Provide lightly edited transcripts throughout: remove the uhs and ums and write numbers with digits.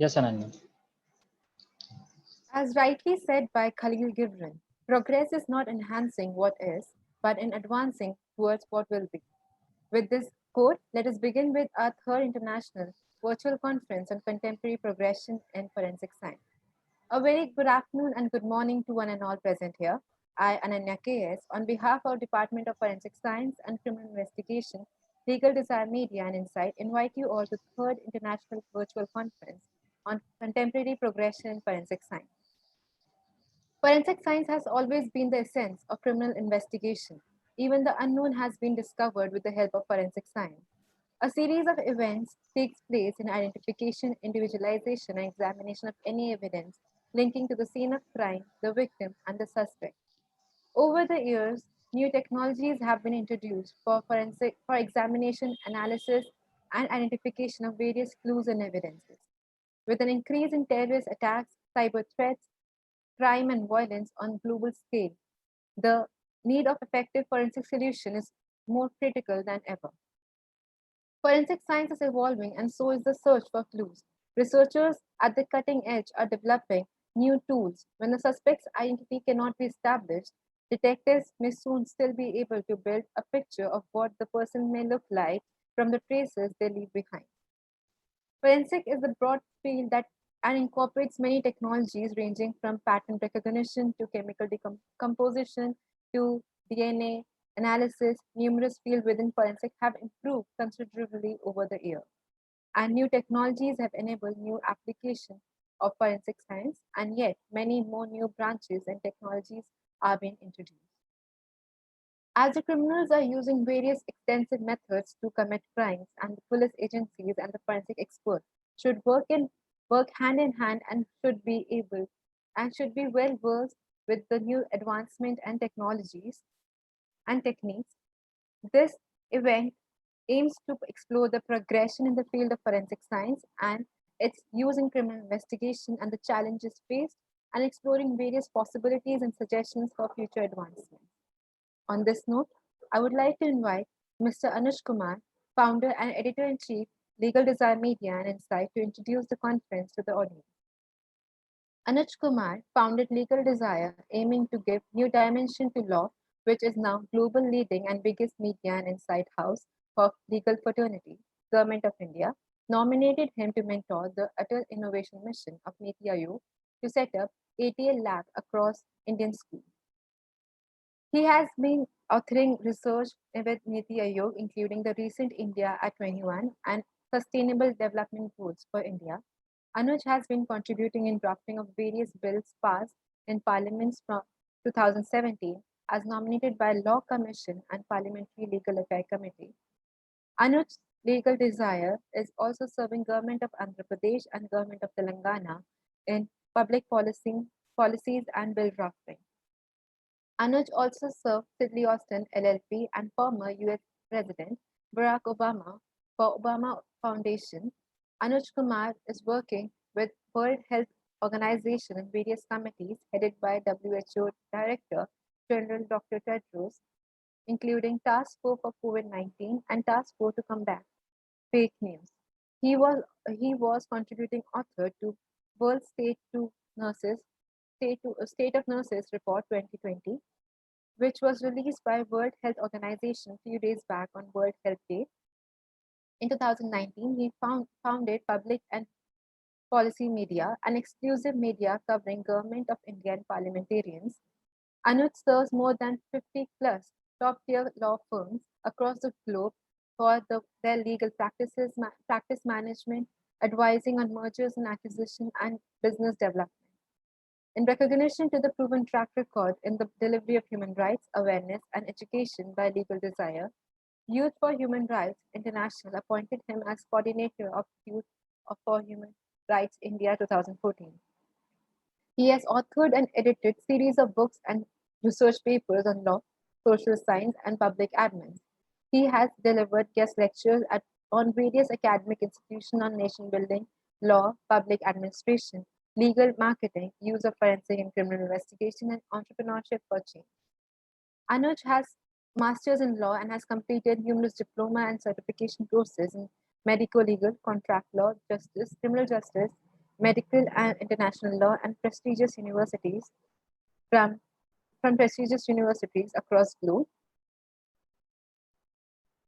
Yes, Ananya. As rightly said by Khalil Gibran, progress is not enhancing what is, but in advancing towards what will be. With this quote, let us begin with our third international virtual conference on contemporary progression in forensic science. A very good afternoon and good morning to one and all present here. I, Ananya KS, on behalf of Department of Forensic Science and Criminal Investigation, Legal Design Media and Insight, invite you all to third international virtual conference on contemporary progression in forensic science. Forensic science has always been the essence of criminal investigation. Even the unknown has been discovered with the help of forensic science. A series of events takes place in identification, individualization, and examination of any evidence linking to the scene of crime, the victim, and the suspect. Over the years, new technologies have been introduced for examination, analysis, and identification of various clues and evidences. With an increase in terrorist attacks, cyber threats, crime, and violence on global scale, the need of effective forensic solution is more critical than ever. Forensic science is evolving, and so is the search for clues. Researchers at the cutting edge are developing new tools. When the suspect's identity cannot be established, detectives may soon still be able to build a picture of what the person may look like from the traces they leave behind. Forensic is a broad field that and incorporates many technologies ranging from pattern recognition to chemical decomposition to DNA analysis. Numerous fields within forensic have improved considerably over the year, and new technologies have enabled new application of forensic science, and yet many more new branches and technologies are being introduced. As the criminals are using various extensive methods to commit crimes, and the police agencies and the forensic experts should work hand in hand and should be well versed with the new advancement and technologies and techniques. This event aims to explore the progression in the field of forensic science and its use in criminal investigation and the challenges faced, and exploring various possibilities and suggestions for future advancement. On this note, I would like to invite Mr. Anuj Kumar, founder and editor-in-chief, Legal Design Media and Insight, to introduce the conference to the audience. Anuj Kumar founded Legal Desire, aiming to give new dimension to law, which is now global leading and biggest media and insight house for legal fraternity. Government of India nominated him to mentor the utter innovation mission of Niti Aayog to set up ATL lab across Indian schools. He has been authoring research with Niti Aayog, including the recent India at 21 and Sustainable Development Goals for India. Anuj has been contributing in drafting of various bills passed in parliaments from 2017 as nominated by Law Commission and Parliamentary Legal Affairs Committee. Anuj's legal desire is also serving Government of Andhra Pradesh and Government of Telangana in public policies and bill drafting. Anuj also served Sidley Austin LLP and former US President Barack Obama for Obama Foundation. Anuj Kumar is working with World Health Organization and various committees headed by WHO Director General Dr. Tedros, including Task Force for COVID-19 and Task Force to combat fake news. He was contributing author to World State of Nurses Report 2020, which was released by World Health Organization a few days back on World Health Day. In 2019, he founded Public and Policy Media, an exclusive media covering Government of India and parliamentarians. Anuj serves more than 50 plus top-tier law firms across the globe for their legal practice management, advising on mergers and acquisition, and business development. In recognition to the proven track record in the delivery of human rights awareness and education by Legal Desire, Youth for Human Rights International appointed him as coordinator of Youth for Human Rights India 2014. He has authored and edited series of books and research papers on law, social science, and public admin. He has delivered guest lectures on various academic institutions on nation building, law, public administration, legal marketing, use of forensic and criminal investigation, and entrepreneurship for change. Anuj has master's in law and has completed numerous diploma and certification courses in medico legal, contract law, justice, criminal justice, medical and international law, and prestigious universities from, from prestigious universities across globe.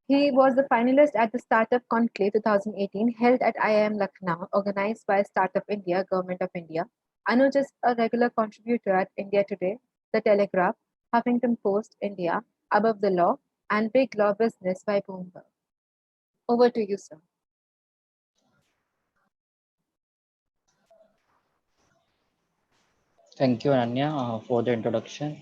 He was the finalist at the Startup Conclave 2018 held at IIM Lucknow, organized by Startup India, Government of India. Anuj is a regular contributor at India Today, The Telegraph, Huffington Post, India, Above the Law, and Big Law Business by Bloomberg. Over to you, sir. Thank you, Ananya, for the introduction.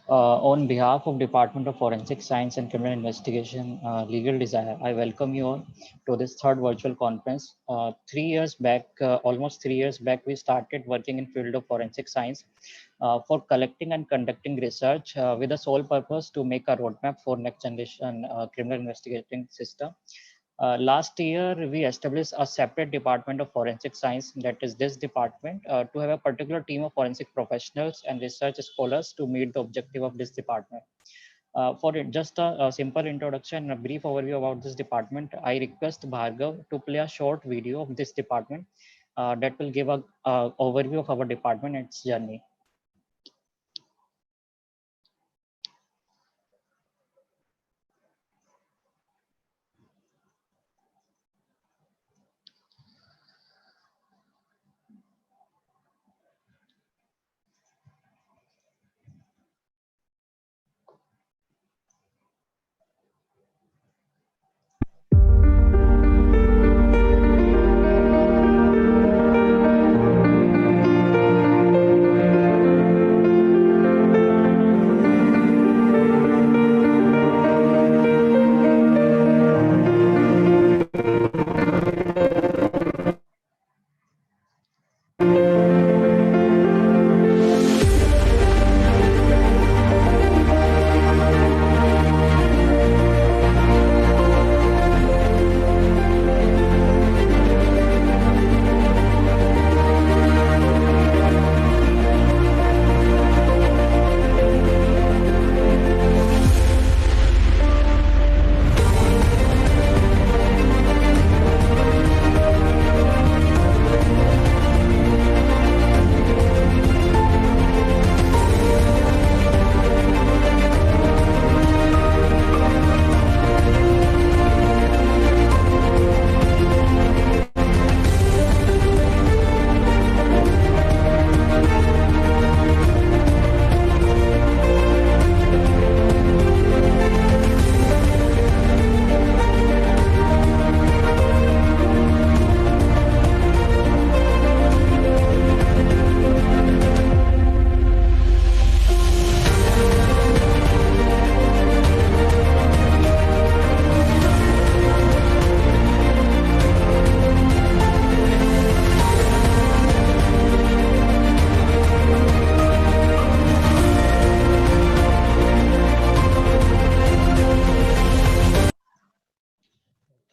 On behalf of Department of Forensic Science and Criminal Investigation, Legal Desire, I welcome you all to this third virtual conference. 3 years back, almost 3 years back, we started working in field of forensic science for collecting and conducting research with the sole purpose to make a roadmap for next generation criminal investigating system. Last year, we established a separate department of forensic science, that is this department, to have a particular team of forensic professionals and research scholars to meet the objective of this department. Just a simple introduction and a brief overview about this department, I request Bhargav to play a short video of this department that will give a overview of our department and its journey.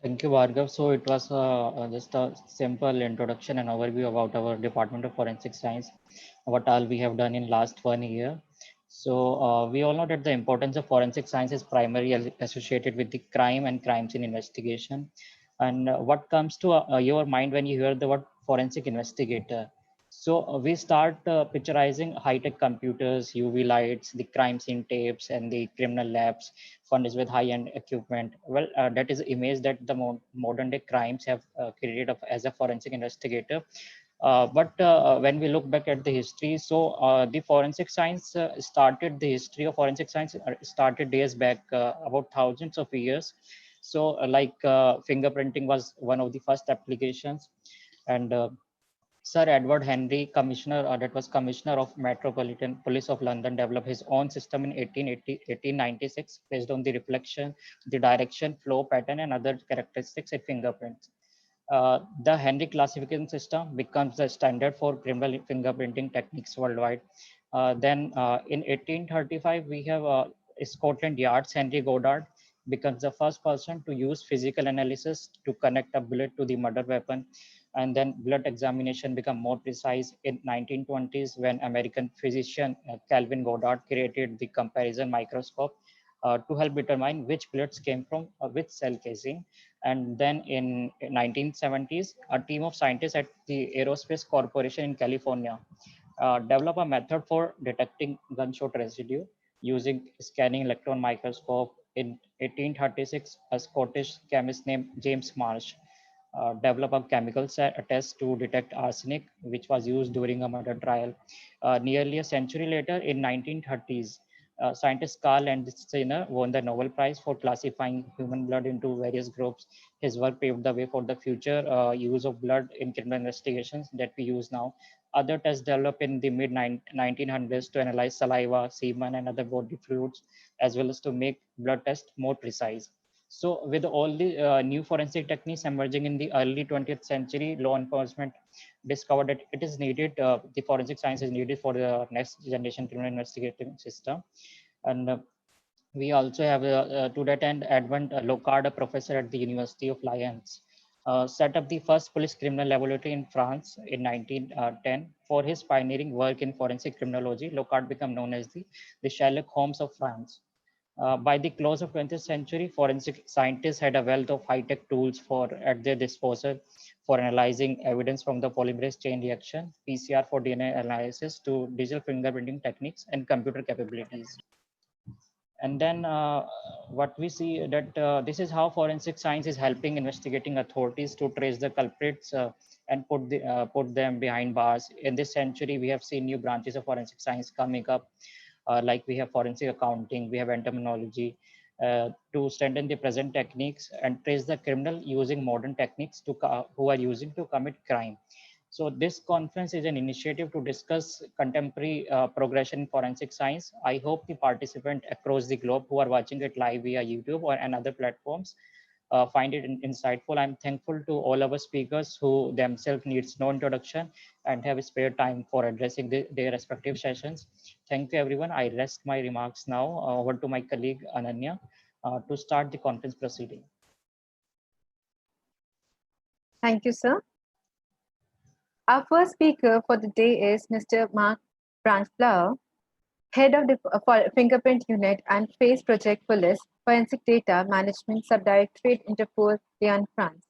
Thank you, Bhargav. So it was just a simple introduction and overview about our Department of Forensic Science, what all we have done in last 1 year. So we all know that the importance of forensic science is primarily associated with the crime and crime scene investigation. And what comes to your mind when you hear the word forensic investigator? So we start picturizing high-tech computers, UV lights, the crime scene tapes, and the criminal labs furnished with high-end equipment. Well, that is image that the modern day crimes have created as a forensic investigator. But when we look back at the history, so the forensic science started, the history of forensic science started days back, about thousands of years. So fingerprinting was one of the first applications, and Sir Edward Henry, commissioner, that was commissioner of Metropolitan Police of London, developed his own system in 1896 based on the reflection, the direction, flow pattern, and other characteristics of fingerprints. The Henry classification system becomes the standard for criminal fingerprinting techniques worldwide. Then in 1835, we have Scotland Yard's Henry Goddard becomes the first person to use physical analysis to connect a bullet to the murder weapon. And then blood examination become more precise in 1920s when American physician Calvin Goddard created the comparison microscope. to help determine which bullets came from which cell casing. And then in 1970s, a team of scientists at the Aerospace Corporation in California developed a method for detecting gunshot residue using scanning electron microscope. In 1836, a Scottish chemist named James Marsh developed a chemical test to detect arsenic, which was used during a murder trial. Nearly a century later, in 1930s, scientist Carl Landsteiner won the Nobel Prize for classifying human blood into various groups. His work paved the way for the future use of blood in criminal investigations that we use now. Other tests developed in the mid 1900s to analyze saliva, semen, and other body fluids, as well as to make blood tests more precise. So, with all the new forensic techniques emerging in the early 20th century, law enforcement discovered that it is needed, the forensic science is needed for the next generation criminal investigating system. And we also have, to that end, Edmund Locard, a professor at the University of Lyons, set up the first police criminal laboratory in France in 1910. For his pioneering work in forensic criminology, Locard became known as the Sherlock Holmes of France. By the close of 20th century, forensic scientists had a wealth of high-tech tools at their disposal for analyzing evidence from the polymerase chain reaction, PCR for DNA analysis, to digital fingerprinting techniques and computer capabilities. And then what we see that this is how forensic science is helping investigating authorities to trace the culprits and put them behind bars. In this century, we have seen new branches of forensic science coming up, like we have forensic accounting, we have entomology, to strengthen the present techniques and trace the criminal using modern techniques who are using to commit crime. So this conference is an initiative to discuss contemporary progression in forensic science. I hope the participants across the globe who are watching it live via YouTube or and other platforms find it insightful. I'm thankful to all our speakers who themselves needs no introduction and have spare time for addressing their respective sessions. Thank you, everyone. I rest my remarks now. Over to my colleague Ananya to start the conference proceeding. Thank you, sir. Our first speaker for the day is Mr. Mark Branchflower, Head of the Fingerprint Unit and Face Project Police, Forensic Data Management Subdirectorate, Interpol Leon, France.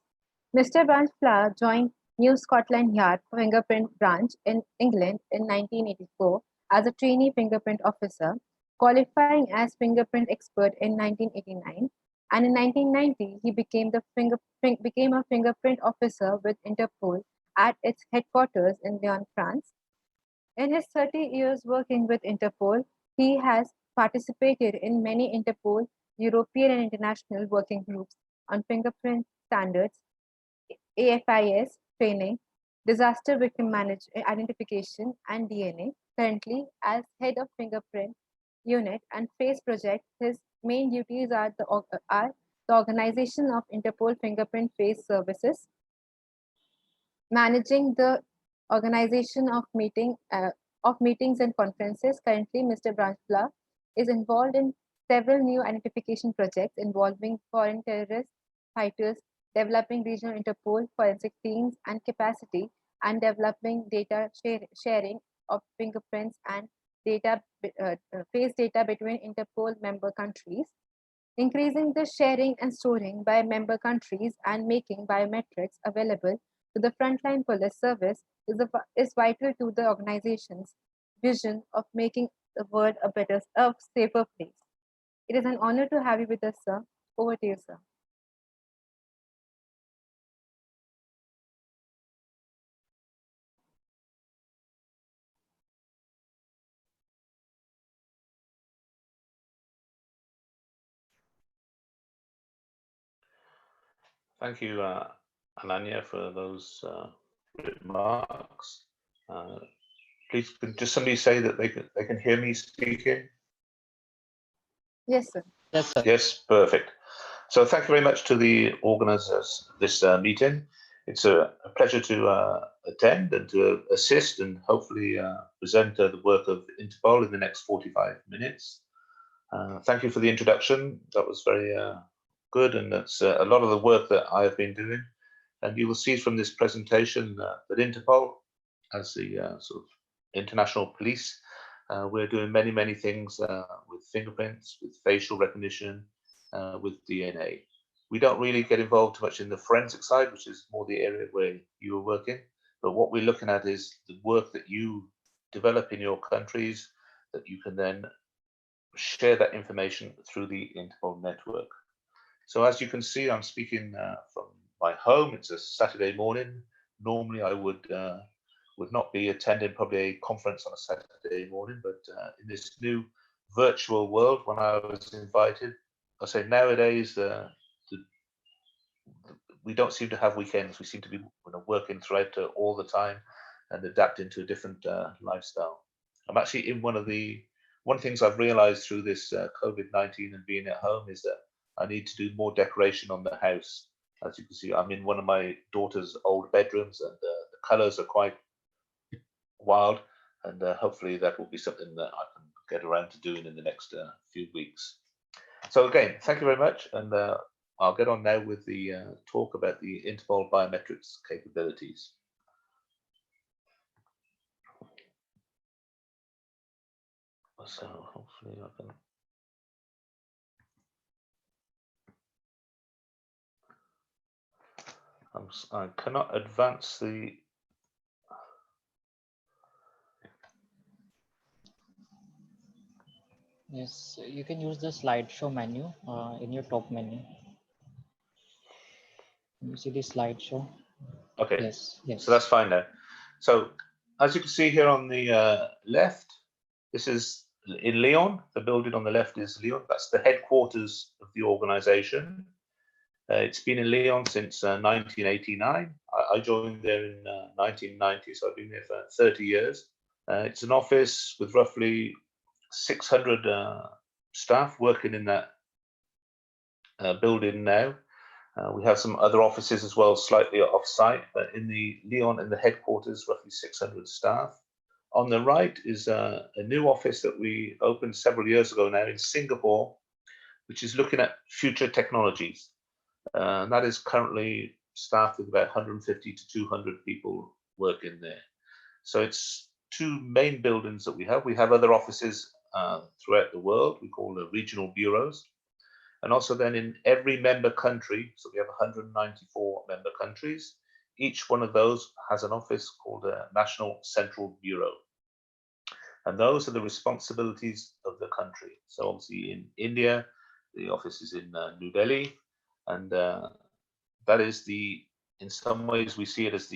Mr. Branchflower joined New Scotland Yard Fingerprint Branch in England in 1984 as a trainee fingerprint officer, qualifying as fingerprint expert in 1989. And in 1990, he became a fingerprint officer with Interpol at its headquarters in Lyon, France. In his 30 years working with Interpol, he has participated in many Interpol European and international working groups on fingerprint standards, AFIS training, disaster victim identification, and DNA. Currently, as head of Fingerprint Unit and Face Project, his main duties are the organization of Interpol Fingerprint Face Services, managing the organization of meetings and conferences. Currently, Mr. Branchflower is involved in several new identification projects involving foreign terrorists, fighters, developing regional Interpol forensic teams and capacity, and developing data sharing of fingerprints and face data between Interpol member countries, increasing the sharing and storing by member countries, and making biometrics available to the frontline police service is vital to the organization's vision of making the world a safer place. It is an honor to have you with us, sir. Over to you, sir. Thank you, Ananya, for those remarks. Please, could just somebody say that they can hear me speaking? Yes, sir. Yes, sir. Yes, perfect. So thank you very much to the organisers of this meeting. It's a pleasure to attend and to assist and hopefully present the work of Interpol in the next 45 minutes. Thank you for the introduction. That was very good, and that's a lot of the work that I have been doing. And you will see from this presentation that Interpol, as the sort of international police, We're doing many things with fingerprints, with facial recognition, with DNA. We don't really get involved too much in the forensic side, which is more the area where you are working. But what we're looking at is the work that you develop in your countries, that you can then share that information through the Interpol network. So as you can see, I'm speaking from my home. It's a Saturday morning. Normally I would not be attending probably a conference on a Saturday morning, but in this new virtual world, when I was invited, I say nowadays we don't seem to have weekends. We seem to be working throughout all the time and adapting to a different lifestyle. I'm actually in one of the things I've realized through this COVID-19 and being at home is that I need to do more decoration on the house. As you can see, I'm in one of my daughter's old bedrooms, and the colors are quite wild, and hopefully that will be something that I can get around to doing in the next few weeks. So again, thank you very much, and I'll get on now with the talk about the Interpol biometrics capabilities. So hopefully I can. I cannot advance the. Yes, you can use the slideshow menu in your top menu. You see the slideshow? Okay. Yes. So that's fine now. So as you can see here on the left, this is in Lyon. The building on the left is Lyon. That's the headquarters of the organization. It's been in Lyon since 1989. I joined there in 1990, so I've been there for 30 years. It's an office with roughly 600 staff working in that building now. We have some other offices as well, slightly off-site, but in the Lyon, in the headquarters, roughly 600 staff. On the right is a new office that we opened several years ago now in Singapore, which is looking at future technologies. And that is currently staffed with about 150 to 200 people working there. So it's two main buildings that we have. We have other offices throughout the world. We call the regional bureaus. And also then in every member country, so we have 194 member countries, each one of those has an office called a National Central Bureau. And those are the responsibilities of the country. So obviously in India, the office is in New Delhi, and that is in some ways we see it as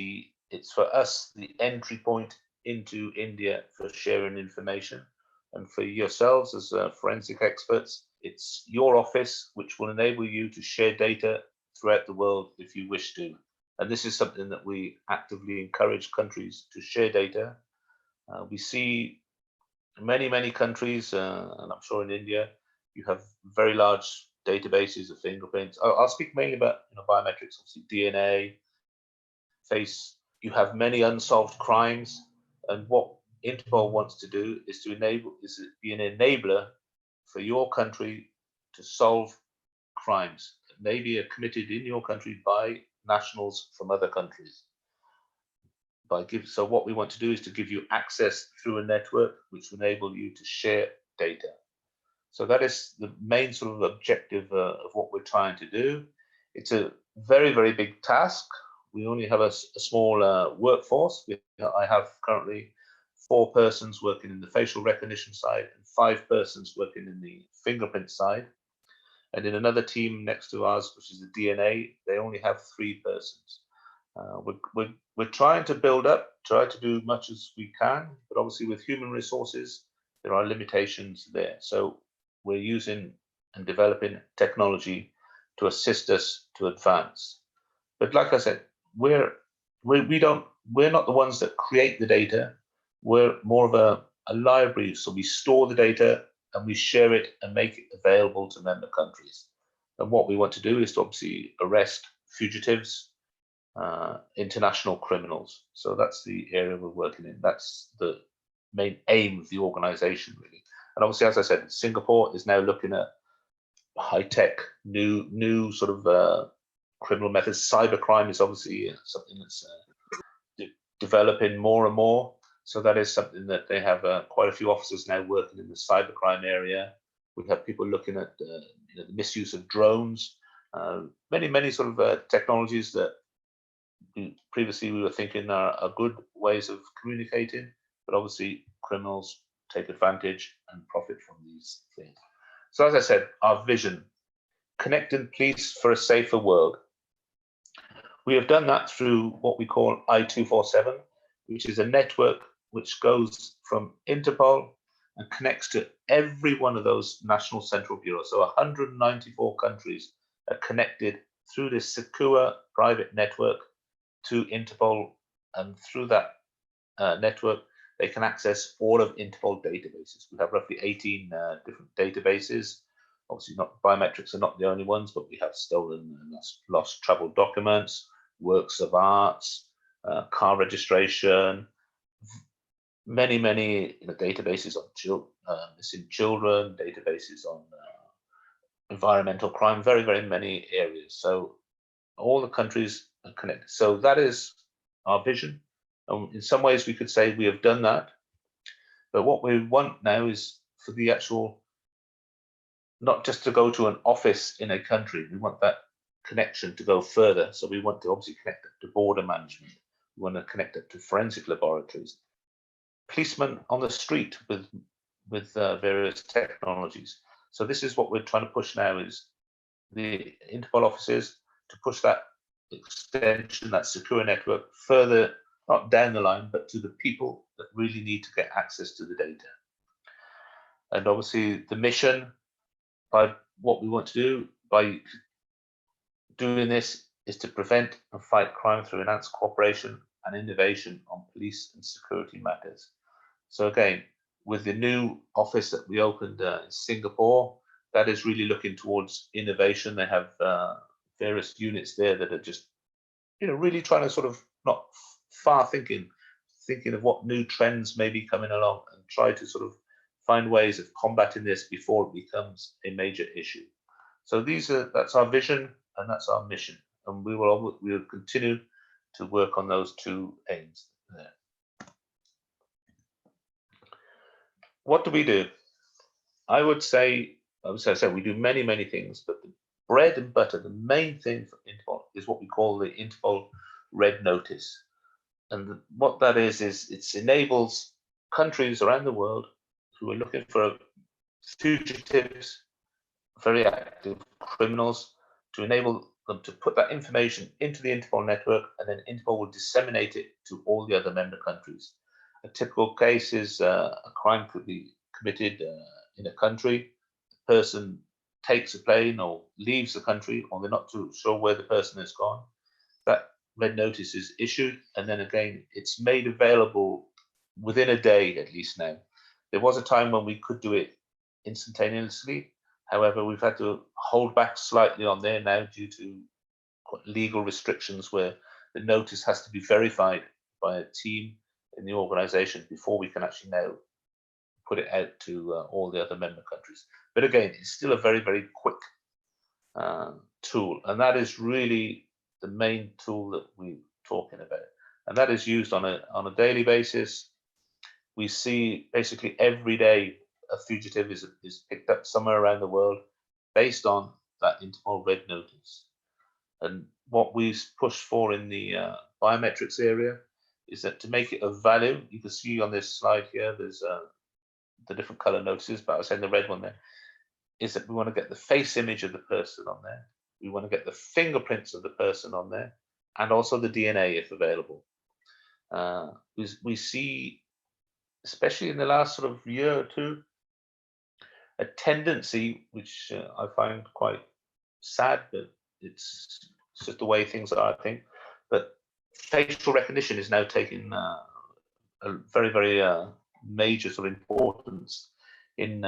it's for us, the entry point into India for sharing information. And for yourselves as forensic experts, it's your office which will enable you to share data throughout the world if you wish to. And this is something that we actively encourage countries to share data. We see many countries, and I'm sure in India, you have very large databases of fingerprints. I'll speak mainly about biometrics, obviously DNA, face. You have many unsolved crimes, and what Interpol wants to do is to be an enabler for your country to solve crimes that maybe are committed in your country by nationals from other countries. So what we want to do is to give you access through a network which will enable you to share data. So that is the main sort of objective of what we're trying to do. It's a very big task. We only have a small workforce. I have currently 4 persons working in the facial recognition side and 5 persons working in the fingerprint side. And in another team next to ours, which is the DNA, they only have 3 persons. We're trying to build up, try to do much as we can, but obviously with human resources, there are limitations there. So we're using and developing technology to assist us to advance. But like I said, we're not the ones that create the data. We're more of a library. So we store the data and we share it and make it available to member countries. And what we want to do is to obviously arrest fugitives, international criminals. So that's the area we're working in. That's the main aim of the organization, really. And obviously, as I said, Singapore is now looking at high-tech, new sort of criminal methods. Cybercrime is obviously something that's developing more and more. So that is something that they have quite a few officers now working in the cybercrime area. We have people looking at you know, the misuse of drones, many sort of technologies that previously we were thinking are good ways of communicating, but obviously criminals take advantage and profit from these things. So as I said, our vision, connecting police for a safer world. We have done that through what we call I-247, which is a network which goes from Interpol and connects to every one of those national central bureaus. So 194 countries are connected through this secure private network to Interpol, and through that network, they can access all of Interpol databases. We have roughly 18 different databases. Obviously, not biometrics are not the only ones, but we have stolen and lost travel documents, works of arts, car registration, many databases on missing children, databases on environmental crime, very many areas. So all the countries are connected. So that is our vision. In some ways, we could say we have done that. But what we want now is for the actual, not just to go to an office in a country, we want that connection to go further. So we want to obviously connect it to border management. We want to connect it to forensic laboratories, policemen on the street with various technologies. So this is what we're trying to push now, is the Interpol offices to push that extension, that secure network further, not down the line, but to the people that really need to get access to the data. And obviously the mission, by what we want to do by doing this, is to prevent and fight crime through enhanced cooperation and innovation on police and security matters. So again, with the new office that we opened in Singapore, that is really looking towards innovation. They have various units there that are just, you know, really trying to sort of, not far thinking of what new trends may be coming along, and try to sort of find ways of combating this before it becomes a major issue. So that's our vision and that's our mission, and we will continue to work on those two aims there. What do we do? I would say, as I said, we do many things, but the bread and butter, the main thing for Interpol, is what we call the Interpol Red Notice. And what that is it enables countries around the world who are looking for fugitives, very active criminals, to enable them to put that information into the Interpol network, and then Interpol will disseminate it to all the other member countries. A typical case is a crime could be committed in a country. The person takes a plane or leaves the country, or they're not too sure where the person has gone. That red notice is issued, and then again, it's made available within a day at least now. There was a time when we could do it instantaneously. However, we've had to hold back slightly on there now due to legal restrictions where the notice has to be verified by a team in the organization before we can actually now put it out to all the other member countries. But again, it's still a very quick tool, and that is really the main tool that we're talking about, and that is used on a daily basis. We see basically every day a fugitive is picked up somewhere around the world based on that Interpol Red Notice. And what we push for in the biometrics area is that to make it of value, you can see on this slide here, there's the different color notices, but I was saying the red one there, is that we want to get the face image of the person on there. We want to get the fingerprints of the person on there, and also the DNA if available. We see, especially in the last sort of year or two, a tendency, which I find quite sad, but it's just the way things are, I think. But facial recognition is now taking a very major sort of importance in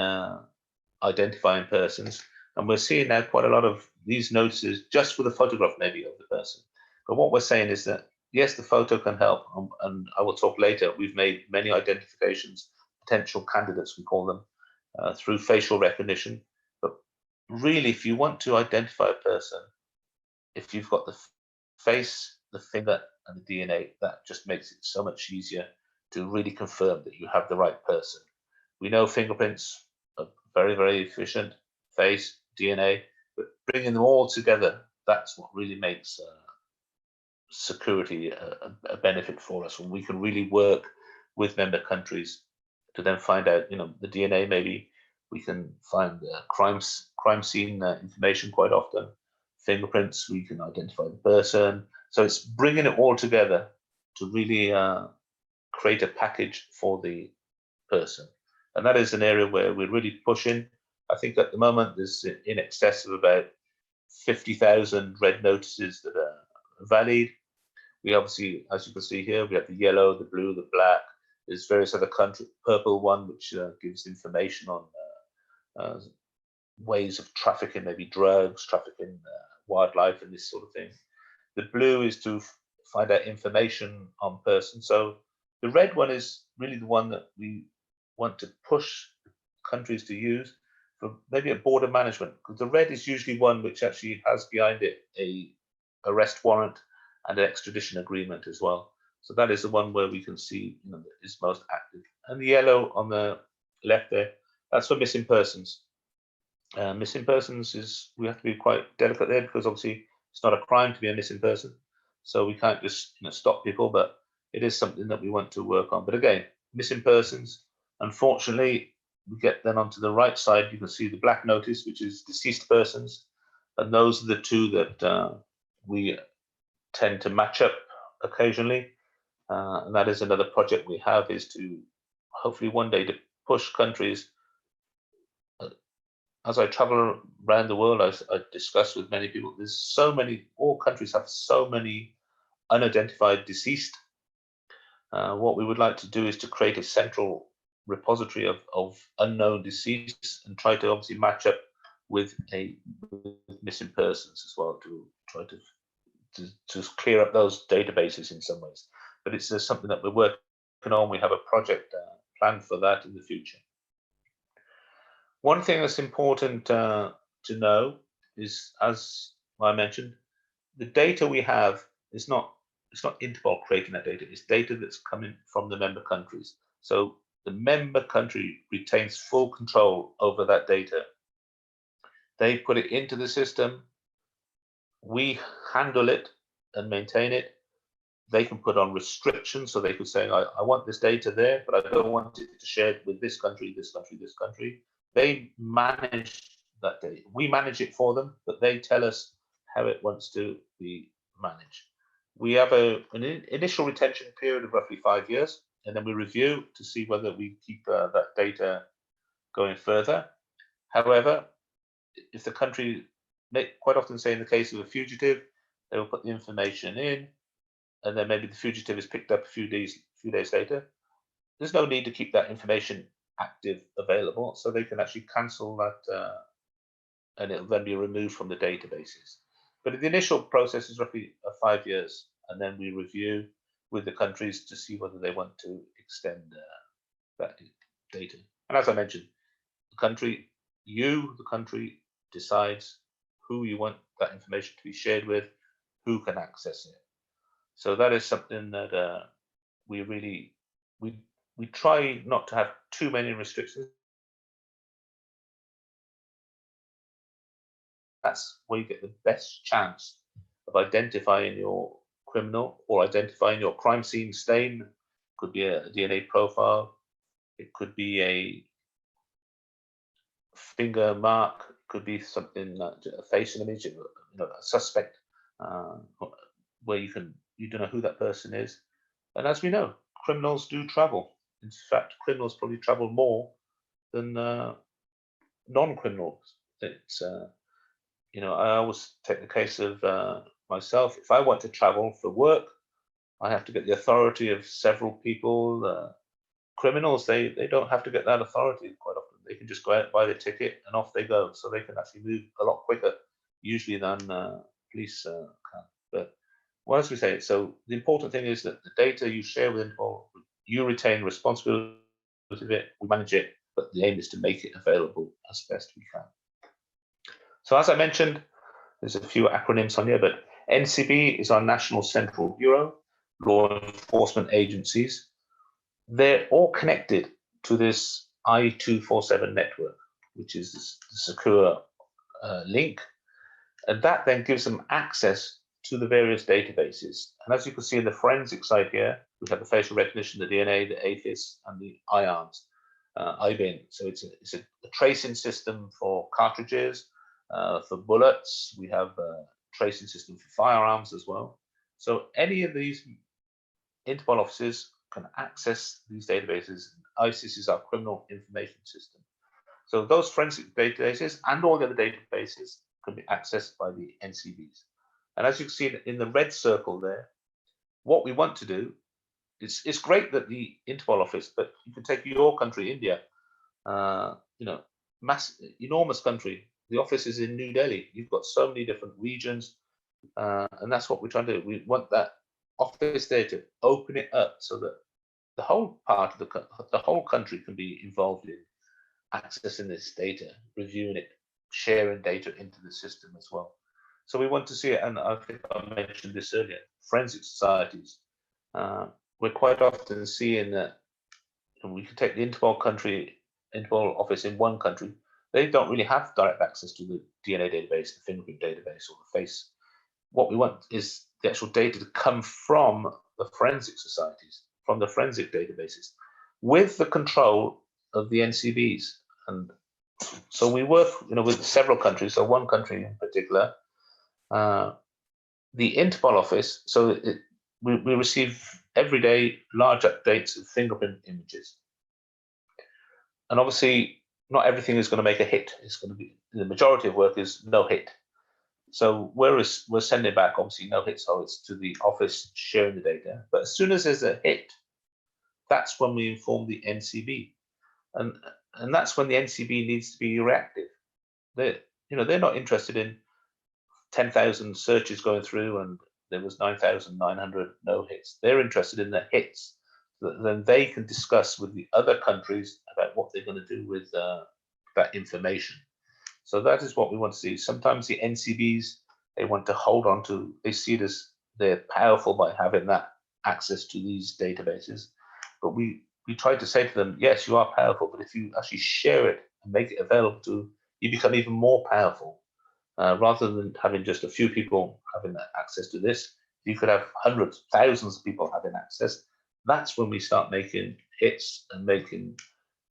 identifying persons. And we're seeing now quite a lot of these notices just with a photograph maybe of the person. But what we're saying is that, yes, the photo can help, and I will talk later. We've made many identifications, potential candidates, we call them, through facial recognition. But really, if you want to identify a person, if you've got the face, the finger, and the DNA, that just makes it so much easier to really confirm that you have the right person. We know fingerprints are very, very efficient, face, DNA, but bringing them all together, that's what really makes security a benefit for us, when we can really work with member countries to then find out, the DNA, maybe we can find crime scene information quite often. Fingerprints, we can identify the person. So it's bringing it all together to really create a package for the person. And that is an area where we're really pushing. I think at the moment there's in excess of about 50,000 red notices that are valid. We obviously, as you can see here, we have the yellow, the blue, the black. There's various other countries, purple one, which gives information on ways of trafficking, maybe drugs, trafficking wildlife, and this sort of thing. The blue is to find out information on person. So the red one is really the one that we want to push countries to use for maybe a border management, because the red is usually one which actually has behind it a arrest warrant and an extradition agreement as well. So that is the one where we can see is most active. And the yellow on the left there, that's for missing persons. Missing persons is, we have to be quite delicate there, because obviously it's not a crime to be a missing person. So we can't just stop people, but it is something that we want to work on. But again, missing persons, unfortunately, we get then onto the right side, you can see the black notice, which is deceased persons. And those are the two that we tend to match up occasionally. And that is another project we have, is to hopefully one day to push countries. As I travel around the world, I discuss with many people, there's so many, all countries have so many unidentified deceased. What we would like to do is to create a central repository of unknown deceased, and try to obviously match up with missing persons as well, to try to clear up those databases in some ways. But it's something that we're working on. We have a project planned for that in the future. One thing that's important to know is, as I mentioned, the data we have is not, it's not Interpol creating that data. It's data that's coming from the member countries. So the member country retains full control over that data. They put it into the system. We handle it and maintain it. They can put on restrictions, so they could say, I want this data there, but I don't want it to share it with this country, this country, this country. They manage that data. We manage it for them, but they tell us how it wants to be managed. We have an initial retention period of roughly 5 years, and then we review to see whether we keep that data going further. However, if the country, quite often say in the case of a fugitive, they will put the information in, and then maybe the fugitive is picked up a few days later. There's no need to keep that information active, available, so they can actually cancel that, and it'll then be removed from the databases. But the initial process is roughly 5 years, and then we review with the countries to see whether they want to extend that data. And as I mentioned, the country decides who you want that information to be shared with, who can access it. So that is something that we really, we try not to have too many restrictions. That's where you get the best chance of identifying your criminal, or identifying your crime scene stain. Could be a DNA profile, it could be a finger mark, could be something like a facial image, a suspect, where you don't know who that person is. And as we know, criminals do travel. In fact, criminals probably travel more than non-criminals. It's I always take the case of myself. If I want to travel for work, I have to get the authority of several people. Criminals, they don't have to get that authority quite often. They can just go out, buy the ticket, and off they go. So they can actually move a lot quicker, usually, than police can. But well, as we say, so the important thing is that the data you share with Interpol, you retain responsibility of it, we manage it, but the aim is to make it available as best we can. So as I mentioned, there's a few acronyms on here, but NCB is our National Central Bureau, law enforcement agencies. they're all connected to this I247 network, which is this secure link, and that then gives them access to the various databases. And as you can see in the forensic side here, we have the facial recognition, the DNA, the AFIS, and the IARMS, IBIN. So it's a tracing system for cartridges, for bullets. We have a tracing system for firearms as well. So any of these Interpol offices can access these databases. ISIS is our criminal information system. So those forensic databases and all the other databases can be accessed by the NCBs. And as you can see in the red circle there, what we want to do is, it's great that the Interpol office, but you can take your country, India, enormous country. The office is in New Delhi. You've got so many different regions, and that's what we're trying to do. We want that office there to open it up so that the whole part of the whole country can be involved in accessing this data, reviewing it, sharing data into the system as well. So we want to see it, and I think I mentioned this earlier, forensic societies. We're quite often seeing that we can take the Interpol office in one country. They don't really have direct access to the DNA database, the fingerprint database, or the face. What we want is the actual data to come from the forensic societies, from the forensic databases, with the control of the NCBs. And so we work, with several countries. So one country in particular, the Interpol office. So we receive every day large updates of fingerprint images, and obviously not everything is going to make a hit. It's going to be, the majority of work is no hit. So we're sending back obviously no hit, so it's to the office sharing the data. But as soon as there's a hit, that's when we inform the NCB, and that's when the NCB needs to be reactive. They're not interested in 10,000 searches going through and there was 9,900 no hits. They're interested in the hits. Then they can discuss with the other countries about what they're going to do with that information. So that is what we want to see. Sometimes the NCBs, they want to hold on to, they see it as they're powerful by having that access to these databases. But we try to say to them, yes, you are powerful, but if you actually share it and make it available to, you become even more powerful. Rather than having just a few people having access to this, you could have hundreds, thousands of people having access. That's when we start making hits and making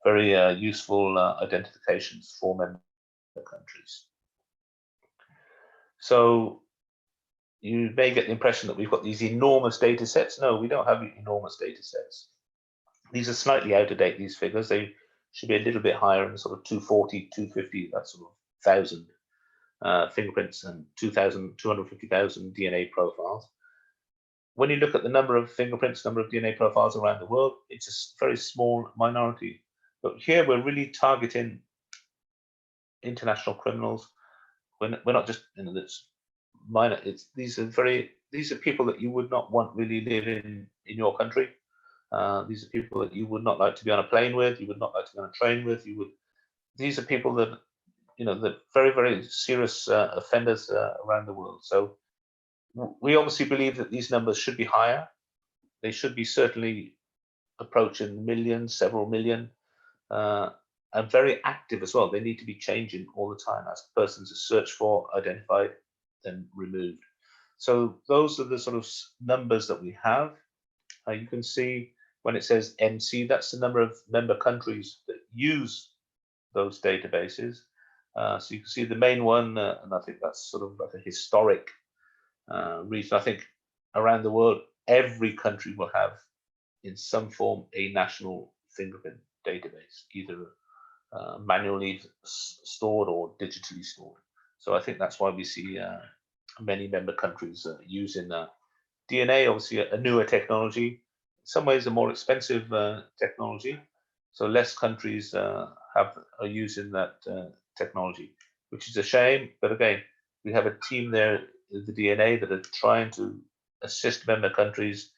very useful identifications for member countries. So you may get the impression that we've got these enormous data sets. No, we don't have enormous data sets. These are slightly out of date, these figures. They should be a little bit higher in the sort of 240, 250, that sort of 1,000 fingerprints and 250,000 DNA profiles. When you look at the number of fingerprints, number of DNA profiles around the world, it's a very small minority. But here we're really targeting international criminals. We're not just this minor. These are people that you would not want really living in your country. These are people that you would not like to be on a plane with. You would not like to be on a train with. These are people that the very, very serious offenders around the world. So we obviously believe that these numbers should be higher. They should be certainly approaching millions, several million, and very active as well. They need to be changing all the time as persons are searched for, identified, then removed. So those are the sort of numbers that we have. You can see when it says MC, that's the number of member countries that use those databases. So you can see the main one, and I think that's sort of like a historic reason. I think around the world, every country will have in some form a national fingerprint database, either manually stored or digitally stored. So I think that's why we see many member countries using DNA, obviously a newer technology, in some ways a more expensive technology. So less countries are using that technology, which is a shame. But again, we have a team there, the DNA, that are trying to assist member countries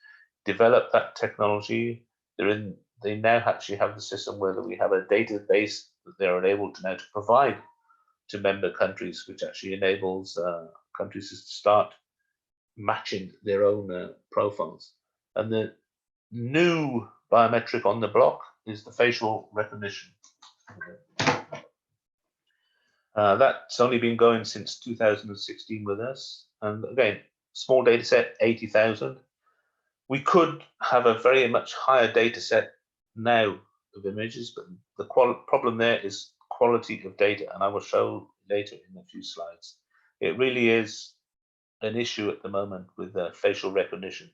develop that technology. They now actually have the system where we have a database that they're able to now to provide to member countries, which actually enables countries to start matching their own profiles. And the new biometric on the block is the facial recognition. That's only been going since 2016 with us. And again, small data set, 80,000. We could have a very much higher data set now of images, but the problem there is quality of data, and I will show later in a few slides. It really is an issue at the moment with facial recognition.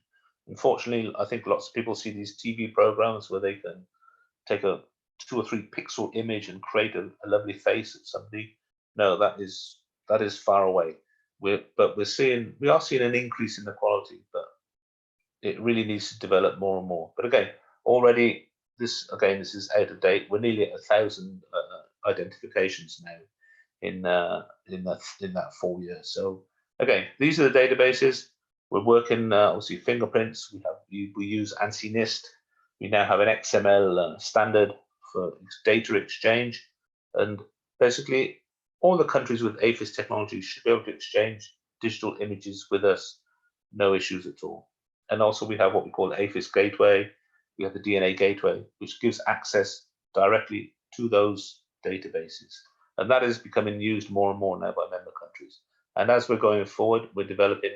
Unfortunately, I think lots of people see these TV programs where they can take a 2 or 3 pixel image and create a lovely face of somebody. No, that is far away. We are seeing an increase in the quality, but it really needs to develop more and more. But again, already this is out of date. We're nearly at 1,000 identifications now in that 4 years. So again, these are the databases. We're working obviously fingerprints. We use ANSI NIST. We now have an XML standard for data exchange, and basically all the countries with AFIS technology should be able to exchange digital images with us, no issues at all. And also we have what we call AFIS Gateway. We have the DNA Gateway, which gives access directly to those databases. And that is becoming used more and more now by member countries. And as we're going forward, we're developing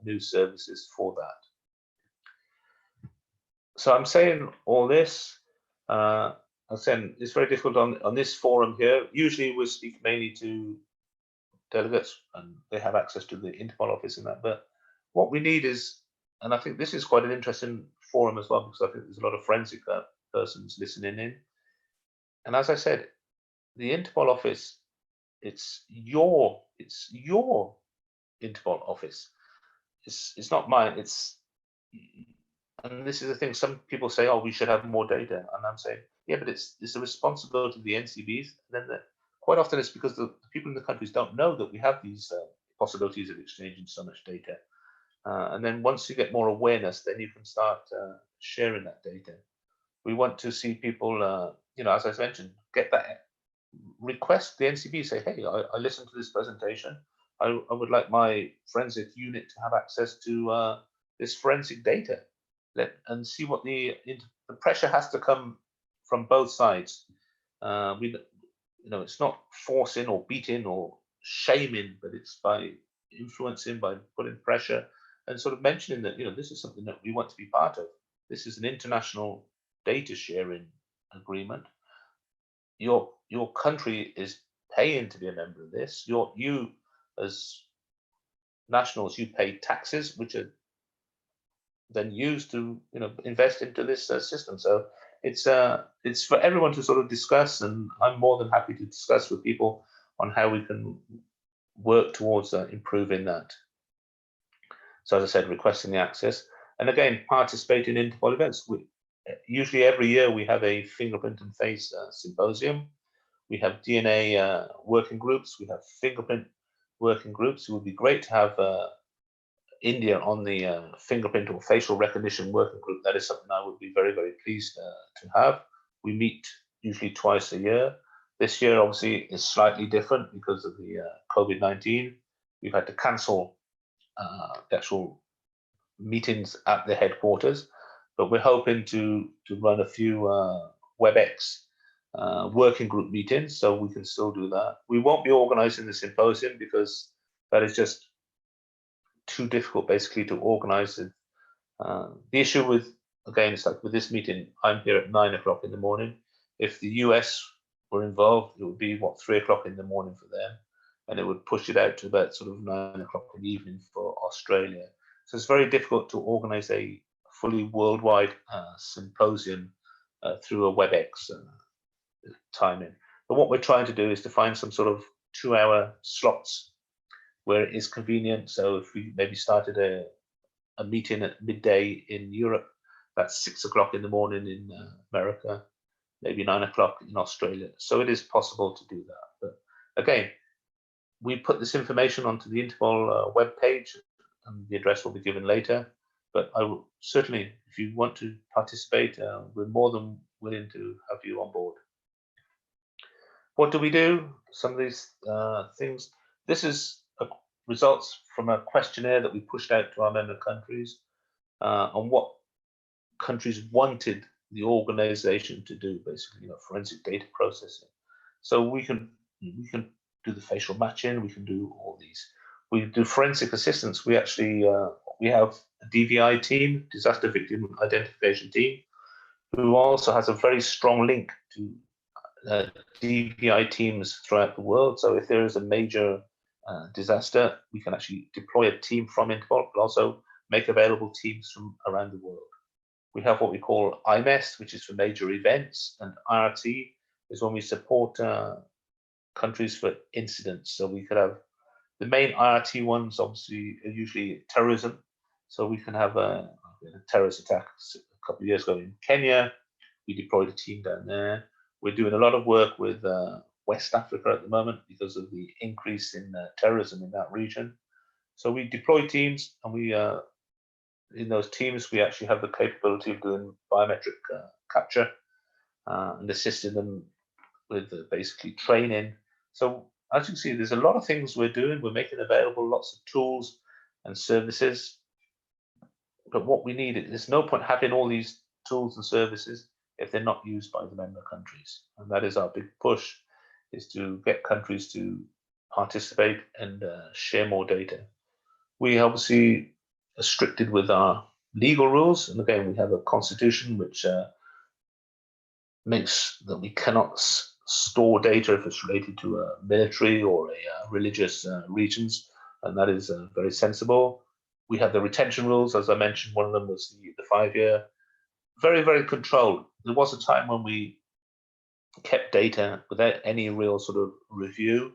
new services for that. So I'm saying all this, I'm saying it's very difficult on this forum here. Usually we speak mainly to delegates and they have access to the Interpol office and that, but what we need is, and I think this is quite an interesting forum as well, because I think there's a lot of forensic persons listening in. And as I said, the Interpol office, it's your Interpol office. It's not mine. And this is the thing. Some people say, "Oh, we should have more data," and I'm saying, "Yeah, but it's the responsibility of the NCBs." And then quite often it's because the people in the countries don't know that we have these possibilities of exchanging so much data. And then once you get more awareness, then you can start sharing that data. We want to see people, as I mentioned, get that request the NCB, say, hey, I listened to this presentation. I would like my forensic unit to have access to this forensic data. And see what the pressure has to come from both sides. It's not forcing or beating or shaming, but it's by influencing, by putting pressure and sort of mentioning that, this is something that we want to be part of. This is an international data sharing agreement. Your country is paying to be a member of this. You as nationals, you pay taxes, which are then used to invest into this system. So it's for everyone to sort of discuss, and I'm more than happy to discuss with people on how we can work towards improving that. So as I said, requesting the access, and again, participating in Interpol events. Usually every year we have a fingerprint and face symposium. We have DNA working groups. We have fingerprint working groups. It would be great to have India on the fingerprint or facial recognition working group. That is something I would be very, very pleased to have. We meet usually twice a year. This year, obviously, is slightly different because of the COVID-19. We've had to cancel the actual meetings at the headquarters, but we're hoping to run a few WebEx working group meetings, so we can still do that. We won't be organizing the symposium because that is just too difficult basically to organize it. The issue with, again, it's like with this meeting, I'm here at 9 o'clock in the morning. If the US were involved, it would be 3 o'clock in the morning for them, and it would push it out to about sort of 9 o'clock in the evening for Australia. So it's very difficult to organize a fully worldwide symposium through a WebEx timing. But what we're trying to do is to find some sort of 2-hour slots where it is convenient. So if we maybe started a meeting at midday in Europe, that's 6 o'clock in the morning in America, maybe 9 o'clock in Australia. So it is possible to do that. But again, we put this information onto the Interpol webpage, and the address will be given later. But I will certainly, if you want to participate, we're more than willing to have you on board. What do we do? Some of these things. This is results from a questionnaire that we pushed out to our member countries on what countries wanted the organization to do basically, forensic data processing. So we can do the facial matching. We can do all these. We do forensic assistance. We actually we have a DVI team, disaster victim identification team, who also has a very strong link to DVI teams throughout the world. So if there is a major disaster, we can actually deploy a team from Interpol, but also make available teams from around the world. We have what we call IMES, which is for major events, and IRT is when we support countries for incidents. So we could have the main IRT ones, obviously, are usually terrorism. So we can have a terrorist attack a couple of years ago in Kenya. We deployed a team down there. We're doing a lot of work with West Africa at the moment because of the increase in terrorism in that region. So we deploy teams, and we in those teams we actually have the capability of doing biometric capture and assisting them with basically training. So as you can see, there's a lot of things we're doing. We're making available lots of tools and services. But what we need, there's no point having all these tools and services if they're not used by the member countries. And that is our big push, is to get countries to participate and share more data. We obviously are restricted with our legal rules. And again, we have a constitution which makes that we cannot store data if it's related to a military or a religious regions. And that is very sensible. We have the retention rules, as I mentioned. One of them was the 5-year. Very, very controlled. There was a time when we kept data without any real sort of review,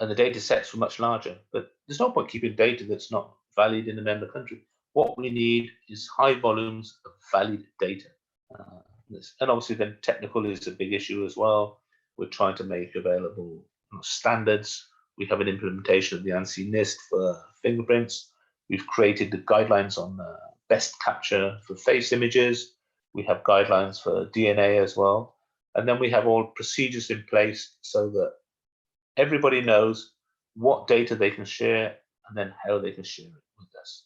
and the data sets were much larger. But there's no point keeping data that's not valid in the member country. What we need is high volumes of valid data. And obviously then technical is a big issue as well. We're trying to make available standards. We have an implementation of the ANSI NIST for fingerprints. We've created the guidelines on best capture for face images. We have guidelines for DNA as well. And then we have all procedures in place so that everybody knows what data they can share and then how they can share it with us.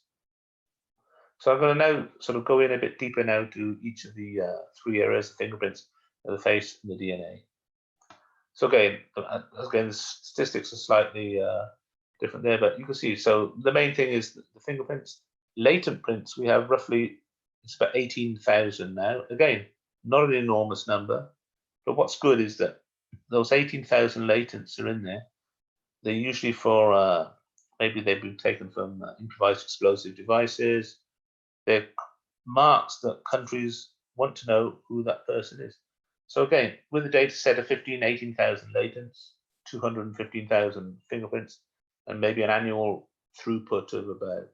So I'm going to now sort of go in a bit deeper now to each of the 3 areas: the fingerprints, the face, and the DNA. So again, the statistics are slightly different there, but you can see. So the main thing is the fingerprints. Latent prints, we have roughly, it's about 18,000 now. Again, not an enormous number, but what's good is that those 18,000 latents are in there. They're usually for, maybe they've been taken from improvised explosive devices. They're marks that countries want to know who that person is. So again, with a data set of 18,000 latents, 215,000 fingerprints, and maybe an annual throughput of about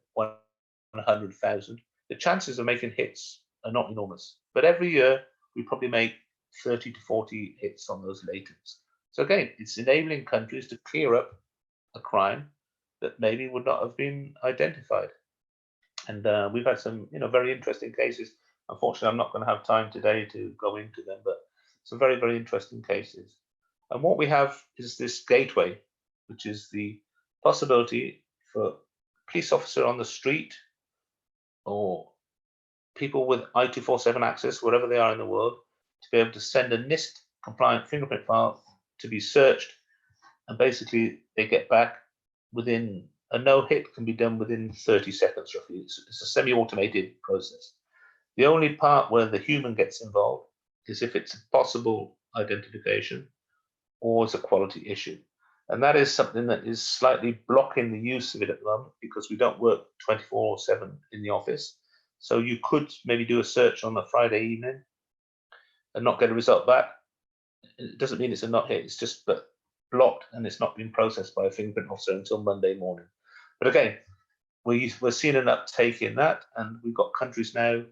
100,000, the chances of making hits are not enormous. But every year, we probably make 30 to 40 hits on those latents. So again, it's enabling countries to clear up a crime that maybe would not have been identified. And we've had some, very interesting cases. Unfortunately, I'm not going to have time today to go into them, but some very, very interesting cases. And what we have is this gateway, which is the possibility for a police officer on the street or people with I-247 access, wherever they are in the world, to be able to send a NIST compliant fingerprint file to be searched. And basically, they get back within a no hit can be done within 30 seconds roughly. It's a semi-automated process. The only part where the human gets involved is if it's a possible identification or it's a quality issue. And that is something that is slightly blocking the use of it at the moment because we don't work 24/7 in the office. So you could maybe do a search on a Friday evening and not get a result back. It doesn't mean it's a not hit, it's just blocked and it's not been processed by a fingerprint officer until Monday morning. But again, we're seeing an uptake in that, and we've got countries now,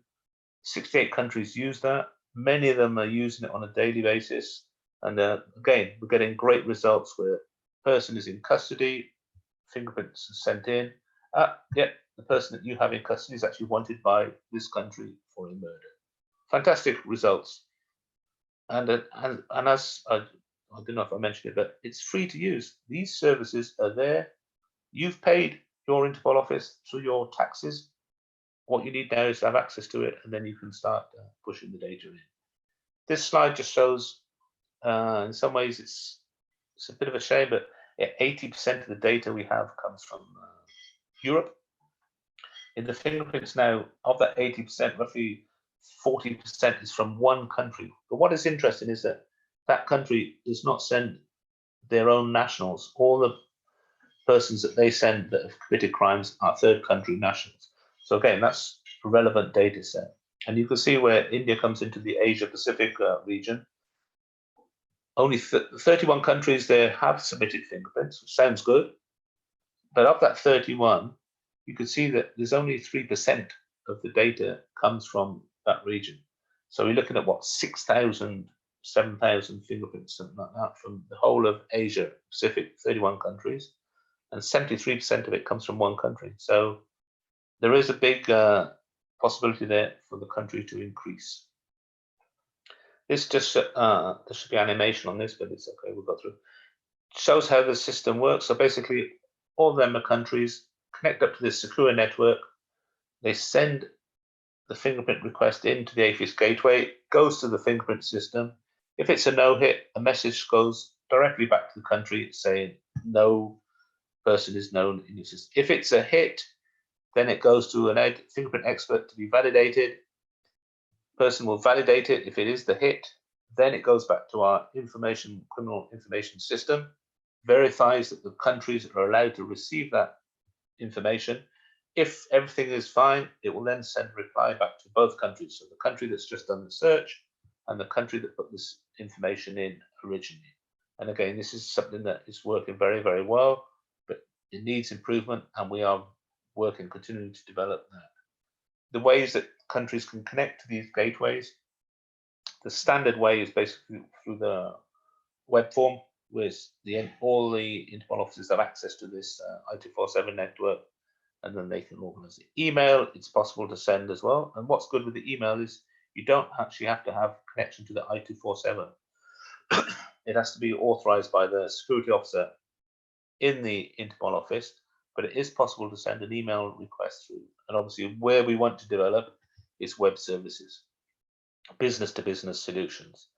68 countries use that. Many of them are using it on a daily basis. And again, we're getting great results where a person is in custody, fingerprints are sent in. Yeah, the person that you have in custody is actually wanted by this country for a murder. Fantastic results. And as I don't know if I mentioned it, but it's free to use. These services are there. You've paid your Interpol office through your taxes. what you need now is to have access to it, and then you can start pushing the data in. This slide just shows, in some ways, it's a bit of a shame, but 80% of the data we have comes from Europe. In the fingerprints now, of that 80%, roughly 40% is from one country. But what is interesting is that that country does not send their own nationals. All the persons that they send that have committed crimes are third country nationals. So again, that's a relevant data set. And you can see where India comes into the Asia Pacific region. Only 31 countries there have submitted fingerprints, which sounds good. But of that 31, you can see that there's only 3% of the data comes from that region. So we're looking at what, 6,000, 7,000 fingerprints, something like that, from the whole of Asia Pacific, 31 countries, and 73% of it comes from one country. So there is a big possibility there for the country to increase. This just there should be animation on this, but it's okay, we'll go through. Shows how the system works. So basically, all member countries connect up to this secure network. They send the fingerprint request into the AFIS gateway, goes to the fingerprint system. If it's a no-hit, a message goes directly back to the country saying no person is known in your system. If it's a hit, then it goes to an fingerprint expert to be validated. Person will validate it if it is the hit. Then it goes back to our criminal information system, verifies that the countries are allowed to receive that information. If everything is fine, it will then send a reply back to both countries. So the country that's just done the search and the country that put this information in originally. And again, this is something that is working very, very well, but it needs improvement, and we are working, continuing to develop that. The ways that countries can connect to these gateways, the standard way is basically through the web form, where all the Interpol offices have access to this I247 network, and then they can organize it. Email, it's possible to send as well. And what's good with the email is you don't actually have to have connection to the I247. It has to be authorized by the security officer in the Interpol office, but it is possible to send an email request through. And obviously where we want to develop is web services, business-to-business solutions.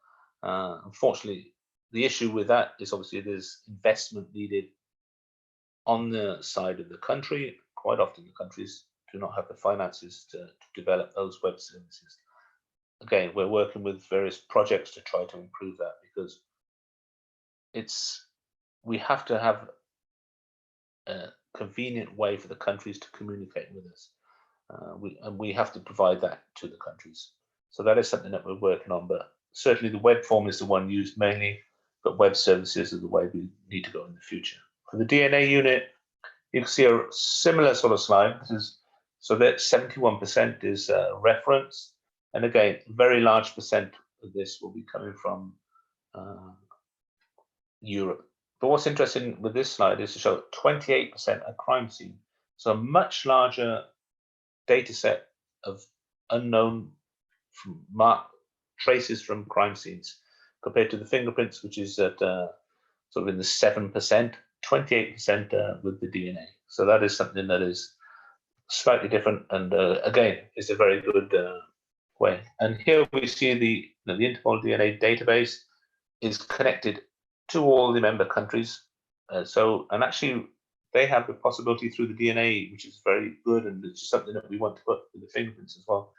Unfortunately, the issue with that is obviously there's investment needed on the side of the country. Quite often the countries do not have the finances to develop those web services. Again, we're working with various projects to try to improve that, because we have to have a convenient way for the countries to communicate with us. We have to provide that to the countries. So that is something that we're working on, but certainly the web form is the one used mainly, but web services are the way we need to go in the future. For the DNA unit, you can see a similar sort of slide. So that 71% is reference. And again, a very large percent of this will be coming from Europe. But what's interesting with this slide is to show 28% are crime scene. So a much larger data set of unknown traces from crime scenes compared to the fingerprints, which is at sort of in the 7%, 28% with the DNA. So that is something that is slightly different, and again, is a very good way. And here we see the Interpol DNA database is connected to all the member countries. And actually, they have the possibility through the DNA, which is very good, and it's something that we want to put with the fingerprints as well.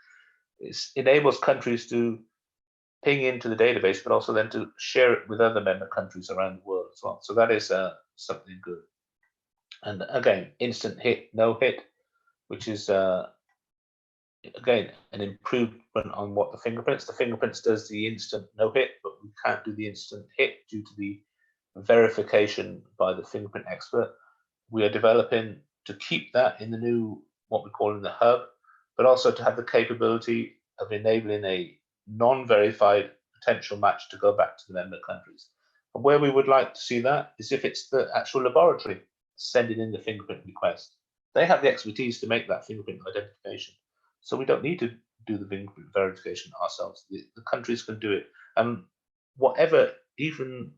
It enables countries to ping into the database, but also then to share it with other member countries around the world as well. So that is something good. And again, instant hit, no hit, which is again an improvement on what the fingerprints does the instant no hit, but we can't do the instant hit due to the verification by the fingerprint expert. We are developing to keep that in the new, what we call in the hub, but also to have the capability of enabling a non-verified potential match to go back to the member countries. And where we would like to see that is if it's the actual laboratory sending in the fingerprint request. They have the expertise to make that fingerprint identification. So we don't need to do the fingerprint verification ourselves. The countries can do it. And whatever, even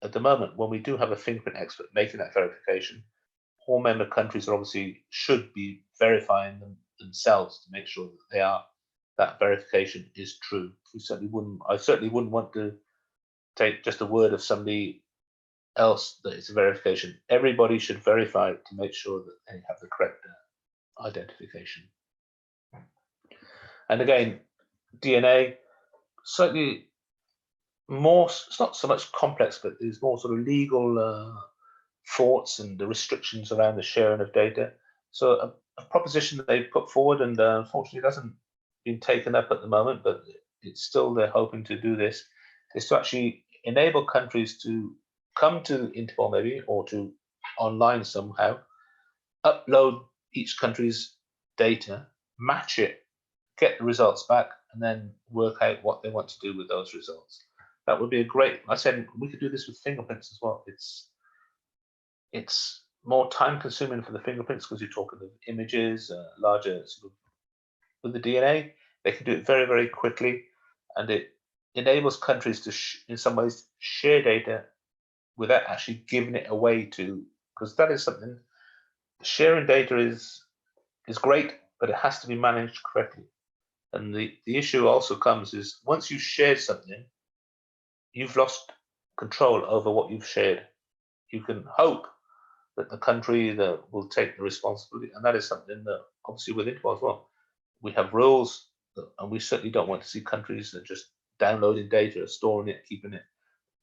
at the moment, when we do have a fingerprint expert making that verification, all member countries are obviously should be verifying them themselves to make sure that that verification is true. I certainly wouldn't want to take just a word of somebody else that it's a verification. Everybody should verify it to make sure that they have the correct identification. And again, DNA, slightly more, it's not so much complex, but there's more sort of legal thoughts and the restrictions around the sharing of data. So a proposition that they've put forward, and unfortunately it hasn't been taken up at the moment, but it's still they're hoping to do this, is to actually enable countries to come to Interpol maybe, or to online somehow, upload each country's data, match it, get the results back, and then work out what they want to do with those results. That would be a great, I said we could do this with fingerprints as well. It's more time consuming for the fingerprints because you're talking of images, larger sort of, with the DNA, they can do it very, very quickly, and it enables countries to, in some ways, share data without actually giving it away to, because that is something, sharing data is great, but it has to be managed correctly. And the issue also comes is once you share something, you've lost control over what you've shared. You can hope that the country that will take the responsibility, and that is something that obviously with Interpol as well, we have rules, and we certainly don't want to see countries that just downloading data, storing it, keeping it.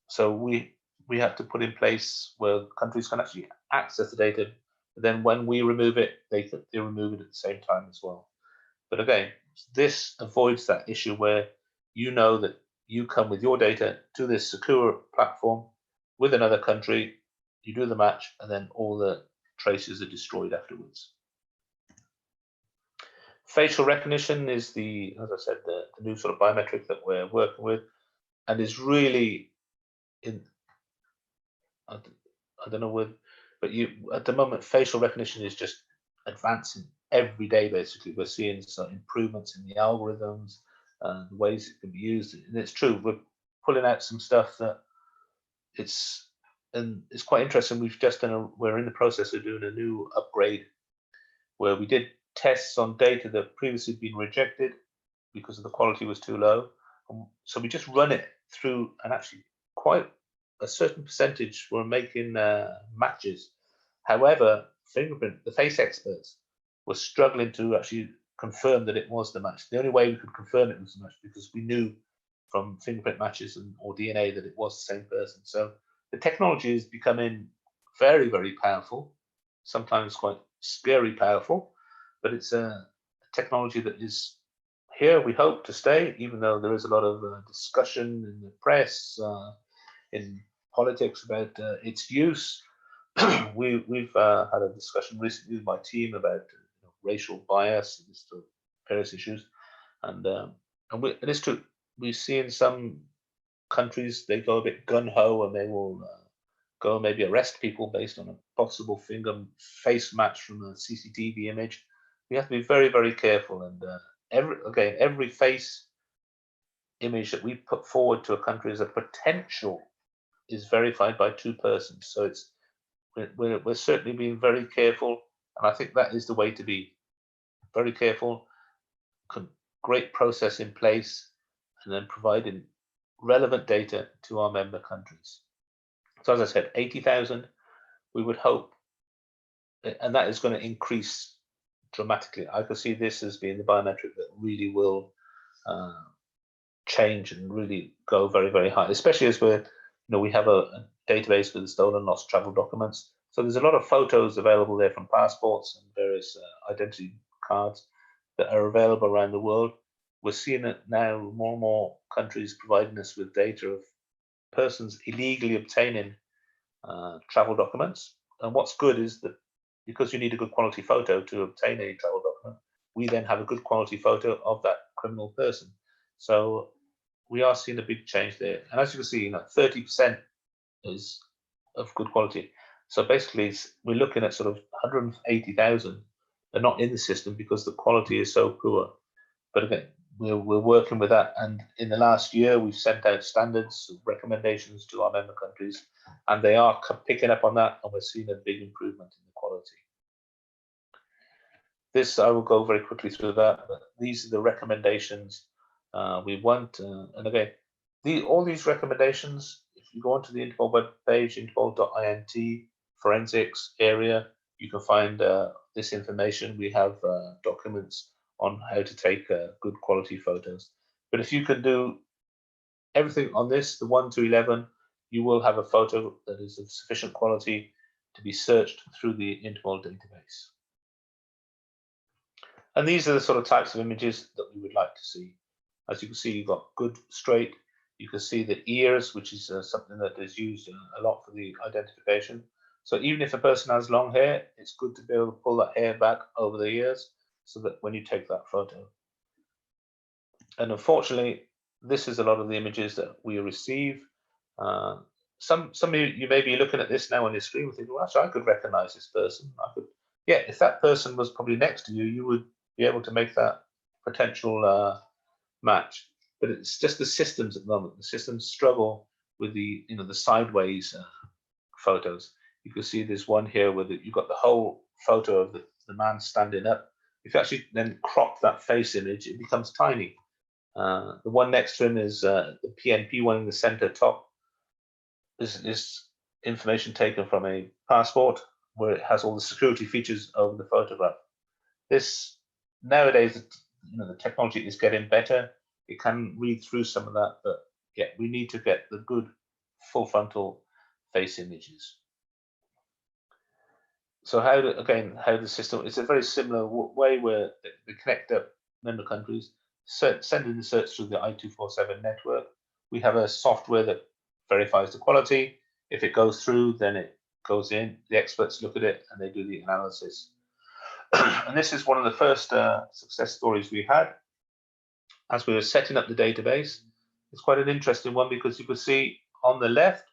So we have to put in place where countries can actually access the data, but then when we remove it, they remove it at the same time as well. But again, this avoids that issue where you know that you come with your data to this secure platform with another country, you do the match, and then all the traces are destroyed afterwards. Facial recognition is as I said, the new sort of biometric that we're working with, and is really I don't know whether, but at the moment, facial recognition is just advancing every day. Basically, we're seeing some improvements in the algorithms and the ways it can be used. And it's true, we're pulling out some stuff that it's quite interesting. We're in the process of doing a new upgrade where we did tests on data that previously had been rejected because the quality was too low. So we just run it through, and actually quite a certain percentage were making matches. However, the face experts were struggling to actually confirm that it was the match. The only way we could confirm it was the match because we knew from fingerprint matches or DNA that it was the same person. So the technology is becoming very, very powerful, sometimes quite scary powerful, but it's a technology that is here, we hope, to stay, even though there is a lot of discussion in the press, in politics about its use. We've had a discussion recently with my team about racial bias and various issues, and it's true. We see in some countries they go a bit gun ho and they will go and maybe arrest people based on a possible face match from a CCTV image. We have to be very, very careful, and every face image that we put forward to a country as a potential is verified by two persons. So we're certainly being very careful, and I think that is the way to be. Very careful, great process in place, and then providing relevant data to our member countries. So as I said, 80,000, we would hope, and that is going to increase dramatically. I could see this as being the biometric that really will change and really go very, very high, especially as we have a database with stolen, lost travel documents. So there's a lot of photos available there from passports and various identity cards that are available around the world. We're seeing it now, more and more countries providing us with data of persons illegally obtaining travel documents. And what's good is that because you need a good quality photo to obtain a travel document, we then have a good quality photo of that criminal person. So we are seeing a big change there. And as you can see, 30% is of good quality. So basically, we're looking at sort of 180,000 are not in the system because the quality is so poor. But again, we're working with that. And in the last year, we've sent out standards, recommendations to our member countries, and they are picking up on that, and we're seeing a big improvement in the quality. This, I will go very quickly through that, but these are the recommendations we want. And again, all these recommendations, if you go onto the Interpol web page, interpol.int, forensics area, you can find this information. We have documents on how to take good quality photos. But if you can do everything on this, the 1 to 11, you will have a photo that is of sufficient quality to be searched through the Interpol database. And these are the sort of types of images that we would like to see. As you can see, you've got good straight. You can see the ears, which is something that is used a lot for the identification. So even if a person has long hair, it's good to be able to pull that hair back over the ears so that when you take that photo. And unfortunately, this is a lot of the images that we receive. Some of you may be looking at this now on your screen and thinking, well, actually, I could recognize this person. Yeah, if that person was probably next to you, you would be able to make that potential match. But it's just the systems at the moment. The systems struggle with the sideways photos. You can see there's one here where you've got the whole photo of the man standing up. If you actually then crop that face image, it becomes tiny. The one next to him is the PNP one in the center top. This is information taken from a passport where it has all the security features over the photograph. This nowadays, the technology is getting better. It can read through some of that, but yeah, we need to get the good full frontal face images. So how the system, it's a very similar way where they connect up member countries, sending the search through the I-247 network. We have a software that verifies the quality. If it goes through, then it goes in, the experts look at it and they do the analysis. And this is one of the first success stories we had as we were setting up the database. It's quite an interesting one because you can see on the left,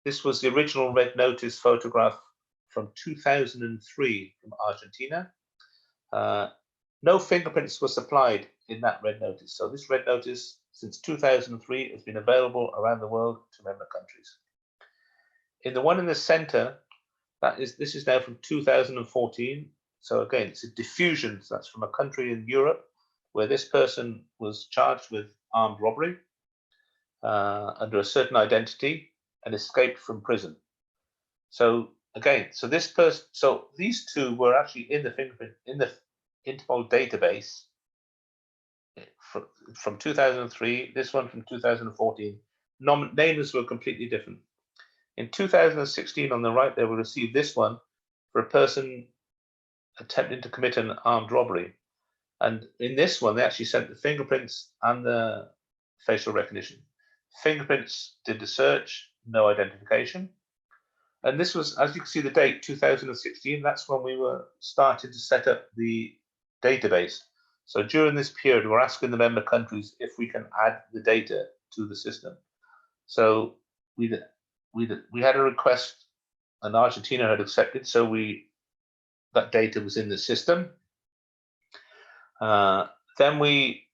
this was the original Red Notice photograph from 2003 from Argentina. No fingerprints were supplied in that Red Notice. So this Red Notice, since 2003, has been available around the world to member countries. In the one in the center, this is now from 2014. So again, it's a diffusion. So that's from a country in Europe where this person was charged with armed robbery under a certain identity and escaped from prison. So again, so these two were actually in the fingerprint in the Interpol database from 2003. This one from 2014. Names were completely different. In 2016, on the right, they will receive this one for a person attempting to commit an armed robbery. And in this one, they actually sent the fingerprints and the facial recognition. Fingerprints did the search, no identification. And this was, as you can see the date, 2016, that's when we were starting to set up the database. So during this period, we're asking the member countries if we can add the data to the system. So we had a request and Argentina had accepted, so that data was in the system. Then we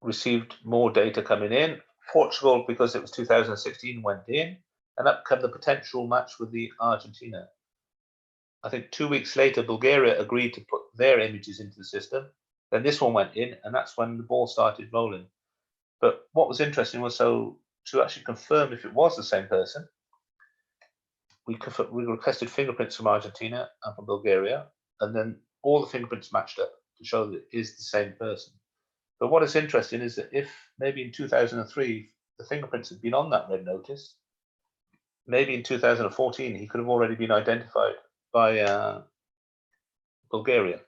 received more data coming in. Portugal, because it was 2016, went in, and up came the potential match with the Argentina. I think 2 weeks later, Bulgaria agreed to put their images into the system. Then this one went in, and that's when the ball started rolling. But what was interesting was, so to actually confirm if it was the same person, we requested fingerprints from Argentina and from Bulgaria, and then all the fingerprints matched up to show that it is the same person. But what is interesting is that if maybe in 2003 the fingerprints had been on that Red Notice, maybe in 2014 he could have already been identified by Bulgaria.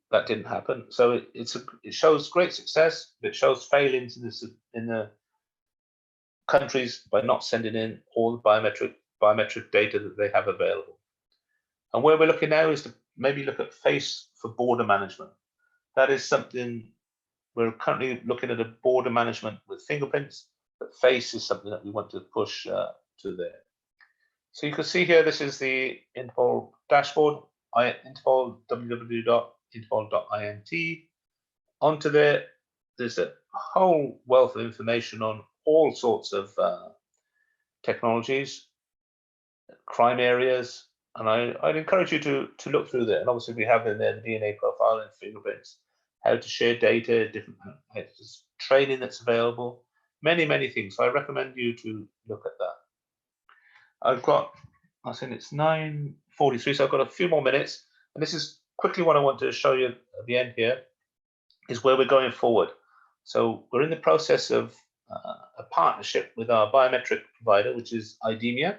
That didn't happen. So it shows great success, but it shows failings in the countries by not sending in all the biometric data that they have available. And where we're looking now is to maybe look at face for border management. That is something we're currently looking at, a border management with fingerprints, but face is something that we want to push to there. So you can see here, this is the Interpol dashboard, Interpol, www.interpol.int. Onto there, there's a whole wealth of information on all sorts of technologies, crime areas, I'd encourage you to look through that. And obviously we have in there the DNA profile and fingerprints, how to share data, different training that's available, many things. So I recommend you to look at that. I think it's 9:43, so I've got a few more minutes. And this is quickly what I want to show you at the end here, is where we're going forward. So we're in the process of a partnership with our biometric provider, which is IDEMIA.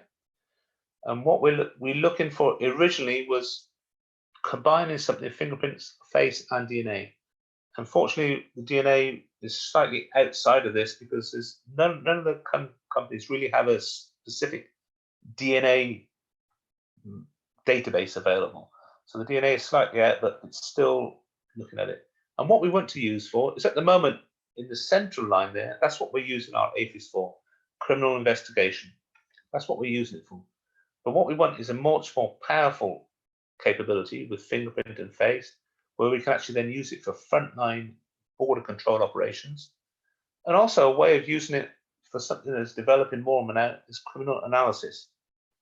And what we're looking for originally was combining something, fingerprints, face, and DNA. Unfortunately, the DNA is slightly outside of this because there's none of the companies really have a specific DNA database available. So the DNA is slightly out, but it's still looking at it. And what we want to use for is, at the moment, in the central line there, that's what we're using our AFIS for, criminal investigation. That's what we're using it for. But what we want is a much more powerful capability with fingerprint and face, where we can actually then use it for frontline border control operations, and also a way of using it for something that's developing more now is criminal analysis.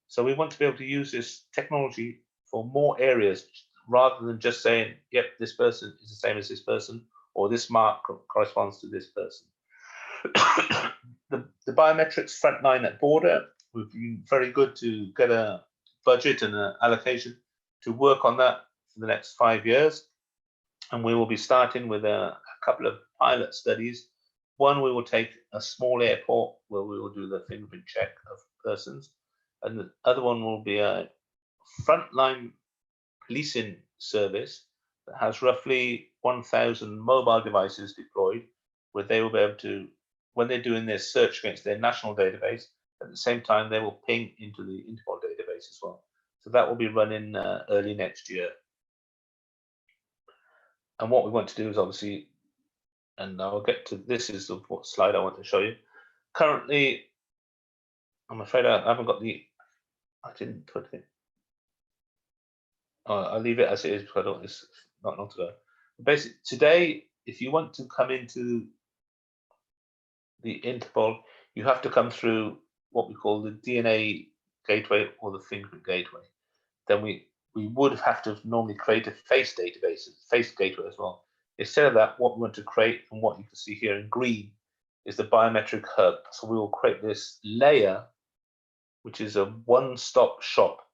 So we want to be able to use this technology for more areas, rather than just saying, yep, this person is the same as this person, or this mark corresponds to this person. The biometrics frontline at border, we've been very good to get a budget and an allocation to work on that for the next 5 years. And we will be starting with a couple of pilot studies. One, we will take a small airport where we will do the fingerprint check of persons. And the other one will be a frontline policing service that has roughly 1,000 mobile devices deployed, where they will be able to, when they're doing their search against their national database, at the same time, they will ping into the Interpol database as well. So that will be running early next year. And what we want to do is obviously, and I'll get to, this is the slide I want to show you. Currently, I'm afraid I haven't got the, I didn't put it. I'll leave it as it is because I don't, it's not long to go. Basically, today, if you want to come into the Interpol, you have to come through what we call the DNA gateway or the fingerprint gateway. Then we would have to normally create a face database, face gateway as well. Instead of that, what we want to create, and what you can see here in green, is the biometric hub. So we will create this layer, which is a one-stop shop.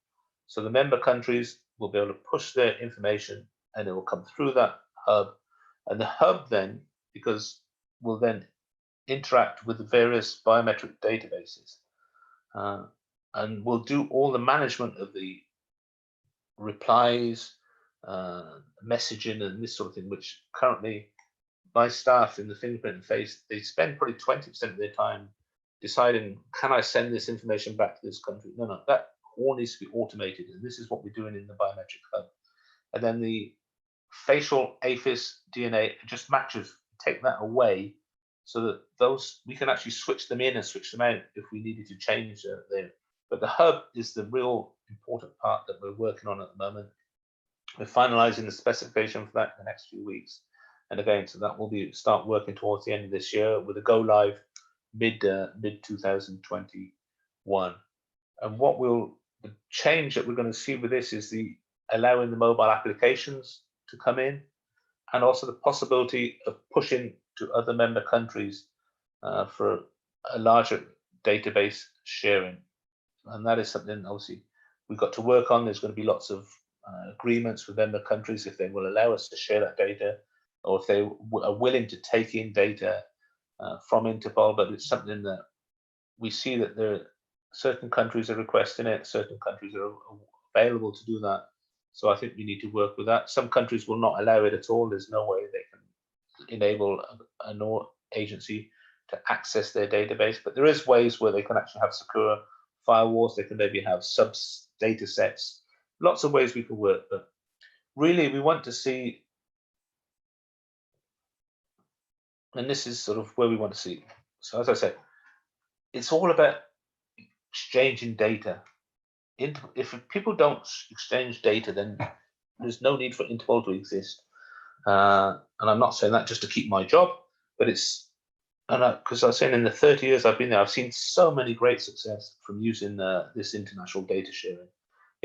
So the member countries will be able to push their information and it will come through that hub. And the hub then, because will then interact with the various biometric databases, and will do all the management of the replies, messaging, and this sort of thing, which currently my staff in the fingerprint and face, they spend probably 20% of their time deciding, can I send this information back to this country? No, that all needs to be automated, and this is what we're doing in the biometric hub. And then the facial AFIS DNA just matches, take that away, so that those, we can actually switch them in and switch them out if we needed to change them. But the hub is the real important part that we're working on at the moment. We're finalizing the specification for that in the next few weeks. And again, so that will be start working towards the end of this year with a go live mid 2021. And what the change that we're going to see with this is the allowing the mobile applications to come in, and also the possibility of pushing to other member countries for a larger database sharing. And that is something obviously we've got to work on. There's going to be lots of agreements with member countries if they will allow us to share that data, or if they are willing to take in data from Interpol. But it's something that we see that there are certain countries are requesting it, certain countries are available to do that. So I think we need to work with that. Some countries will not allow it at all. There's no way they can enable an agency to access their database, but there is ways where they can actually have secure firewalls. They can maybe have sub data sets, lots of ways we can work. But really we want to see, and this is sort of where we want to see. So as I said, it's all about exchanging data. If people don't exchange data, then there's no need for Interpol to exist. And I'm not saying that just to keep my job, but it's, because I was saying in the 30 years I've been there, I've seen so many great success from using this international data sharing.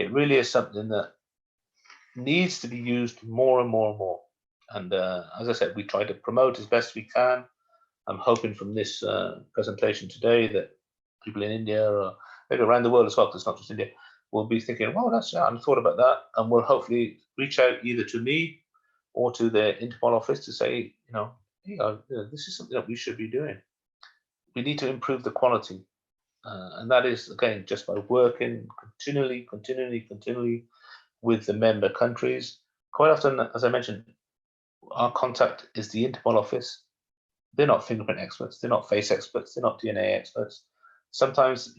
It really is something that needs to be used more and more and more. And as I said, we try to promote as best we can. I'm hoping from this presentation today that people in India or maybe around the world as well, because it's not just India, will be thinking, well, I hadn't thought about that, and will hopefully reach out either to me or to the Interpol office to say, hey, this is something that we should be doing. We need to improve the quality. And that is, again, just by working continually with the member countries. Quite often, as I mentioned, our contact is the Interpol office. They're not fingerprint experts. They're not face experts. They're not DNA experts. Sometimes,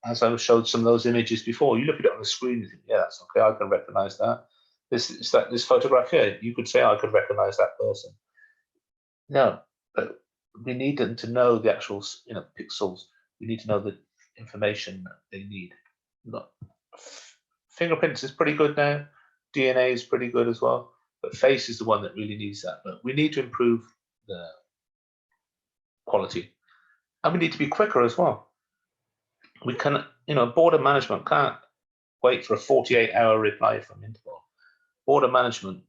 as I showed some of those images before, you look at it on the screen, you think, yeah, that's okay, I can recognize that. This photograph here, you could say I could recognize that person. No, but we need them to know the actual, pixels. We need to know the information that they need. Fingerprints is pretty good now. DNA is pretty good as well. But face is the one that really needs that. But we need to improve the quality. And we need to be quicker as well. We can, border management can't wait for a 48-hour reply from Interpol. Border management,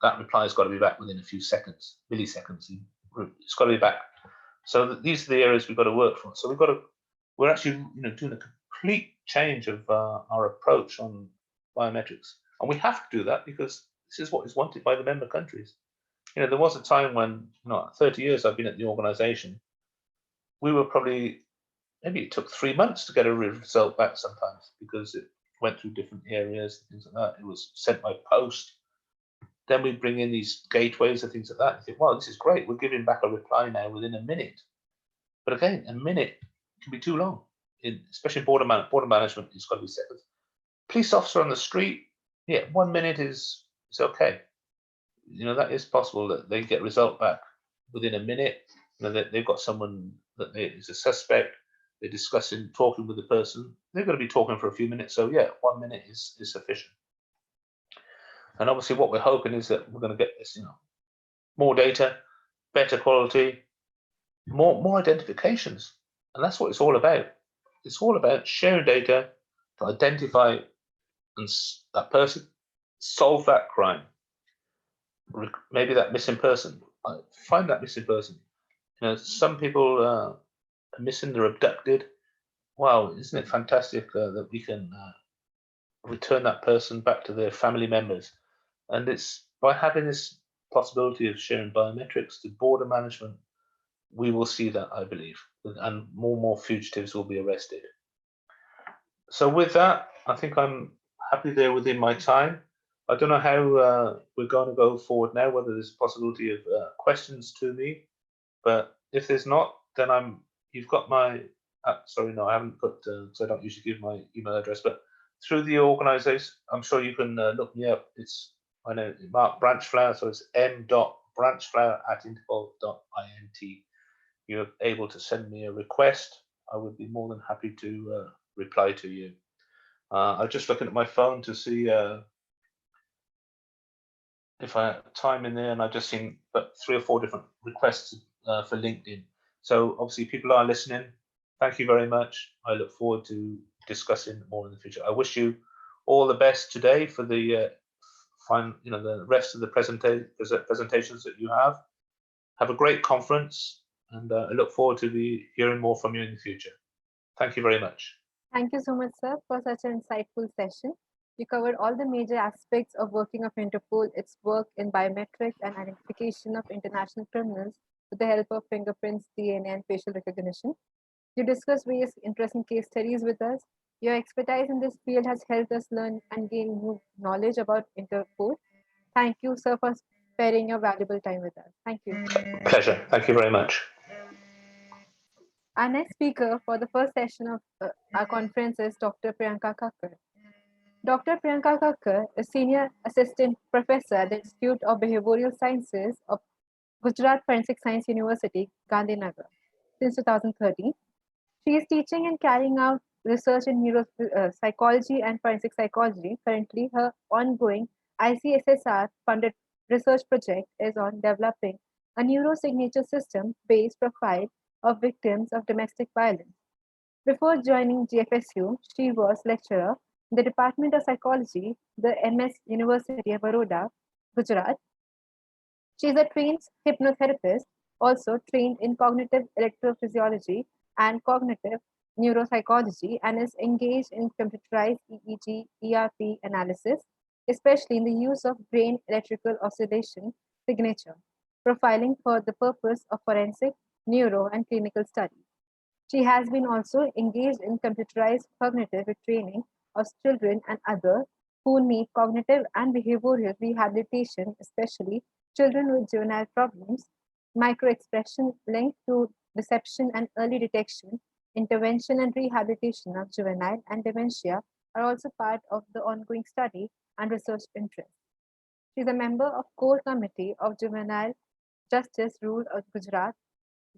that reply has got to be back within a few seconds, milliseconds. It's got to be back. So these are the areas we've got to work for. So we're actually, doing a complete change of our approach on biometrics. And we have to do that because this is what is wanted by the member countries. There was a time when, 30 years I've been at the organization, we were probably, maybe it took 3 months to get a result back sometimes because it went through different areas, things like that. It was sent by post. Then we bring in these gateways and things like that. You think, wow, this is great. We're giving back a reply now within a minute. But again, a minute can be too long, especially border management. It's got to be seconds. Police officer on the street, yeah, 1 minute is okay. That is possible that they get result back within a minute. They've got someone that is a suspect. They're discussing, talking with the person. They're going to be talking for a few minutes. So yeah, 1 minute is sufficient. And obviously what we're hoping is that we're going to get this, more data, better quality, more identifications. And that's what it's all about. It's all about sharing data to identify that person, solve that crime. Maybe that missing person, find that missing person. Some people are missing, they're abducted. Wow, isn't it fantastic that we can return that person back to their family members? And it's by having this possibility of sharing biometrics to border management, we will see that, I believe, and more fugitives will be arrested. So with that, I think I'm happy there within my time. I don't know how we're going to go forward now, whether there's a possibility of questions to me, but if there's not, then you've got my, sorry, no, I haven't put, because I don't usually give my email address, but through the organization, I'm sure you can look me up. I know Mark Branchflower, so it's m.branchflower@interpol.int. You're able to send me a request. I would be more than happy to reply to you. I'm just looking at my phone to see if I have time in there, and I've just seen about 3 or 4 different requests for LinkedIn. So obviously people are listening. Thank you very much. I look forward to discussing more in the future. I wish you all the best today for the the rest of the presentations that you have. Have a great conference, and I look forward to hearing more from you in the future. Thank you very much. Thank you so much, sir, for such an insightful session. You covered all the major aspects of working of Interpol, its work in biometrics and identification of international criminals with the help of fingerprints, DNA, and facial recognition. You discussed various interesting case studies with us. Your expertise in this field has helped us learn and gain new knowledge about Interpol. Thank you, sir, for sparing your valuable time with us. Thank you. Pleasure. Thank you very much. Our next speaker for the first session of our conference is Dr. Priyanka Kacker. Dr. Priyanka Kacker is Senior Assistant Professor at the Institute of Behavioural Sciences of Gujarat Forensic Science University, Gandhinagar, since 2013. She is teaching and carrying out research in neuropsychology and forensic psychology. Currently, her ongoing ICSSR funded research project is on developing a neurosignature system based profile of victims of domestic violence. Before joining GFSU, she was lecturer In the Department of Psychology, the MS University of Baroda, Gujarat, she is a trained hypnotherapist, also trained in cognitive electrophysiology and cognitive neuropsychology, and is engaged in computerized EEG ERP analysis, especially in the use of brain electrical oscillation signature profiling for the purpose of forensic, neuro, and clinical studies. She has been also engaged in computerized cognitive training of children and others who need cognitive and behavioral rehabilitation, especially children with juvenile problems, microexpression linked to deception and early detection, intervention and rehabilitation of juvenile and dementia are also part of the ongoing study and research interest. She is a member of Core Committee of Juvenile Justice Rule of Gujarat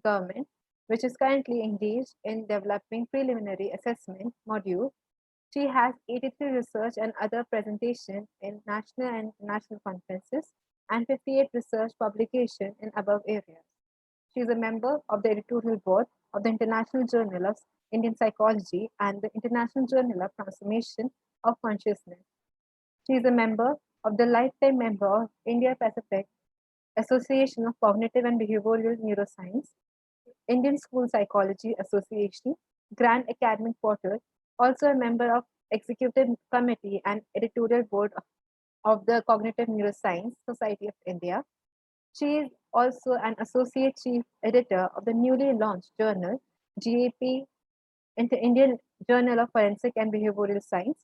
government, which is currently engaged in developing preliminary assessment module. She has 83 research and other presentations in national and international conferences and 58 research publications in above areas. She is a member of the editorial board of the International Journal of Indian Psychology and the International Journal of Transformation of Consciousness. She is a member of the lifetime member of India Pacific Association of Cognitive and Behavioral Neuroscience, Indian School Psychology Association, Grand Academic Portal, also a member of Executive Committee and Editorial Board of the Cognitive Neuroscience Society of India. She is also an Associate Chief Editor of the newly launched journal, GAP, Indian Journal of Forensic and Behavioral Science.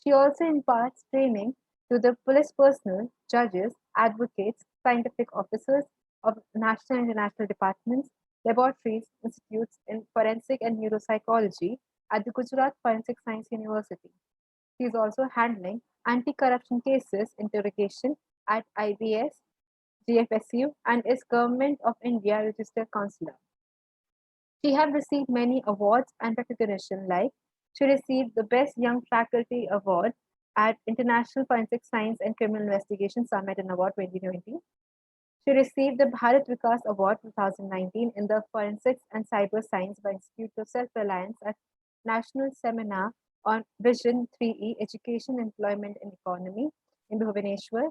She also imparts training to the police personnel, judges, advocates, scientific officers of national and international departments, laboratories, institutes in forensic and neuropsychology at the Gujarat Forensic Science University. She is also handling anti-corruption cases interrogation at IBS, GFSU, and is Government of India Registered Counselor. She has received many awards and recognition like she received the Best Young Faculty Award at International Forensic Science and Criminal Investigation Summit and Award 2020. She received the Bharat Vikas Award 2019 in the Forensics and Cyber Science by Institute of Self-Reliance at National Seminar on Vision 3E Education, Employment and Economy in Bhubaneswar.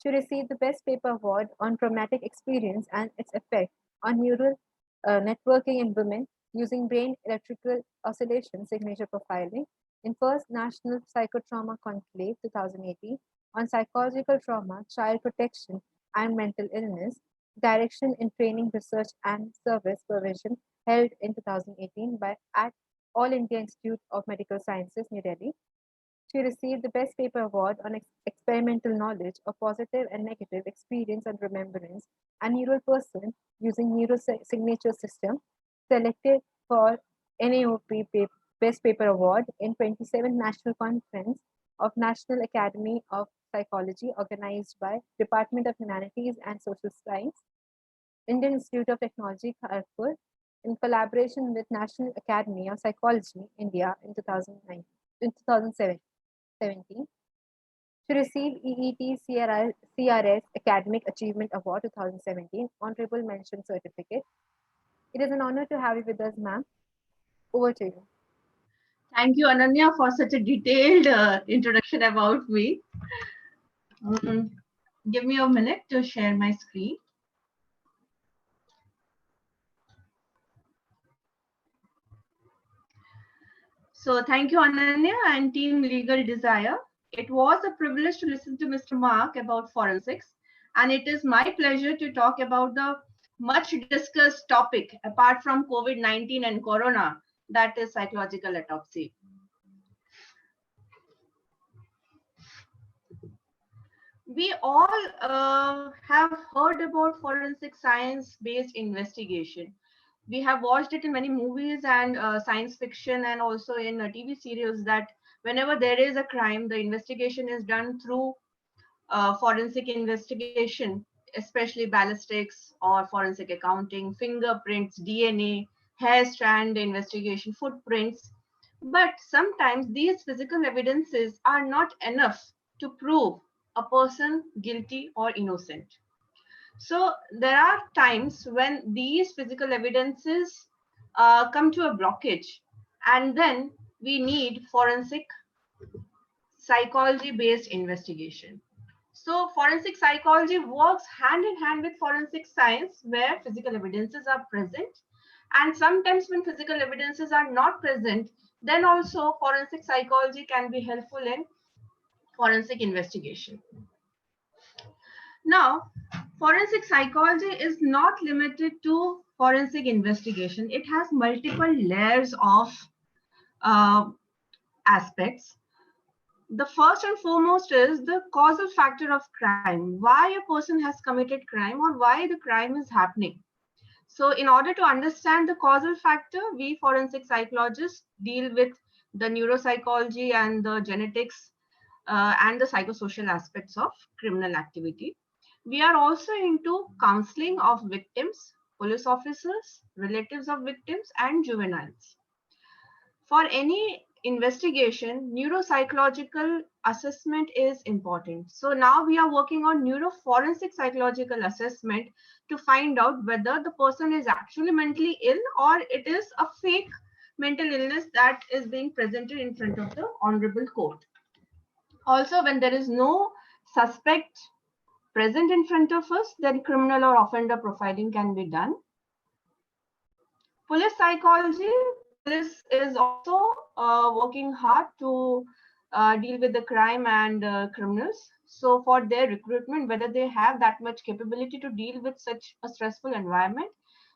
She received the Best Paper Award on Traumatic Experience and its effect on neural networking in women using brain electrical oscillation signature profiling in First National Psychotrauma Conclave 2018 on psychological trauma, child protection, and mental illness, direction in training, research, and service provision held in 2018 by at All India Institute of Medical Sciences, New Delhi. She received the Best Paper Award on Experimental Knowledge of Positive and Negative Experience and Remembrance and Neural Person using Neurosignature System, selected for NAOP Best Paper Award in 27th National Conference of National Academy of Psychology organized by Department of Humanities and Social Science, Indian Institute of Technology, Kacker, in collaboration with National Academy of Psychology, India in 2017. She received EET CRS Academic Achievement Award 2017 Honorable Mention Certificate. It is an honor to have you with us, ma'am. Over to you. Thank you, Ananya, for such a detailed introduction about me. Give me a minute to share my screen. So thank you, Ananya and Team Legal Desire. It was a privilege to listen to Mr. Mark about forensics, and it is my pleasure to talk about the much discussed topic apart from COVID-19 and Corona, that is psychological autopsy. We all have heard about forensic science-based investigation. We have watched it in many movies and science fiction and also in TV serials that whenever there is a crime, the investigation is done through forensic investigation, especially ballistics or forensic accounting, fingerprints, DNA, hair strand investigation, footprints. But sometimes these physical evidences are not enough to prove a person guilty or innocent. So there are times when these physical evidences come to a blockage, and then we need forensic psychology-based investigation. So forensic psychology works hand in hand with forensic science, where physical evidences are present. And sometimes when physical evidences are not present, then also forensic psychology can be helpful in forensic investigation. Now, forensic psychology is not limited to forensic investigation. It has multiple layers of aspects. The first and foremost is the causal factor of crime, why a person has committed crime or why the crime is happening. So in order to understand the causal factor, we forensic psychologists deal with the neuropsychology and the genetics and the psychosocial aspects of criminal activity. We are also into counseling of victims, police officers, relatives of victims, and juveniles. For any investigation, neuropsychological assessment is important. So now we are working on neuroforensic psychological assessment to find out whether the person is actually mentally ill or it is a fake mental illness that is being presented in front of the honorable court. Also, when there is no suspect present in front of us, then criminal or offender profiling can be done. Police psychology, police is also working hard to deal with the crime and criminals. So for their recruitment, whether they have that much capability to deal with such a stressful environment,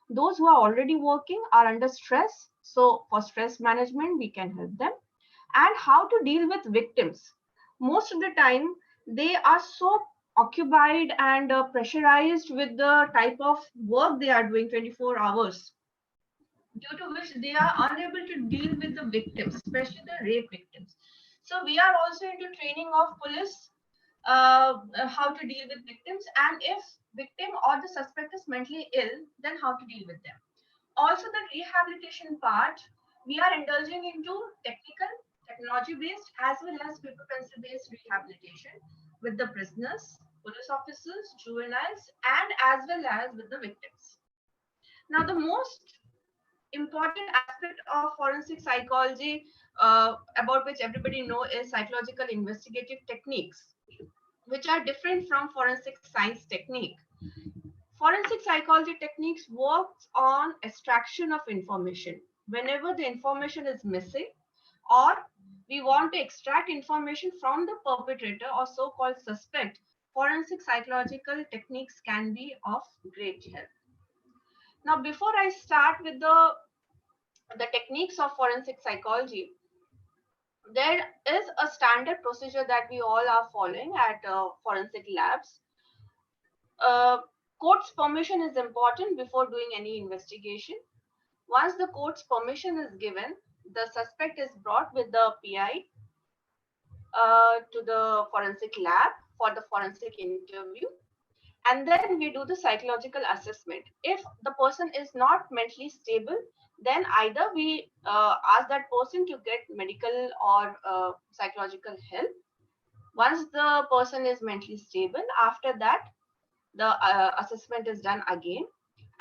those who are already working are under stress. So for stress management, we can help them. And how to deal with victims. Most of the time, they are so occupied and pressurized with the type of work they are doing 24 hours, due to which they are unable to deal with the victims, especially the rape victims. So we are also into training of police how to deal with victims, and if victim or the suspect is mentally ill, then how to deal with them. Also the rehabilitation part, we are indulging into technical, technology-based as well as paper pencil-based rehabilitation with the prisoners, police officers, juveniles, and as well as with the victims. Now the most important aspect of forensic psychology about which everybody know is psychological investigative techniques, which are different from forensic science technique. Forensic psychology techniques works on extraction of information. Whenever the information is missing or we want to extract information from the perpetrator or so-called suspect, forensic psychological techniques can be of great help. Now, before I start with the techniques of forensic psychology, there is a standard procedure that we all are following at forensic labs. Court's permission is important before doing any investigation. Once the court's permission is given, the suspect is brought with the PI to the forensic lab for the forensic interview. And then we do the psychological assessment. If the person is not mentally stable, then either we ask that person to get medical or psychological help. Once the person is mentally stable, after that, the assessment is done again.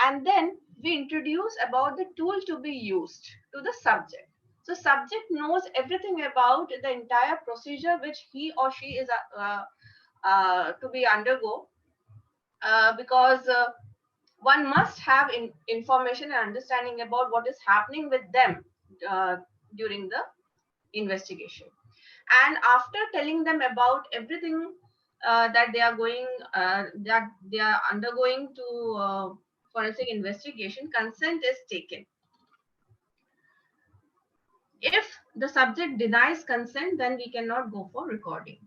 And then we introduce about the tool to be used to the subject. So subject knows everything about the entire procedure which he or she is to be undergo. Because one must have information and understanding about what is happening with them during the investigation. And after telling them about everything that they are going, that they are undergoing to forensic investigation, consent is taken. If the subject denies consent, then we cannot go for recording.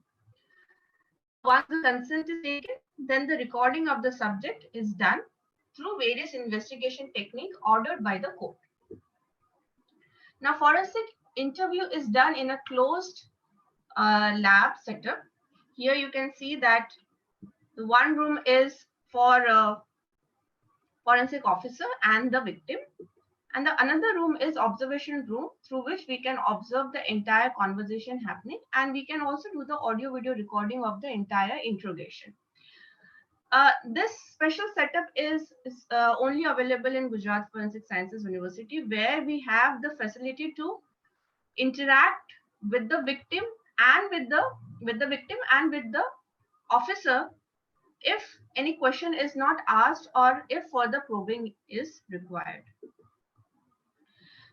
Once the consent is taken, then the recording of the subject is done through various investigation techniques ordered by the court. Now, forensic interview is done in a closed lab setup. Here you can see that the one room is for a forensic officer and the victim. And the another room is observation room, through which we can observe the entire conversation happening, and we can also do the audio video recording of the entire interrogation. This special setup is only available in Gujarat Forensic Sciences University, where we have the facility to interact with the victim and with the victim and with the officer if any question is not asked or if further probing is required.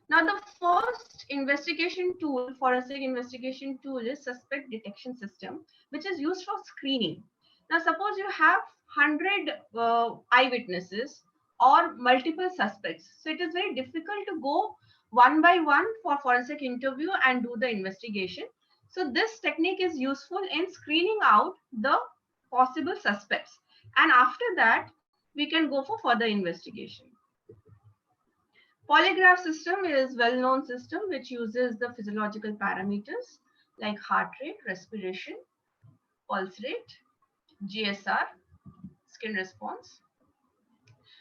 Now, the first investigation tool, forensic investigation tool, is suspect detection system, which is used for screening. Now, suppose you have 100 eyewitnesses or multiple suspects. So it is very difficult to go one by one for forensic interview and do the investigation. So this technique is useful in screening out the possible suspects. And after that, we can go for further investigation. Polygraph system is well-known system which uses the physiological parameters like heart rate, respiration, pulse rate, GSR, skin response.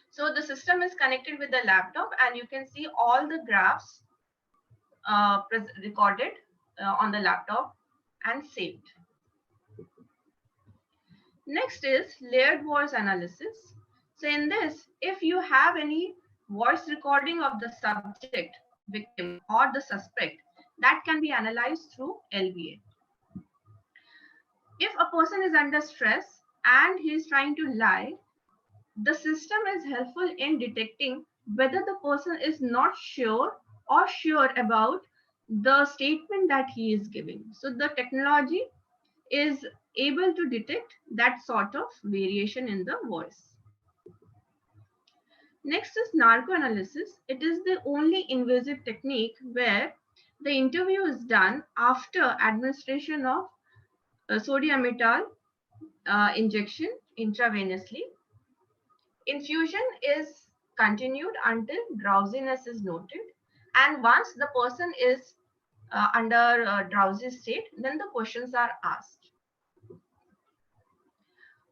So the system is connected with the laptop and you can see all the graphs recorded on the laptop and saved. Next is layered voice analysis. So in this, if you have any voice recording of the subject, victim, or the suspect, that can be analyzed through LVA. If a person is under stress and he is trying to lie, the system is helpful in detecting whether the person is not sure or sure about the statement that he is giving. So the technology is able to detect that sort of variation in the voice. Next is narcoanalysis. It is the only invasive technique where the interview is done after administration of sodium-amytal injection intravenously. Infusion is continued until drowsiness is noted, and once the person is under drowsy state, then the questions are asked.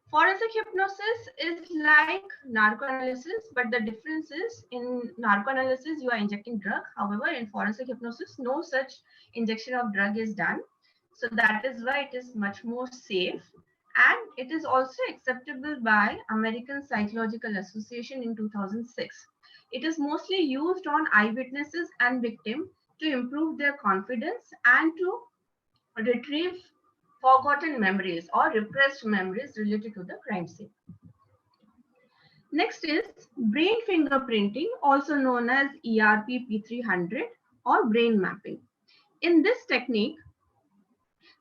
Forensic hypnosis is like narcoanalysis, but the difference is in narcoanalysis you are injecting drug. However, in forensic hypnosis, no such injection of drug is done. So that is why it is much more safe, and it is also acceptable by American Psychological Association in 2006. It is mostly used on eyewitnesses and victims to improve their confidence and to retrieve forgotten memories or repressed memories related to the crime scene. Next is brain fingerprinting, also known as ERP P300 or brain mapping. In this technique,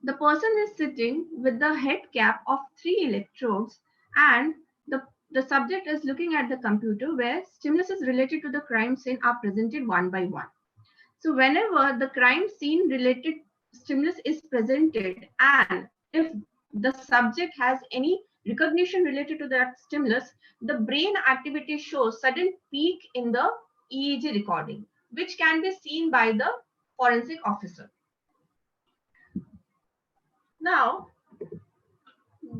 the person is sitting with the head cap of 3 electrodes and the subject is looking at the computer where stimuluses related to the crime scene are presented one by one. So whenever the crime scene related stimulus is presented and if the subject has any recognition related to that stimulus, the brain activity shows sudden peak in the EEG recording, which can be seen by the forensic officer. Now,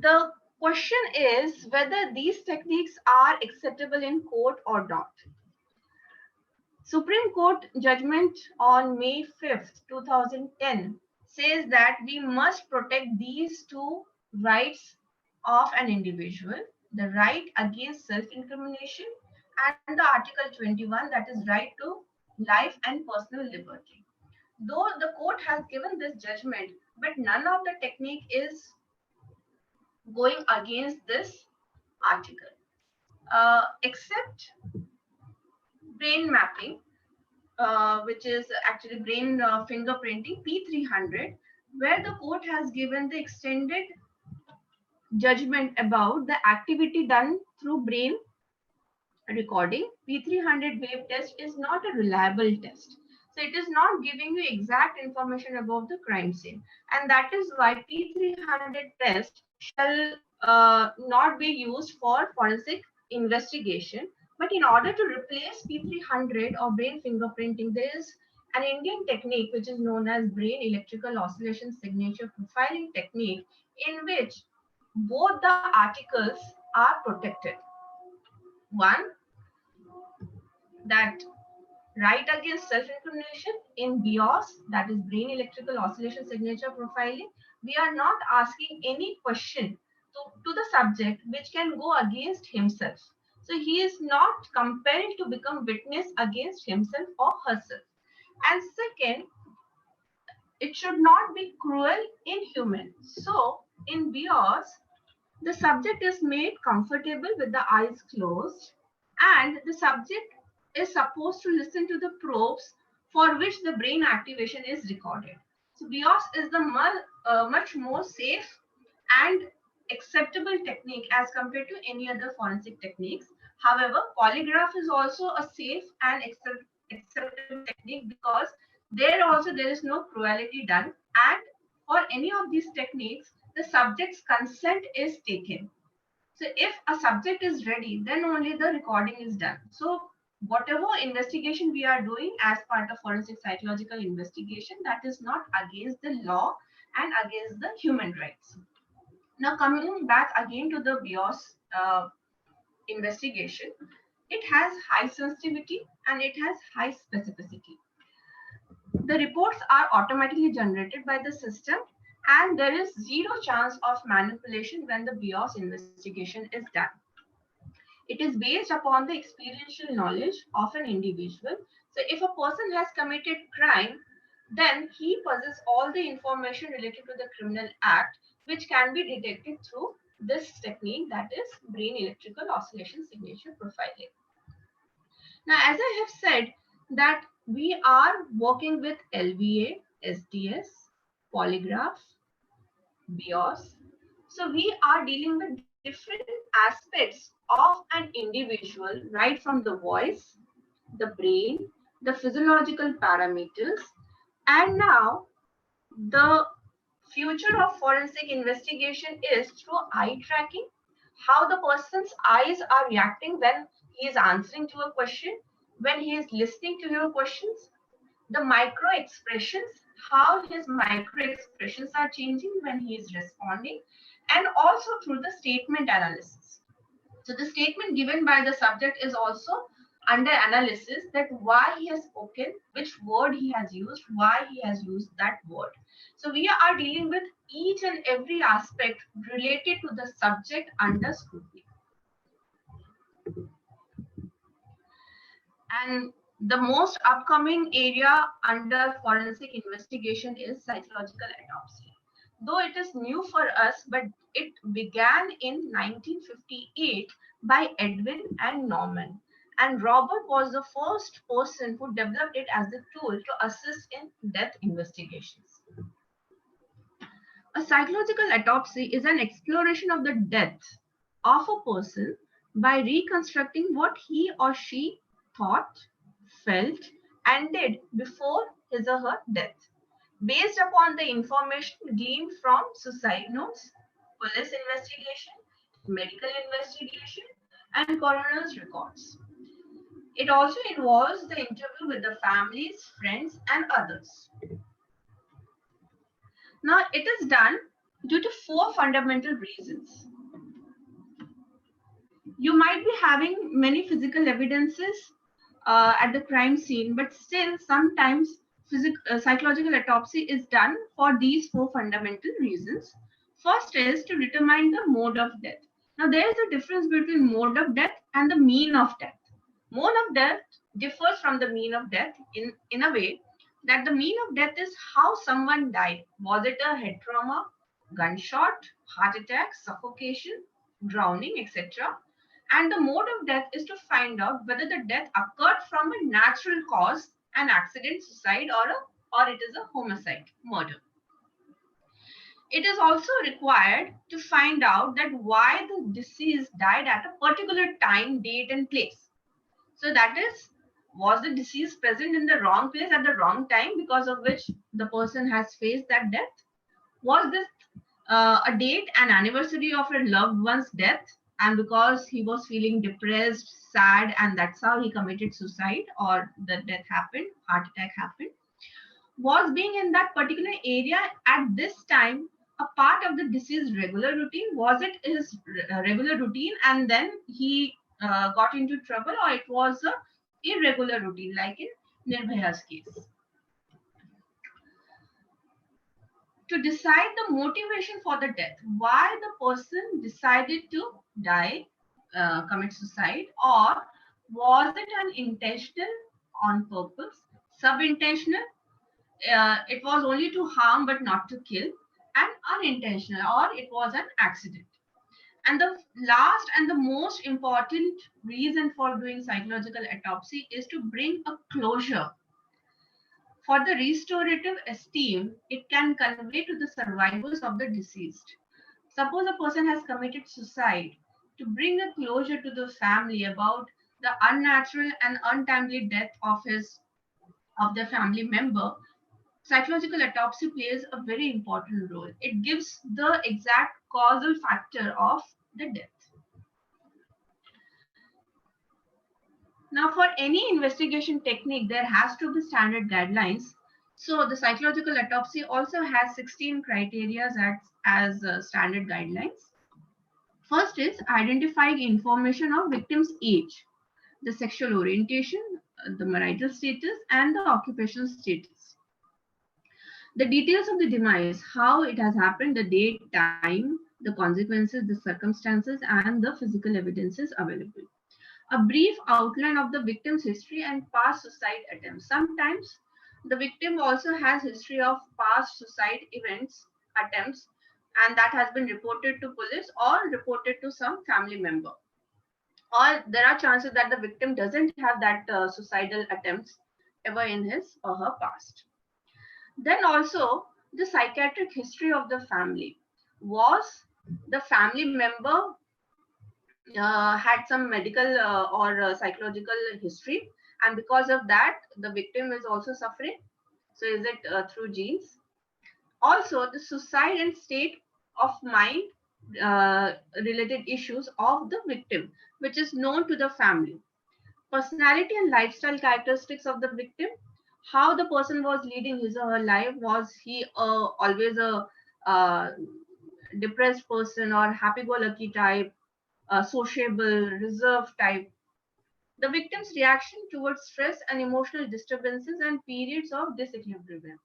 the question is whether these techniques are acceptable in court or not. Supreme Court judgment on May 5th, 2010 says that we must protect these two rights of an individual, the right against self-incrimination and the Article 21, that is right to life and personal liberty. Though the court has given this judgment, but none of the technique is going against this article, except brain mapping, which is actually brain fingerprinting, P300, where the court has given the extended judgment about the activity done through brain recording. P300 wave test is not a reliable test. So it is not giving you exact information about the crime scene. And that is why P300 test shall not be used for forensic investigation. But in order to replace P300 or brain fingerprinting, there is an Indian technique which is known as brain electrical oscillation signature profiling technique, in which both the articles are protected. One, that right against self-incrimination in BIOS, that is brain electrical oscillation signature profiling, we are not asking any question to the subject which can go against himself. So he is not compelled to become witness against himself or herself. And second, it should not be cruel, inhuman. So in BIOS, the subject is made comfortable with the eyes closed, and the subject is supposed to listen to the probes for which the brain activation is recorded. So BIOS is the much more safe and acceptable technique as compared to any other forensic techniques. However, polygraph is also a safe and acceptable technique because there is no cruelty done, and for any of these techniques, the subject's consent is taken. So if a subject is ready, then only the recording is done. So whatever investigation we are doing as part of forensic psychological investigation, that is not against the law and against the human rights. Now coming back again to the BIOS investigation, it has high sensitivity and it has high specificity. The reports are automatically generated by the system, and there is zero chance of manipulation when the BIOS investigation is done. It is based upon the experiential knowledge of an individual. So if a person has committed crime, then he possesses all the information related to the criminal act, which can be detected through this technique, that is brain electrical oscillation signature profiling. Now, as I have said, that we are working with LVA, SDS, polygraph, BIOS. So we are dealing with different aspects of an individual, right from the voice, the brain, the physiological parameters, and now the future of forensic investigation is through eye tracking, how the person's eyes are reacting when he is answering to a question, when he is listening to your questions, the micro expressions, how his micro expressions are changing when he is responding, and also through the statement analysis. So the statement given by the subject is also under analysis, that why he has spoken, which word he has used, why he has used that word. So we are dealing with each and every aspect related to the subject under scrutiny. And the most upcoming area under forensic investigation is psychological autopsy. Though it is new for us, but it began in 1958 by Edwin and Norman. And Robert was the first person who developed it as a tool to assist in death investigations. A psychological autopsy is an exploration of the death of a person by reconstructing what he or she thought, felt, and did before his or her death, based upon the information gleaned from suicide notes, police investigation, medical investigation, and coroner's records. It also involves the interview with the families, friends, and others. Now, it is done due to four fundamental reasons. You might be having many physical evidences at the crime scene, but still sometimes psychological autopsy is done for these four fundamental reasons. First is to determine the mode of death. Now, there is a difference between mode of death and the mean of death. Mode of death differs from the mean of death in a way that the mean of death is how someone died. Was it a head trauma, gunshot, heart attack, suffocation, drowning, etc.? And the mode of death is to find out whether the death occurred from a natural cause, an accident, suicide, or it is a homicide, murder. It is also required to find out that why the deceased died at a particular time, date, and place. So that is, was the deceased present in the wrong place at the wrong time because of which the person has faced that death? Was this a date, an anniversary of a loved one's death, and because he was feeling depressed, sad, and that's how he committed suicide, or the death happened, heart attack happened? Was being in that particular area at this time a part of the deceased's regular routine? Was it his regular routine and then he got into trouble, or it was a irregular routine like in Nirbhaya's case? To decide the motivation for the death, why the person decided to die, commit suicide, or was it an intentional, on purpose, sub-intentional, it was only to harm but not to kill, and unintentional, or it was an accident. And the last and the most important reason for doing psychological autopsy is to bring a closure. For the restorative esteem it can convey to the survivors of the deceased. Suppose a person has committed suicide, to bring a closure to the family about the unnatural and untimely death of their family member, psychological autopsy plays a very important role. It gives the exact causal factor of the death. Now, for any investigation technique, there has to be standard guidelines. So the psychological autopsy also has 16 criteria as standard guidelines. First is identifying information of victim's age, the sexual orientation, the marital status, and the occupational status. The details of the demise, how it has happened, the date, time, the consequences, the circumstances, and the physical evidences available. A brief outline of the victim's history and past suicide attempts. Sometimes the victim also has history of past suicide attempts, and that has been reported to police or reported to some family member. Or there are chances that the victim doesn't have that suicidal attempts ever in his or her past. Then also the psychiatric history of the family. Was the family member had some medical or psychological history, and because of that the victim is also suffering? So is it through genes? Also the suicide and state of mind related issues of the victim, which is known to the family. Personality and lifestyle characteristics of the victim, how the person was leading his or her life. Was he always a uh, depressed person or happy-go-lucky type, sociable, reserved type? The victim's reaction towards stress and emotional disturbances and periods of disequilibrium.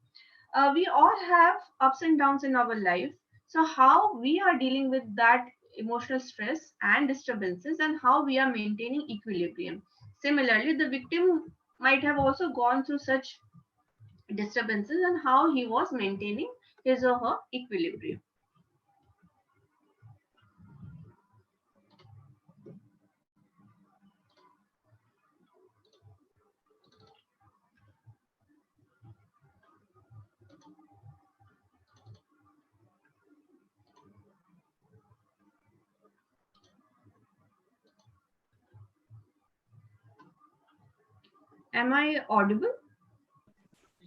We all have ups and downs in our life. So how we are dealing with that emotional stress and disturbances, and how we are maintaining equilibrium. Similarly, the victim might have also gone through such disturbances, and how he was maintaining his or her equilibrium. Am I audible?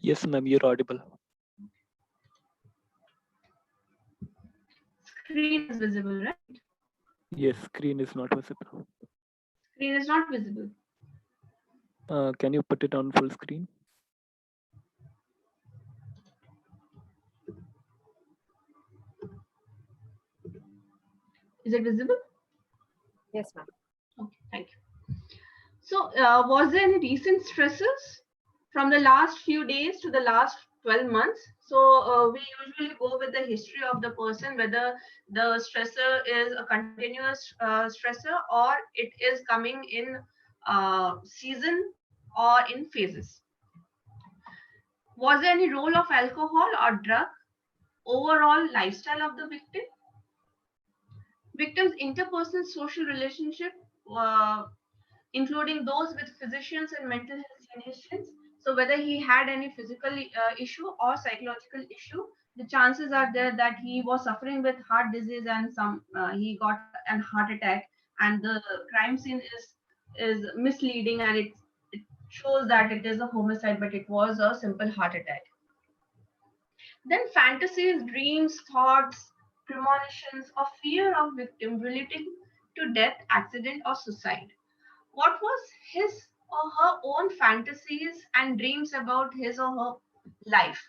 Yes, ma'am, you're audible. Screen is visible, right? Yes, screen is not visible. Screen is not visible. Can you put it on full screen? Is it visible? Yes, ma'am. Okay, thank you. So, was there any recent stresses from the last few days to the last 12 months? So, we usually go with the history of the person, whether the stressor is a continuous stressor, or it is coming in season or in phases. Was there any role of alcohol or drug, overall lifestyle of the victim? Victim's interpersonal social relationship, uh, including those with physicians and mental health clinicians. So whether he had any physical issue or psychological issue, the chances are there that he was suffering with heart disease, and he got an heart attack, and the crime scene is misleading, and it shows that it is a homicide, but it was a simple heart attack. Then fantasies, dreams, thoughts, premonitions, or fear of victim relating to death, accident, or suicide. What was his or her own fantasies and dreams about his or her life?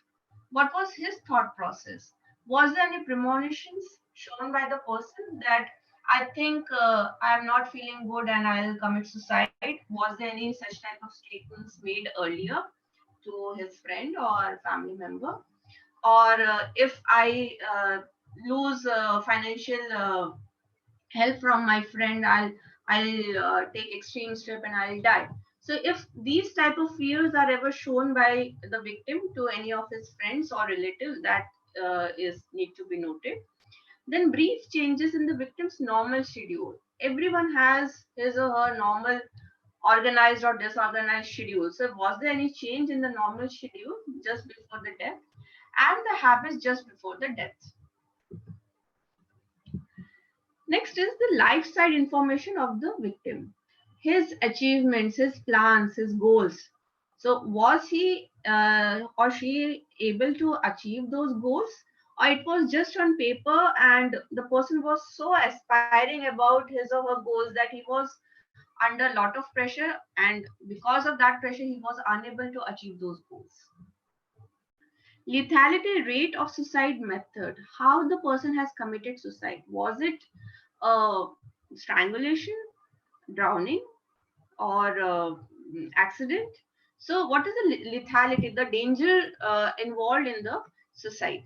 What was his thought process? Was there any premonitions shown by the person that I think I'm not feeling good and I'll commit suicide? Was there any such type of statements made earlier to his friend or family member? Or if I lose financial help from my friend, I'll take extreme step and I'll die. So if these type of fears are ever shown by the victim to any of his friends or relatives, that is need to be noted. Then brief changes in the victim's normal schedule. Everyone has his or her normal organized or disorganized schedule. So was there any change in the normal schedule just before the death and the habits just before the death? Next is the lifestyle information of the victim, his achievements, his plans, his goals. So was he or she able to achieve those goals, or it was just on paper and the person was so aspiring about his or her goals that he was under a lot of pressure, and because of that pressure he was unable to achieve those goals. Lethality rate of suicide method, how the person has committed suicide. Was it strangulation, drowning, or accident? So what is the lethality, the danger involved in the suicide?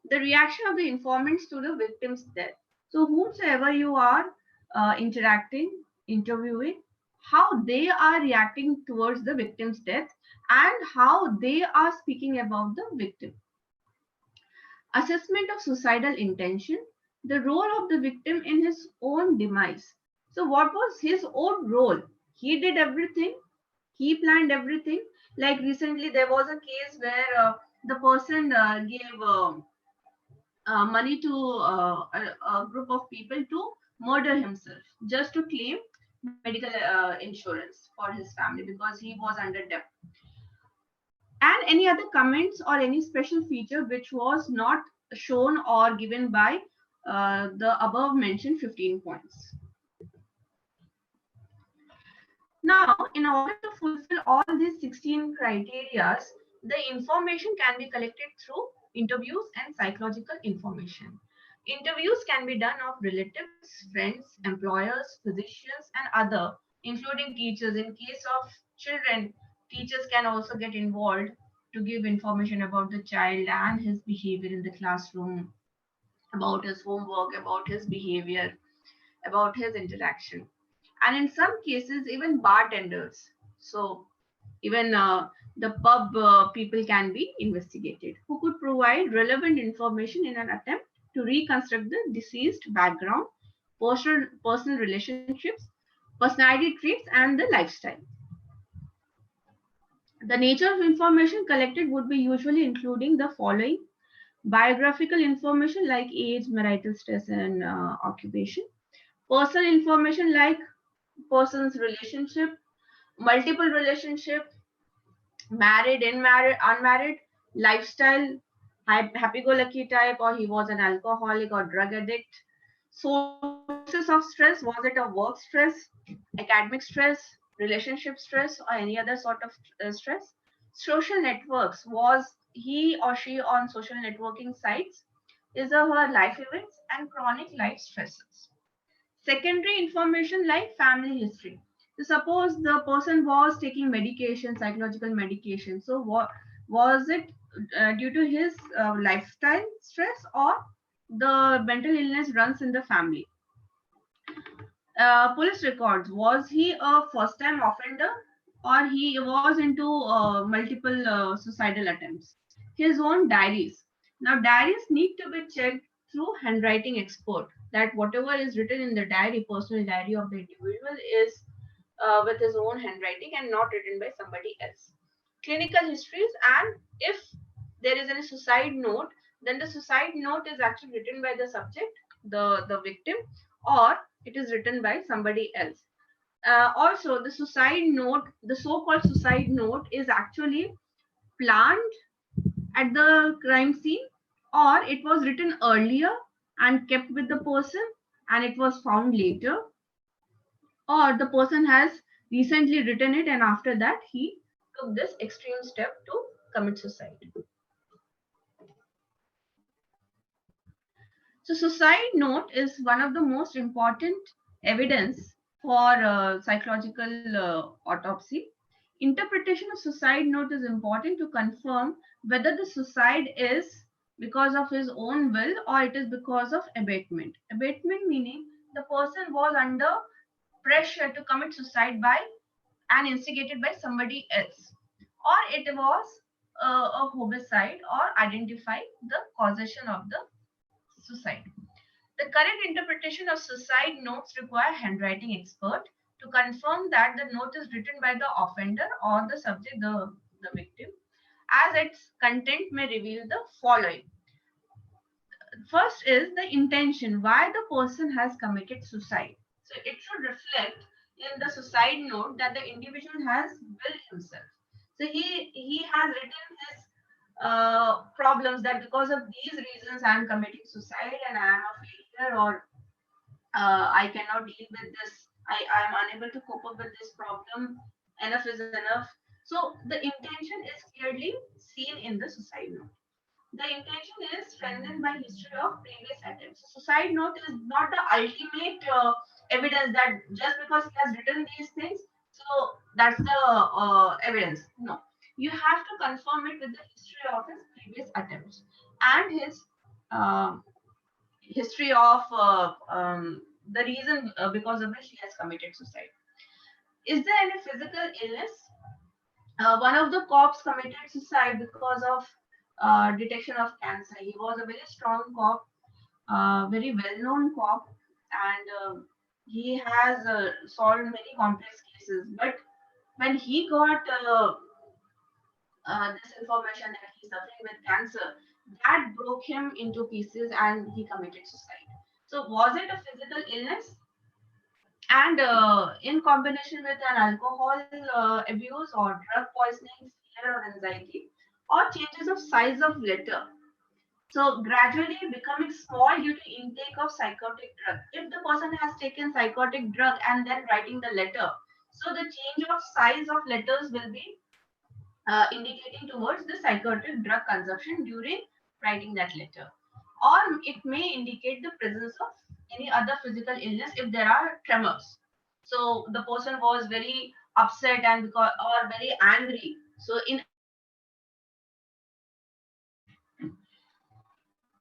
The reaction of the informants to the victim's death. So whomsoever you are interacting, interviewing, how they are reacting towards the victim's death and how they are speaking about the victim. Assessment of suicidal intention, the role of the victim in his own demise. So, what was his own role? He did everything, he planned everything. Like recently, there was a case where the person gave money to a group of people to murder himself just to claim medical insurance for his family because he was under debt. And any other comments or any special feature which was not shown or given by the above mentioned 15 points. Now, in order to fulfill all these 16 criteria, the information can be collected through interviews and psychological information. Interviews can be done of relatives, friends, employers, physicians, and other, including teachers. In case of children, teachers can also get involved to give information about the child and his behavior in the classroom, about his homework, about his behavior, about his interaction. And in some cases, even bartenders. So even the pub people can be investigated, who could provide relevant information in an attempt to reconstruct the deceased background, personal relationships, personality traits, and the lifestyle. The nature of information collected would be usually including the following: biographical information like age, marital status, and occupation; personal information like person's relationship, multiple relationship, married, unmarried, lifestyle, happy-go-lucky type, or he was an alcoholic or drug addict. Sources of stress, was it a work stress, academic stress, relationship stress, or any other sort of stress? Social networks, was he or she on social networking sites? Is or her life events and chronic life stresses. Secondary information like family history. So suppose the person was taking medication, psychological medication. So what was it due to his lifestyle stress, or the mental illness runs in the family? Police records. Was he a first-time offender, or he was into multiple suicidal attempts? His own diaries. Now, diaries need to be checked through handwriting expert. That whatever is written in the diary, personal diary of the individual, is with his own handwriting and not written by somebody else. Clinical histories, and if there is any suicide note, then the suicide note is actually written by the subject, the victim, or it is written by somebody else. Also, the suicide note, the so-called suicide note, is actually planned at the crime scene, or it was written earlier and kept with the person and it was found later, or the person has recently written it and after that he took this extreme step to commit suicide. So suicide note is one of the most important evidence for psychological autopsy. Interpretation of suicide note is important to confirm whether the suicide is because of his own will or it is because of abatement. Abatement meaning the person was under pressure to commit suicide by and instigated by somebody else, or it was a homicide, or identify the causation of the suicide. The current interpretation of suicide notes require handwriting expert to confirm that the note is written by the offender or the subject, the victim, as its content may reveal the following. First is the intention, why the person has committed suicide. So it should reflect in the suicide note that the individual has willed himself. So he has written his problems, that because of these reasons I am committing suicide and I am a failure, or I cannot deal with this. I am unable to cope up with this problem. Enough is enough. So the intention is clearly seen in the suicide note. The intention is strengthened by history of previous attempts. Suicide note is not the ultimate evidence that just because he has written these things, so that's the evidence. No, you have to confirm it with the history of his previous attempts and his uh, history of the reason because of which he has committed suicide. Is there any physical illness? One of the cops committed suicide because of detection of cancer. He was a very strong cop, very well-known cop, and he has solved many complex cases. But when he got this information that he's suffering with cancer, that broke him into pieces, and he committed suicide. So, was it a physical illness? And in combination with an alcohol abuse or drug poisoning, fear or anxiety, or changes of size of letter, so gradually becoming small due to intake of psychotic drug. If the person has taken psychotic drug and then writing the letter, so the change of size of letters will be indicating towards the psychotic drug consumption during writing that letter. Or it may indicate the presence of any other physical illness if there are tremors. So the person was very upset and because, or very angry. So in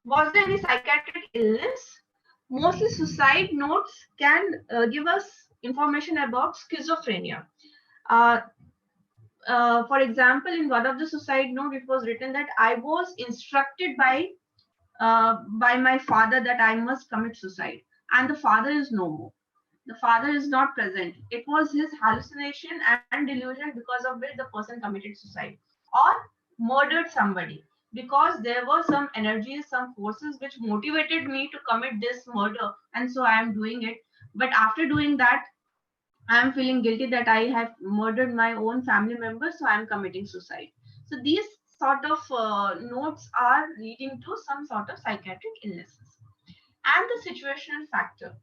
was there any psychiatric illness? Mostly suicide notes can give us information about schizophrenia. Uh, for example, in one of the suicide note, it was written that I was instructed by my father that I must commit suicide, and the father is no more. The father is not present. It was his hallucination and delusion because of which the person committed suicide or murdered somebody, because there were some energies, some forces which motivated me to commit this murder, and so I am doing it. But after doing that, I am feeling guilty that I have murdered my own family members, so I am committing suicide. So these sort of notes are leading to some sort of psychiatric illnesses. And the situational factor,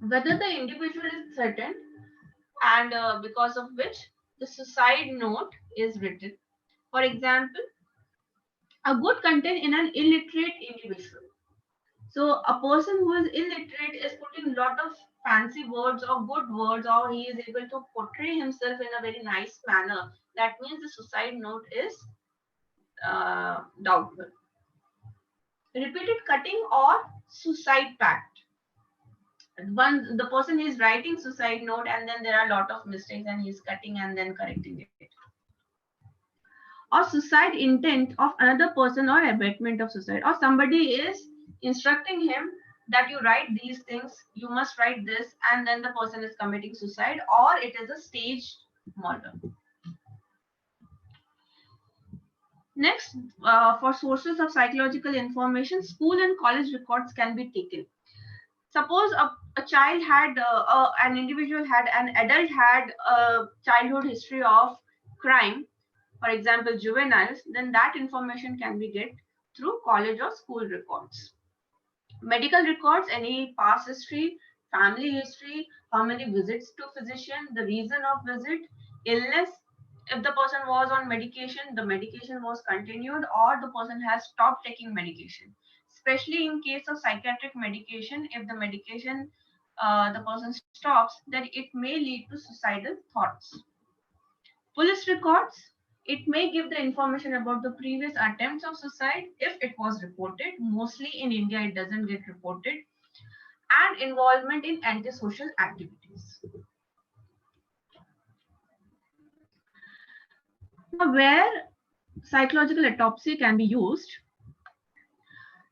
whether the individual is threatened, and because of which the suicide note is written. For example, a good content in an illiterate individual. So a person who is illiterate is putting a lot of fancy words or good words, or he is able to portray himself in a very nice manner. That means the suicide note is doubtful. Repeated cutting or suicide pact. One, the person is writing suicide note and then there are a lot of mistakes and he's cutting and then correcting it. Or suicide intent of another person or abatement of suicide, or somebody is instructing him that you write these things, you must write this, and then the person is committing suicide, or it is a staged murder. Next, for sources of psychological information, school and college records can be taken. Suppose a child had, an individual had, an adult had a childhood history of crime, for example, juveniles, then that information can be get through college or school records. Medical records, any past history, family history, how many visits to physician, the reason of visit, illness, if the person was on medication, the medication was continued, or the person has stopped taking medication. Especially in case of psychiatric medication, if the medication the person stops, then it may lead to suicidal thoughts. Police records, it may give the information about the previous attempts of suicide if it was reported. Mostly in India, it doesn't get reported. And involvement in antisocial activities. Now, where psychological autopsy can be used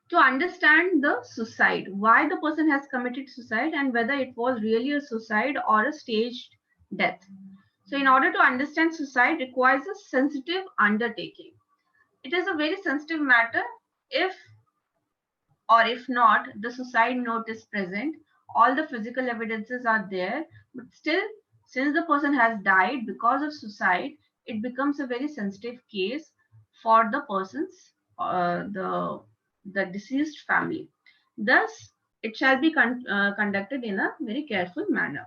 to understand the suicide, why the person has committed suicide and whether it was really a suicide or a staged death. So in order to understand suicide requires a sensitive undertaking. It is a very sensitive matter. If or if not, the suicide note is present, all the physical evidences are there, but still, since the person has died because of suicide, it becomes a very sensitive case for the person's, the deceased family. Thus, it shall be conducted in a very careful manner.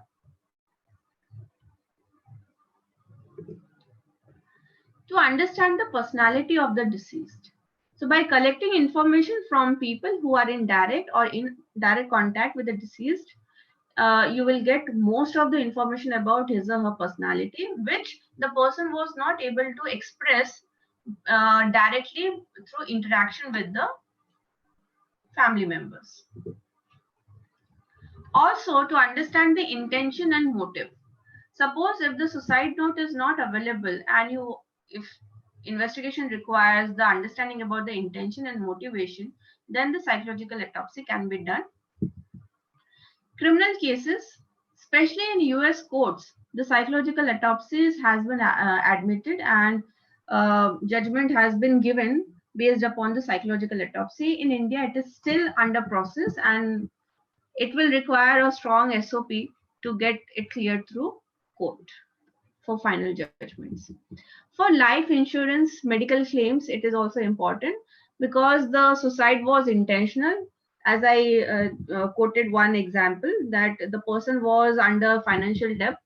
To understand the personality of the deceased. So by collecting information from people who are in direct or indirect contact with the deceased, you will get most of the information about his or her personality, which the person was not able to express directly through interaction with the family members. Also, to understand the intention and motive. Suppose if the suicide note is not available and if investigation requires the understanding about the intention and motivation, then the psychological autopsy can be done. Criminal cases, especially in US courts, the psychological autopsies has been admitted and judgment has been given based upon the psychological autopsy. In India, it is still under process and it will require a strong SOP to get it cleared through court for final judgments. For life insurance, medical claims, it is also important because the suicide was intentional. As I quoted one example, that the person was under financial debt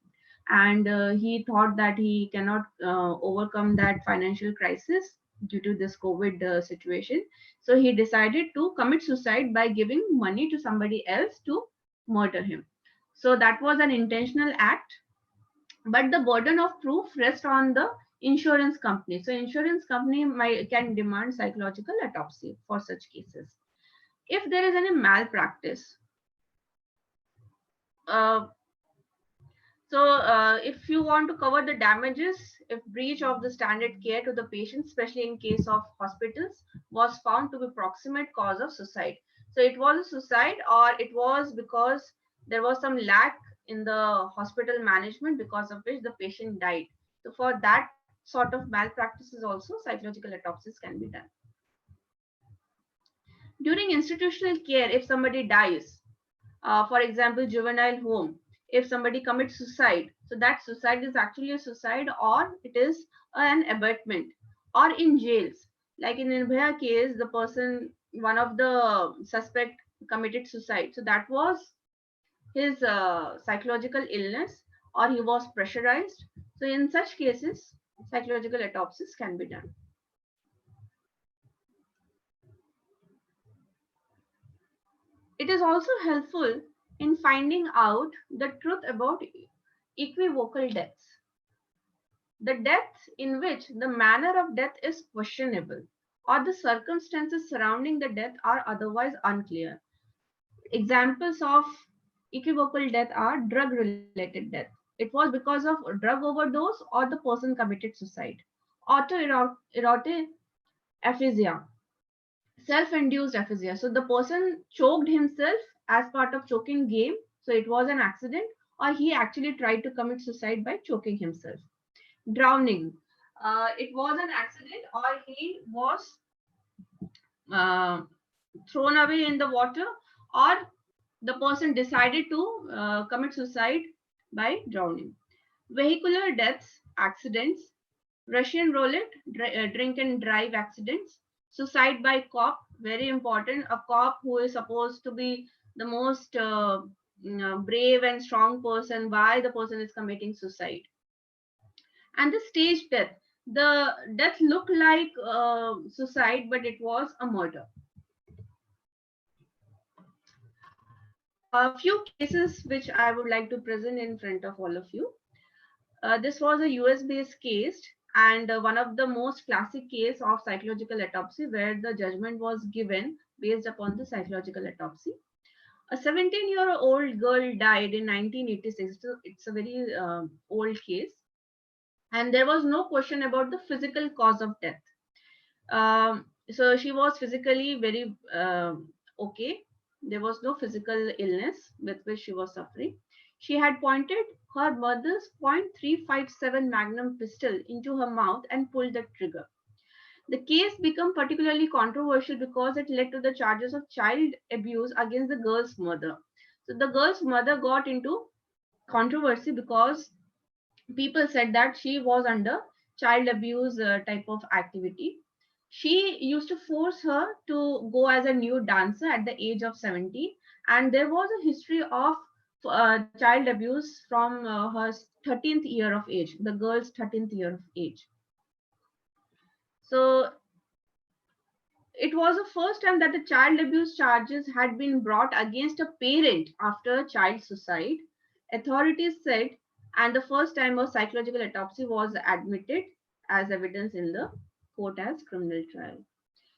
and he thought that he cannot overcome that financial crisis due to this COVID situation. So he decided to commit suicide by giving money to somebody else to murder him. So that was an intentional act, but the burden of proof rests on the insurance company. So insurance company can demand psychological autopsy for such cases. If there is any malpractice, uh, if you want to cover the damages, if breach of the standard care to the patient, especially in case of hospitals, was found to be proximate cause of suicide. So it was a suicide or it was because there was some lack in the hospital management because of which the patient died. So for that sort of malpractices also, psychological autopsies can be done. During institutional care, if somebody dies, for example, juvenile home, if somebody commits suicide, so that suicide is actually a suicide or it is an abetment. Or in jails, like in Nirbhaya case, the person, one of the suspect committed suicide. So that was his psychological illness or he was pressurized. So in such cases, psychological autopsies can be done. It is also helpful in finding out the truth about equivocal deaths. The deaths in which the manner of death is questionable or the circumstances surrounding the death are otherwise unclear. Examples of equivocal death are drug-related death. It was because of drug overdose or the person committed suicide. Autoerotic aphasia, self-induced aphasia. So the person choked himself as part of choking game. So it was an accident, or he actually tried to commit suicide by choking himself. Drowning. It was an accident, or he was uh, thrown away in the water, or the person decided to commit suicide by drowning. Vehicular deaths, accidents, Russian roulette, drink and drive accidents, suicide by cop, very important. A cop who is supposed to be the most brave and strong person, why the person is committing suicide. And the stage death. The death looked like suicide, but it was a murder. A few cases which I would like to present in front of all of you. This was a US-based case and one of the most classic case of psychological autopsy where the judgment was given based upon the psychological autopsy. A 17-year-old girl died in 1986. So it's a very old case. and there was no question about the physical cause of death. So she was physically very okay. There was no physical illness with which she was suffering. She had pointed her mother's .357 Magnum pistol into her mouth and pulled the trigger. The case became particularly controversial because it led to the charges of child abuse against the girl's mother. So the girl's mother got into controversy because people said that she was under child abuse type of activity. She used to force her to go as a nude dancer at the age of 70, and there was a history of child abuse from her 13th year of age, the girl's 13th year of age. So it was the first time that the child abuse charges had been brought against a parent after a child suicide, authorities said, and the first time a psychological autopsy was admitted as evidence in the court as criminal trial.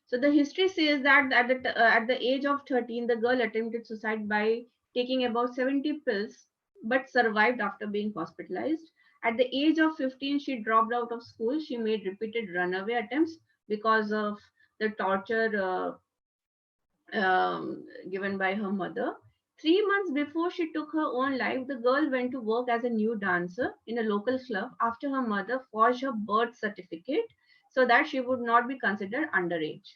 So the history says that at the age of 13, the girl attempted suicide by taking about 70 pills, but survived after being hospitalized. At the age of 15, she dropped out of school. She made repeated runaway attempts because of the torture given by her mother. 3 months before she took her own life, the girl went to work as a new dancer in a local club after her mother forged her birth certificate so that she would not be considered underage.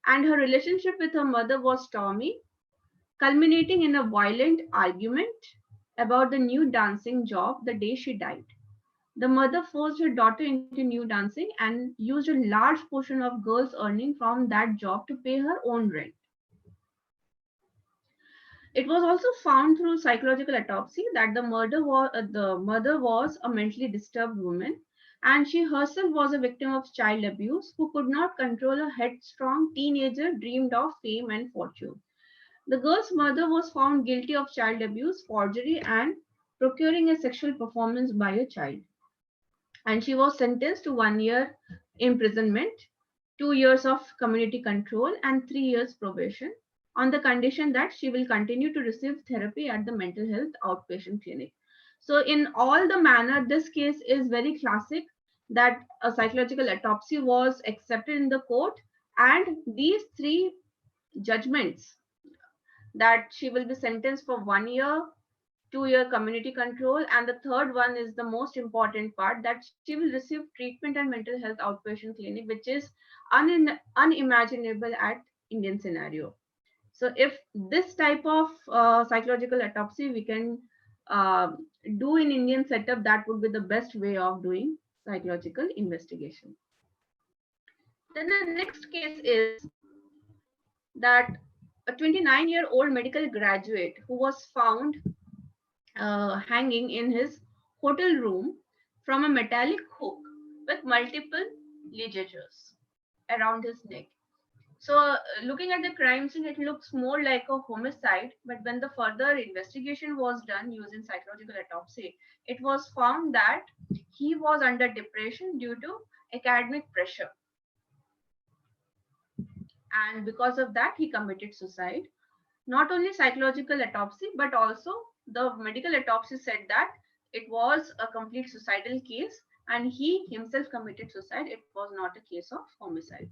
And her relationship with her mother was stormy, culminating in a violent argument about the new dancing job the day she died. The mother forced her daughter into new dancing and used a large portion of girls' earning from that job to pay her own rent. It was also found through psychological autopsy that the mother was a mentally disturbed woman, and she herself was a victim of child abuse who could not control a headstrong teenager dreamed of fame and fortune. The girl's mother was found guilty of child abuse, forgery, and procuring a sexual performance by a child, and she was sentenced to 1 year imprisonment, 2 years of community control, and 3 years probation on the condition that she will continue to receive therapy at the mental health outpatient clinic. So, in all the manner, this case is very classic that a psychological autopsy was accepted in the court, and these three judgments that she will be sentenced for 1 year, 2 year community control, and the third one is the most important part, that she will receive treatment and mental health outpatient clinic, which is unimaginable at Indian scenario. So if this type of psychological autopsy we can uh, do in Indian setup, that would be the best way of doing psychological investigation. Then the next case is that a 29-year-old medical graduate who was found hanging in his hotel room from a metallic hook with multiple ligatures around his neck. So, looking at the crime scene, it looks more like a homicide. But when the further investigation was done using psychological autopsy, it was found that he was under depression due to academic pressure. And because of that, he committed suicide. Not only psychological autopsy, but also the medical autopsy said that it was a complete suicidal case and he himself committed suicide. It was not a case of homicide.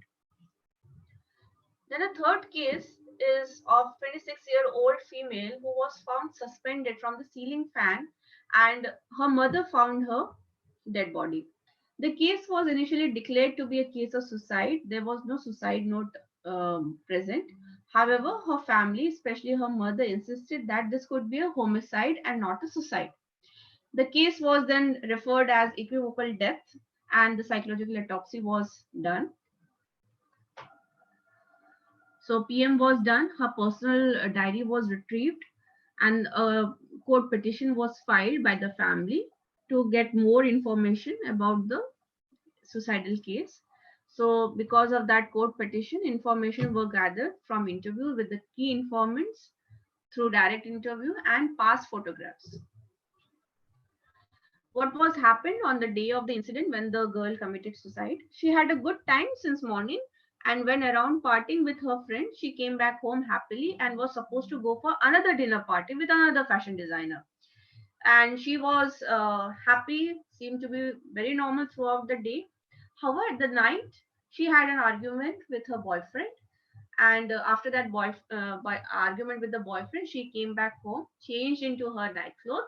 Then a third case is of 26-year-old female who was found suspended from the ceiling fan, and her mother found her dead body. The case was initially declared to be a case of suicide. There was no suicide note present. However, her family, especially her mother, insisted that this could be a homicide and not a suicide. The case was then referred as equivocal death, and the psychological autopsy was done. So PM was done, her personal diary was retrieved, and a court petition was filed by the family to get more information about the suicidal case. So because of that court petition, information were gathered from interview with the key informants through direct interview and past photographs. What was happened on the day of the incident when the girl committed suicide? She had a good time since morning, and when around partying with her friend, she came back home happily and was supposed to go for another dinner party with another fashion designer. and she was happy, seemed to be very normal throughout the day. However, at the night, she had an argument with her boyfriend, and after that argument with the boyfriend, she came back home, changed into her night clothes,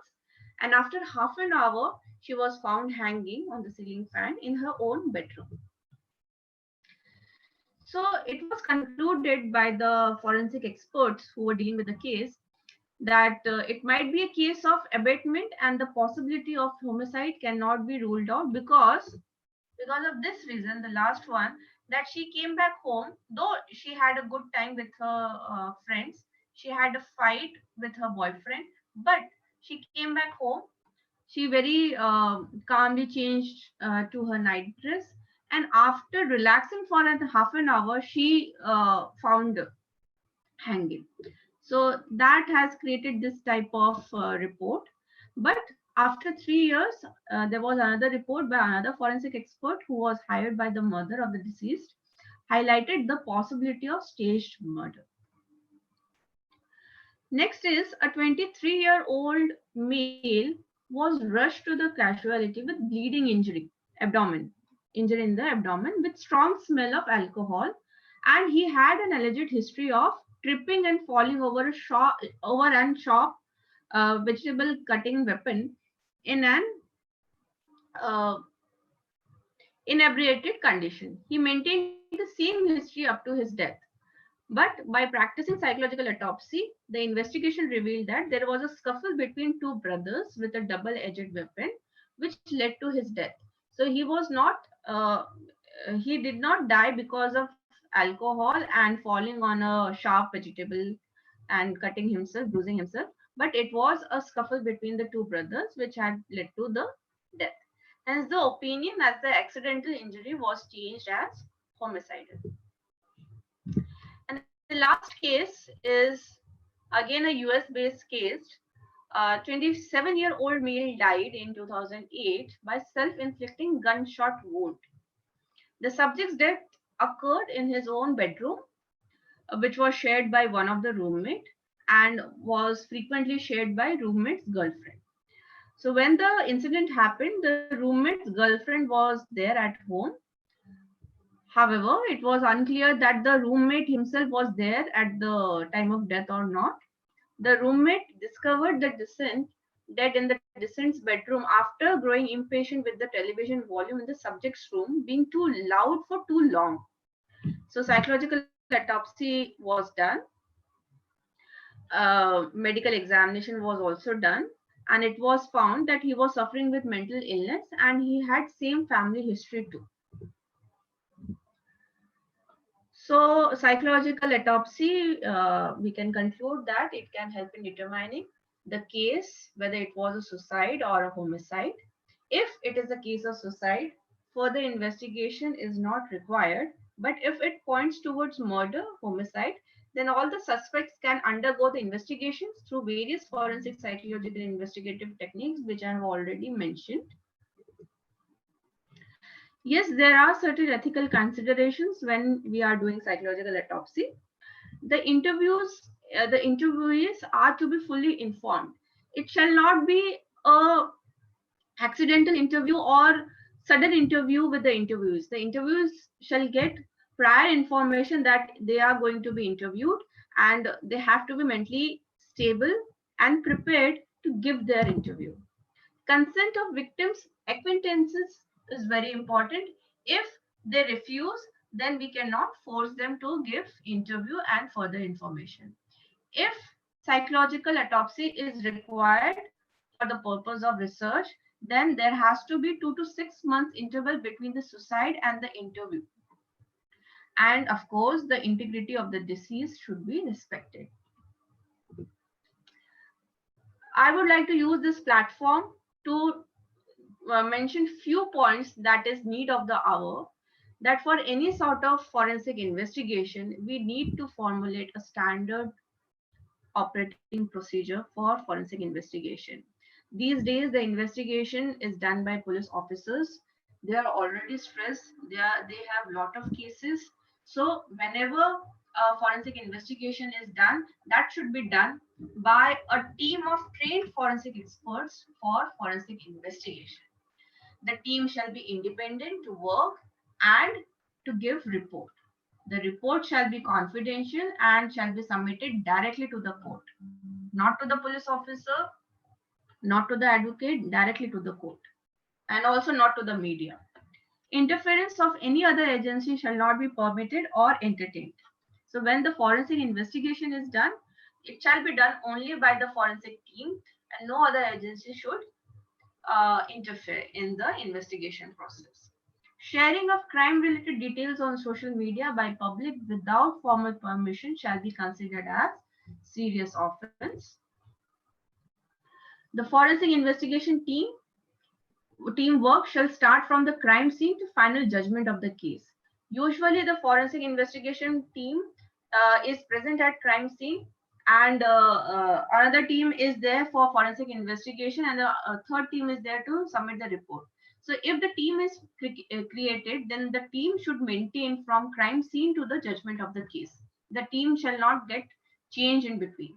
and after half an hour, she was found hanging on the ceiling fan in her own bedroom. So it was concluded by the forensic experts who were dealing with the case that it might be a case of abatement, and the possibility of homicide cannot be ruled out because of this reason, the last one, that she came back home, though she had a good time with her friends, she had a fight with her boyfriend, but she came back home, she very calmly changed to her night dress, and after relaxing for half an hour, she found hanging. So that has created this type of report. But after 3 years, there was another report by another forensic expert who was hired by the mother of the deceased, highlighted the possibility of staged murder. Next is a 23-year-old male was rushed to the casualty with bleeding injury in the abdomen with strong smell of alcohol, and he had an alleged history of tripping and falling over an sharp vegetable cutting weapon in an uh, inebriated condition. He maintained the same history up to his death. But by practicing psychological autopsy, the investigation revealed that there was a scuffle between two brothers with a double-edged weapon, which led to his death. So he did not die because of alcohol and falling on a sharp vegetable and cutting himself, bruising himself, but it was a scuffle between the two brothers which had led to the death. Hence, the opinion that the accidental injury was changed as homicidal. And the last case is again a US based case. A 27-year-old male died in 2008 by self inflicting gunshot wound. The subject's death occurred in his own bedroom, which was shared by one of the roommate and was frequently shared by roommate's girlfriend. So when the incident happened, the roommate's girlfriend was there at home. However, it was unclear that the roommate himself was there at the time of death or not. The roommate discovered the decedent dead in the decedent's bedroom after growing impatient with the television volume in the subject's room being too loud for too long. So psychological autopsy was done. Medical examination was also done, and it was found that he was suffering with mental illness and he had same family history too. So psychological autopsy, we can conclude that it can help in determining the case, whether it was a suicide or a homicide. If it is a case of suicide, further investigation is not required. But if it points towards murder, homicide, then all the suspects can undergo the investigations through various forensic psychological investigative techniques, which I have already mentioned. Yes, there are certain ethical considerations when we are doing psychological autopsy. The interviewees are to be fully informed. It shall not be a accidental interview or sudden interview with the interviewees. The interviewees shall get prior information that they are going to be interviewed, and they have to be mentally stable and prepared to give their interview. Consent of victims' acquaintances is very important. If they refuse, then we cannot force them to give interview and further information. If psychological autopsy is required for the purpose of research, then there has to be 2 to 6 months interval between the suicide and the interview. And of course, the integrity of the deceased should be respected. I would like to use this platform to mention few points that is need of the hour, that for any sort of forensic investigation, we need to formulate a standard operating procedure for forensic investigation. These days, the investigation is done by police officers. They are already stressed. They have lot of cases. So whenever a forensic investigation is done, that should be done by a team of trained forensic experts for forensic investigation. The team shall be independent to work and to give report. The report shall be confidential and shall be submitted directly to the court, not to the police officer, not to the advocate, directly to the court, and also not to the media. Interference of any other agency shall not be permitted or entertained. So when the forensic investigation is done, it shall be done only by the forensic team, and no other agency should interfere in the investigation process. Sharing of crime related details on social media by public without formal permission shall be considered as serious offense. The forensic investigation teamwork shall start from the crime scene to final judgment of the case. Usually, the forensic investigation team is present at crime scene, and another team is there for forensic investigation, and the third team is there to submit the report. So, if the team is created, then the team should maintain from crime scene to the judgment of the case. The team shall not get changed in between.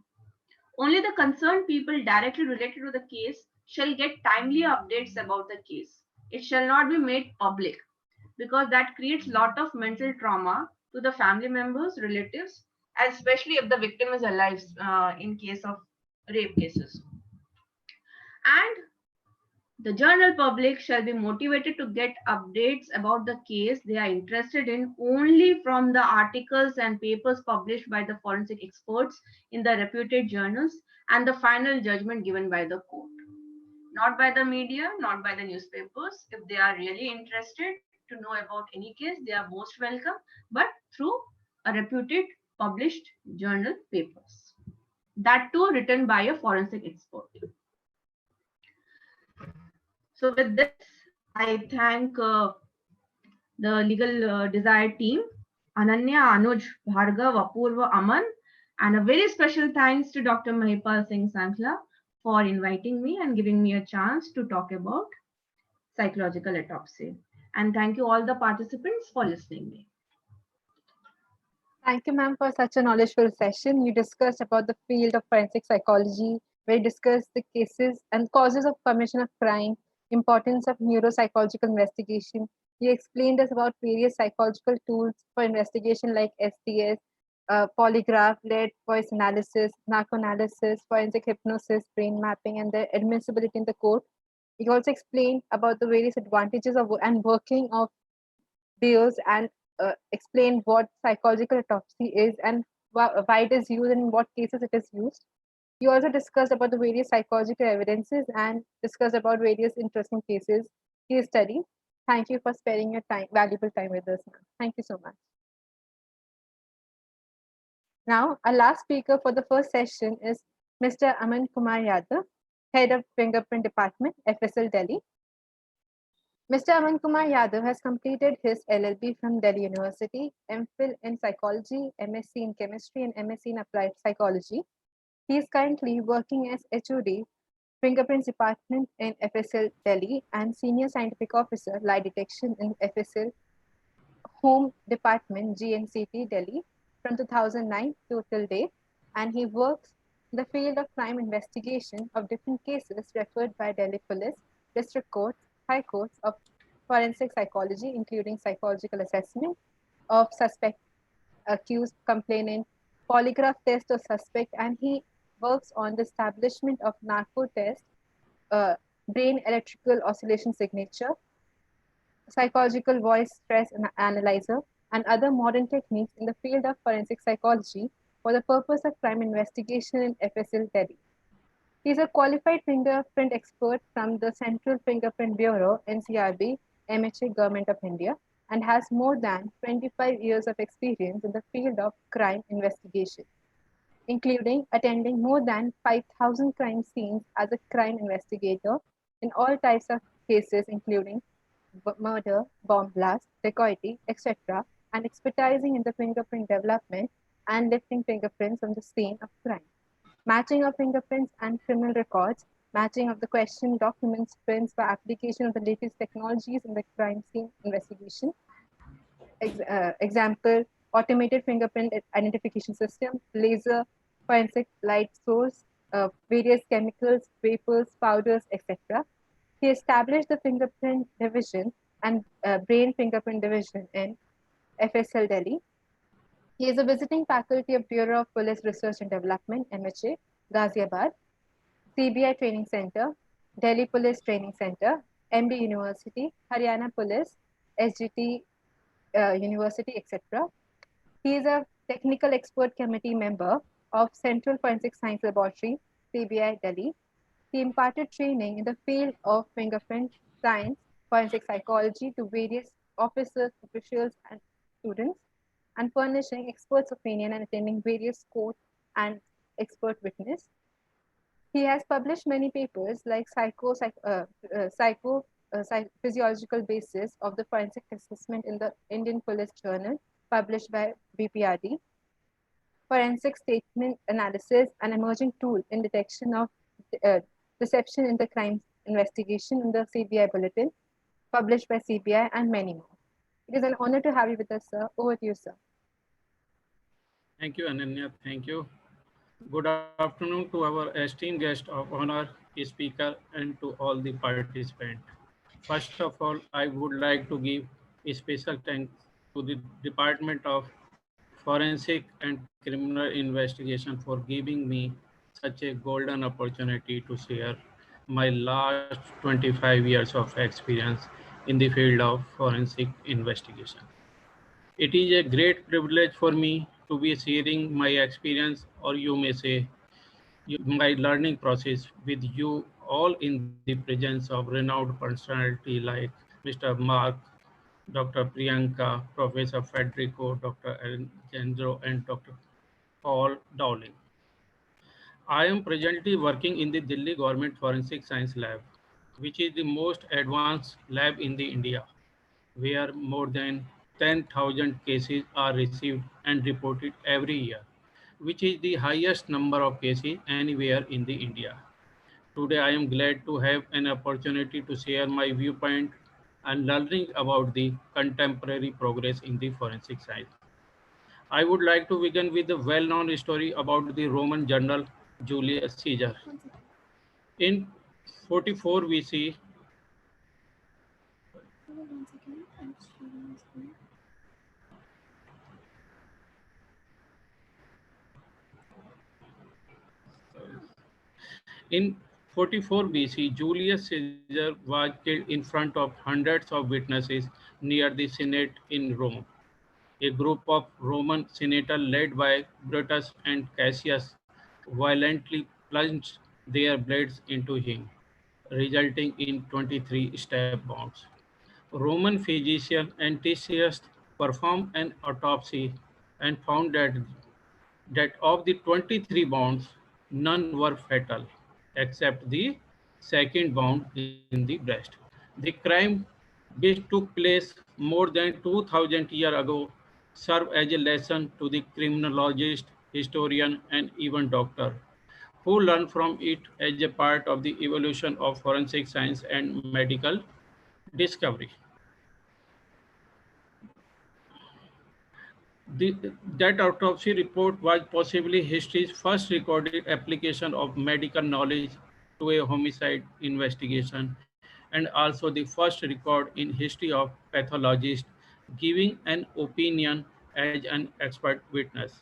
Only the concerned people directly related to the case shall get timely updates about the case. It shall not be made public because that creates lot of mental trauma to the family members, relatives, especially if the victim is alive in case of rape cases. And the general public shall be motivated to get updates about the case they are interested in only from the articles and papers published by the forensic experts in the reputed journals and the final judgment given by the court. Not by the media, not by the newspapers. If they are really interested to know about any case, they are most welcome, but through a reputed published journal papers. That too written by a forensic expert. So with this, I thank the legal desired team, Ananya, Anuj, Bhargav, Apurva, Aman, and a very special thanks to Dr. Mahipal Singh Sankla for inviting me and giving me a chance to talk about psychological autopsy. And thank you all the participants for listening me. Thank you, ma'am, for such a knowledgeable session. You discussed about the field of forensic psychology, where you discussed the cases and causes of commission of crime, importance of neuropsychological investigation. You explained us about various psychological tools for investigation like STS, polygraph, lead voice analysis, narcoanalysis, forensic hypnosis, brain mapping, and their admissibility in the court. You also explained about the various advantages of and working of those and explain what psychological autopsy is and why it is used and in what cases it is used. You also discussed about the various psychological evidences and discussed about various interesting cases, case studies. Thank you for sparing your time, valuable time with us, ma'am. Thank you so much. Now, our last speaker for the first session is Mr. Aman Kumar Yadav, Head of Fingerprint Department, FSL Delhi. Mr. Aman Kumar Yadav has completed his LLB from Delhi University, MPhil in Psychology, MSc in Chemistry, and MSc in Applied Psychology. He is currently working as HOD, Fingerprints Department in FSL Delhi, and Senior Scientific Officer, Lie Detection in FSL Home Department, GNCT Delhi, from 2009 to till date. And he works in the field of crime investigation of different cases referred by Delhi Police, District Courts, High Courts of Forensic Psychology, including psychological assessment of suspect, accused, complainant, polygraph test of suspect, and he works on the establishment of narco test, brain electrical oscillation signature, psychological voice stress analyzer, and other modern techniques in the field of forensic psychology for the purpose of crime investigation in FSL Delhi. He is a qualified fingerprint expert from the Central Fingerprint Bureau, NCRB, MHA, Government of India, and has more than 25 years of experience in the field of crime investigation, including attending more than 5,000 crime scenes as a crime investigator in all types of cases, including murder, bomb blast, dacoity, etc., and expertising in the fingerprint development and lifting fingerprints on the scene of crime. Matching of fingerprints and criminal records, matching of the question documents prints by application of the latest technologies in the crime scene investigation. Example, automated fingerprint identification system, laser forensic light source, various chemicals, vapors, powders, etc. He established the fingerprint division and brain fingerprint division in FSL Delhi. He is a visiting faculty of Bureau of Police Research and Development, MHA, Ghaziabad, CBI Training Center, Delhi Police Training Center, MD University, Haryana Police, SGT University, etc. He is a technical expert committee member of Central Forensic Science Laboratory, CBI Delhi. He imparted training in the field of fingerprint science, forensic psychology to various officers, officials, and students, and furnishing experts' opinion and attending various court and expert witness. He has published many papers like physiological basis of the forensic assessment in the Indian Police Journal, published by BPRD, forensic statement analysis, an emerging tool in detection of uh, deception in the crime investigation in the CBI Bulletin, published by CBI, and many more. It is an honor to have you with us, sir. Over to you, sir. Thank you, Ananya. Thank you. Good afternoon to our esteemed guest of honor, speaker, and to all the participants. First of all, I would like to give a special thanks to the Department of Forensic and Criminal Investigation for giving me such a golden opportunity to share my last 25 years of experience in the field of forensic investigation. It is a great privilege for me to be sharing my experience, or you may say, my learning process with you all in the presence of renowned personality like Mr. Mark, Dr. Priyanka, Professor Federico, Dr. Alejandro, and Dr. Paul Dowling. I am presently working in the Delhi Government Forensic Science Lab, which is the most advanced lab in the India, where more than 10,000 cases are received and reported every year, which is the highest number of cases anywhere in the India. Today, I am glad to have an opportunity to share my viewpoint and learning about the contemporary progress in the forensic science. I would like to begin with a well-known story about the Roman general Julius Caesar. In 44 BC, in 44 BC, Julius Caesar was killed in front of hundreds of witnesses near the Senate in Rome. A group of Roman senators led by Brutus and Cassius violently plunged their blades into him, resulting in 23 stab wounds. Roman physician Anticius performed an autopsy and found that of the 23 wounds, none were fatal, except the second wound in the breast. The crime, which took place more than 2000 years ago, served as a lesson to the criminologist, historian, and even doctor who learn from it as a part of the evolution of forensic science and medical discovery. The, that autopsy report was possibly history's first recorded application of medical knowledge to a homicide investigation, and also the first record in history of pathologist giving an opinion as an expert witness.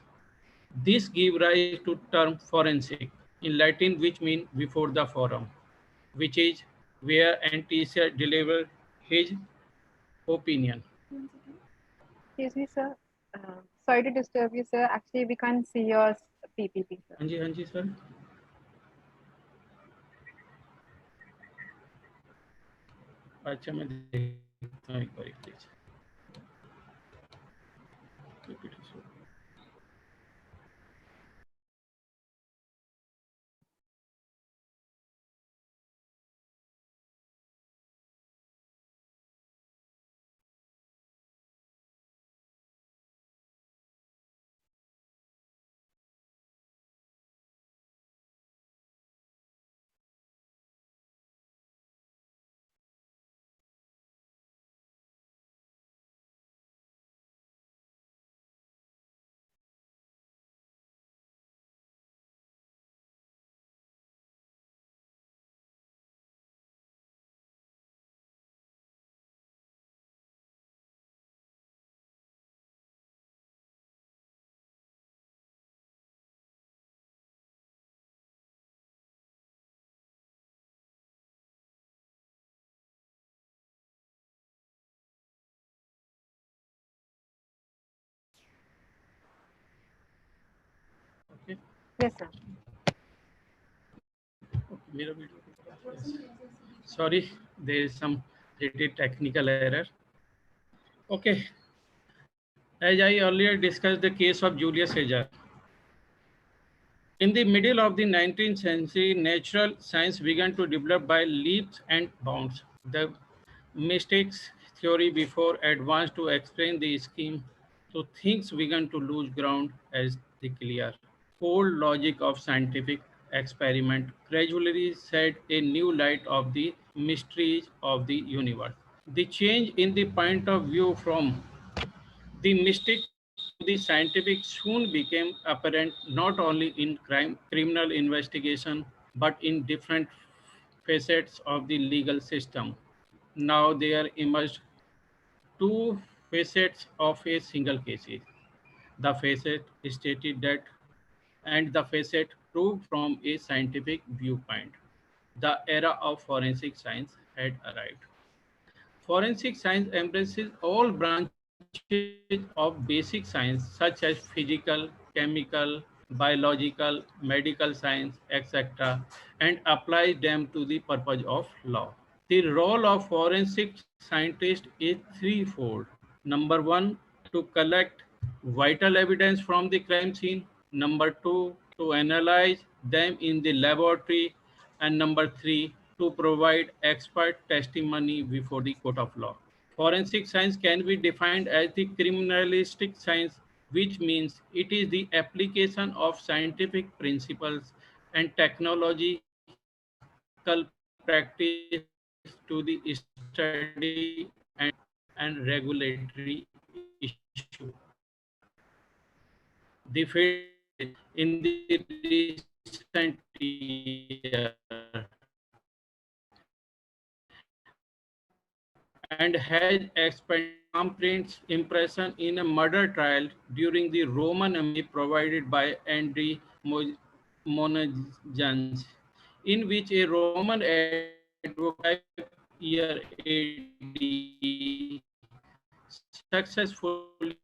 This gave rise to term forensic in Latin, which means before the forum, which is where Anticius delivered his opinion. Excuse me, sir. Sorry to disturb you, sir. Actually, we can't see your PPT, sir. हाँ जी sir. अच्छा मैं देखता हूँ एक बार please. Yes, sir. मेरा video yes. Sorry, there is some little technical error. Okay, as I earlier discussed the case of Julius Caesar. In the middle of the 19th century, natural science began to develop by leaps and bounds. The mystics theory before advanced to explain the scheme, so things began to lose ground as the clear. Cold logic of scientific experiment gradually shed a new light of the mysteries of the universe. The change in the point of view from the mystic to the scientific soon became apparent not only in criminal investigation but in different facets of the legal system. Now there emerged two facets of a single case. The facet stated that and the facet proved from a scientific viewpoint. The era of forensic science had arrived. Forensic science embraces all branches of basic science such as physical, chemical, biological, medical science, etc., and applies them to the purpose of law. The role of forensic scientist is threefold. Number one, to collect vital evidence from the crime scene. Number two, to analyze them in the laboratory. And number three, to provide expert testimony before the court of law. Forensic science can be defined as the criminalistic science, which means it is the application of scientific principles and technological practice to the study and regulatory issue. The field has in the recent year and has expanded thumbprints impression in a murder trial during the Roman provided by Andrew Monagens, in which a Roman advocate 25-year AD successfully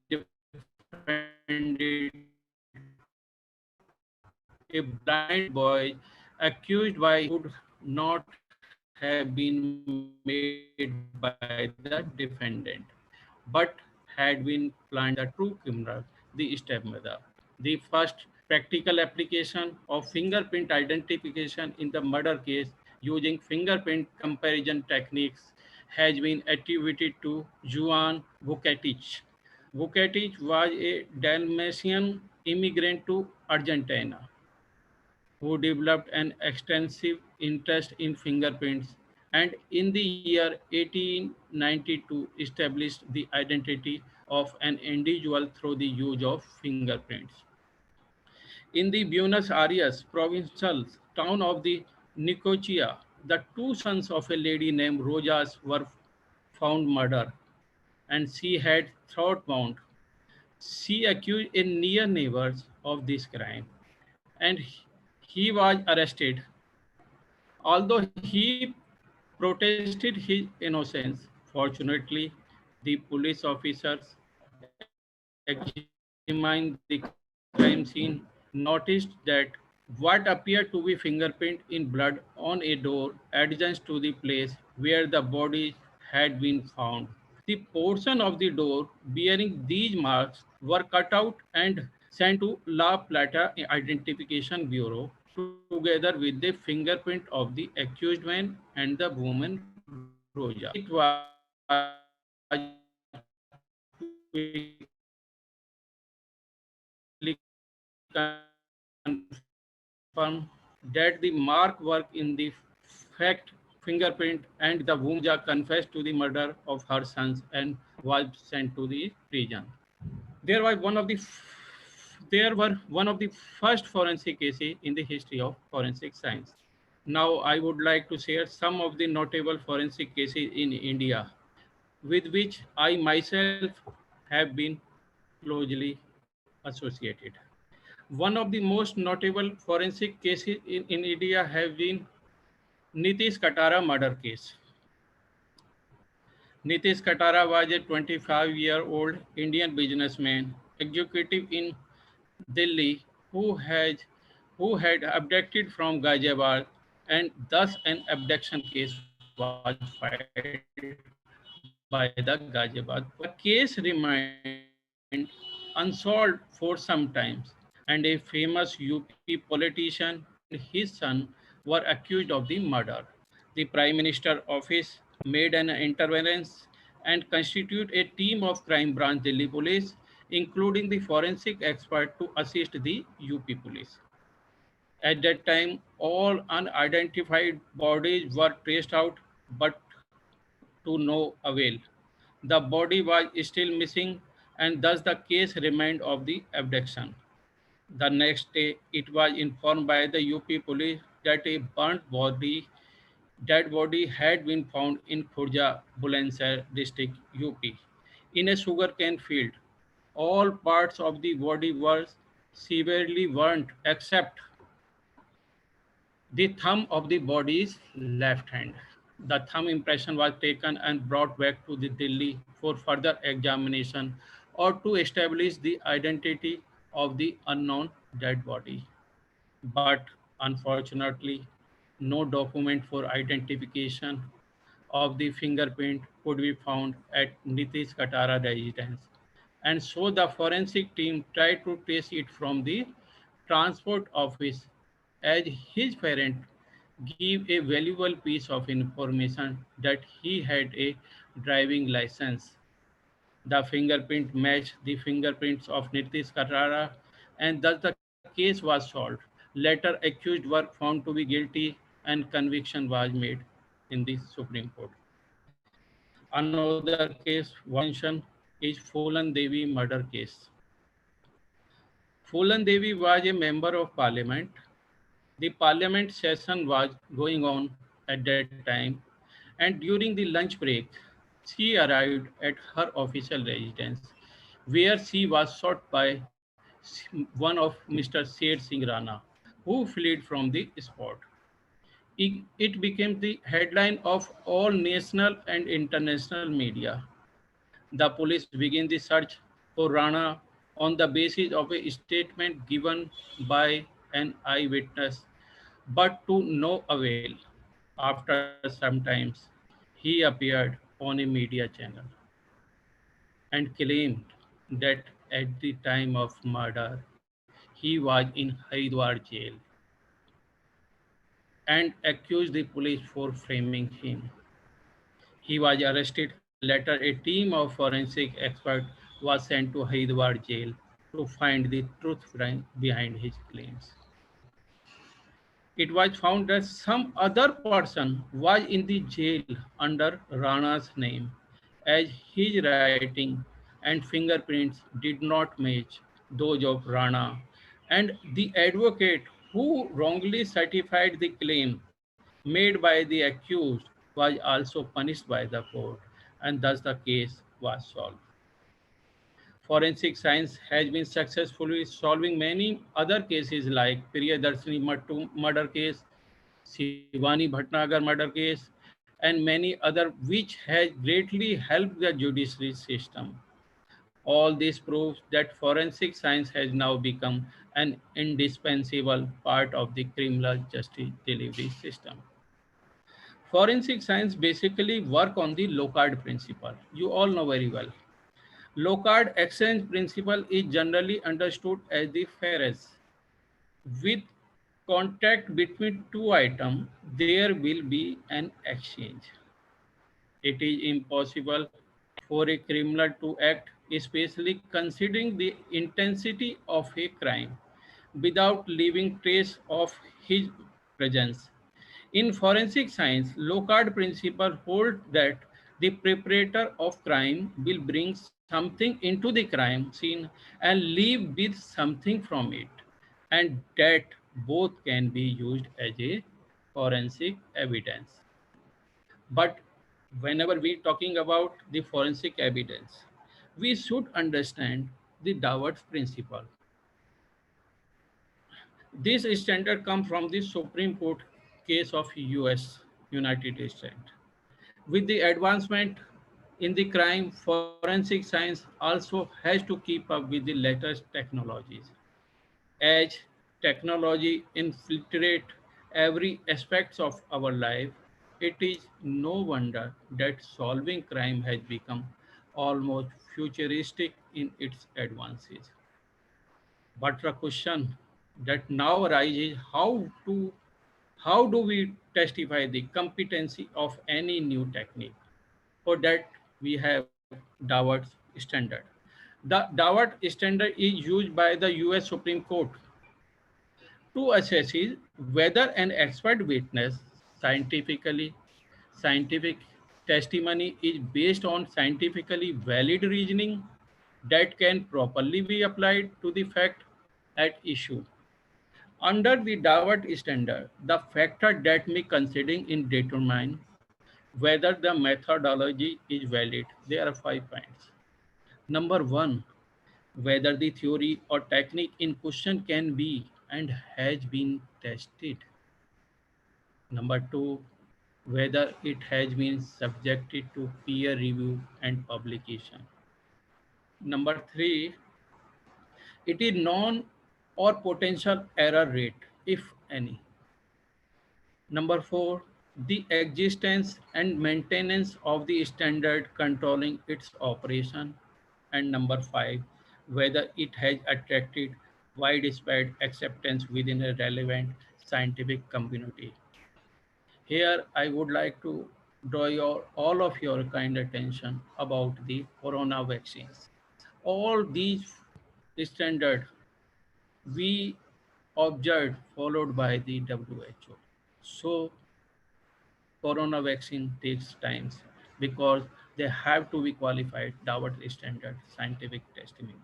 defended a blind boy accused by would not have been made by the defendant, but had been planned by the true criminal, the stepmother. The first practical application of fingerprint identification in the murder case using fingerprint comparison techniques has been attributed to Juan Vucetich. Vucetich was a Dalmatian immigrant to Argentina who developed an extensive interest in fingerprints and in the year 1892 established the identity of an individual through the use of fingerprints. In the Buenos Aires provincial town of the Nicosia, the two sons of a lady named Rojas were found murdered and she had throat bound. She accused a near neighbors of this crime and he was arrested. Although he protested his innocence, fortunately, the police officers examined the crime scene, noticed that what appeared to be fingerprint in blood on a door adjacent to the place where the body had been found. The portion of the door bearing these marks were cut out and sent to La Plata Identification Bureau together with the fingerprint of the accused man and the woman Roja. It was quickly confirmed that the mark work in the fact fingerprint and the woman Roja confessed to the murder of her sons and was sent to the prison. There was one of the there were one of the first forensic cases in the history of forensic science. Now I would like to share some of the notable forensic cases in India with which I myself have been closely associated. One of the most notable forensic cases in India have been Nitish Katara murder case. Nitish Katara was a 25-year-old Indian businessman executive in Delhi who had abducted from Ghaziabad, and thus an abduction case was filed by the Ghaziabad police. The case remained unsolved for some times, and a famous UP politician and his son were accused of the murder. The Prime Minister Office made an intervention and constituted a team of crime branch Delhi police, including the forensic expert to assist the UP police. At that time, all unidentified bodies were traced out, but to no avail. The body was still missing, and thus the case remained of the abduction. The next day, it was informed by the UP police that a dead body had been found in Khurja, Bulandshahr district, UP, in a sugarcane field. All parts of the body were severely burnt except the thumb of the body's left hand. The thumb impression was taken and brought back to the Delhi for further examination or to establish the identity of the unknown dead body. But unfortunately, no document for identification of the fingerprint could be found at Nitish Katara residence. And so the forensic team tried to trace it from the transport office as his parent gave a valuable piece of information that he had a driving license. The fingerprint matched the fingerprints of Nitish Katara, and thus the case was solved. Later, accused were found to be guilty, and conviction was made in the Supreme Court. Another case worth mention is Phulan Devi murder case. Phulan Devi was a member of parliament. The parliament session was going on at that time, and during the lunch break, she arrived at her official residence, where she was shot by one of Mr. Sher Singh Rana, who fled from the spot. It became the headline of all national and international media. The police began the search for Rana on the basis of a statement given by an eyewitness, but to no avail. After some time, he appeared on a media channel and claimed that at the time of murder, he was in Haridwar jail and accused the police for framing him. He was arrested. Later, a team of forensic experts was sent to Haridwar jail to find the truth behind his claims. It was found that some other person was in the jail under Rana's name, as his writing and fingerprints did not match those of Rana, and the advocate who wrongly certified the claim made by the accused was also punished by the court, and thus the case was solved. Forensic science has been successfully solving many other cases like Priyadarshini murder case, Shivani Bhatnagar murder case, and many other, which has greatly helped the judiciary system. All this proves that forensic science has now become an indispensable part of the criminal justice delivery system. Forensic science basically work on the Locard principle. You all know very well. Locard exchange principle is generally understood as the fairness. With contact between two items, there will be an exchange. It is impossible for a criminal to act, especially considering the intensity of a crime, without leaving trace of his presence. In forensic science, Locard principle holds that the perpetrator of crime will bring something into the crime scene and leave with something from it, and that both can be used as a forensic evidence. But whenever we talking about the forensic evidence, we should understand the Dawart's principle. This standard comes from the Supreme Court case of US, United States. With the advancement In the crime, forensic science also has to keep up with the latest technologies. As technology infiltrate every aspects of our life, it is no wonder that solving crime has become almost futuristic in its advances. But the question that now arises how do we testify the competency of any new technique? For that we have Dawat standard. The Dawat standard is used by the US Supreme Court to assess whether an expert witness scientifically scientific testimony is based on scientifically valid reasoning that can properly be applied to the fact at issue. Under the Dawat standard, the factor that may considering in determine whether the methodology is valid, there are 5 points. Number one, whether the theory or technique in question can be and has been tested. Number two, whether it has been subjected to peer review and publication. Number three, it is known or potential error rate, if any. Number four, the existence and maintenance of the standard controlling its operation. And number five, whether it has attracted widespread acceptance within a relevant scientific community. Here, I would like to draw all of your kind attention about the corona vaccines. All these standards we observed followed by the WHO. So corona vaccine takes times because they have to be qualified Dawat standard scientific testimony.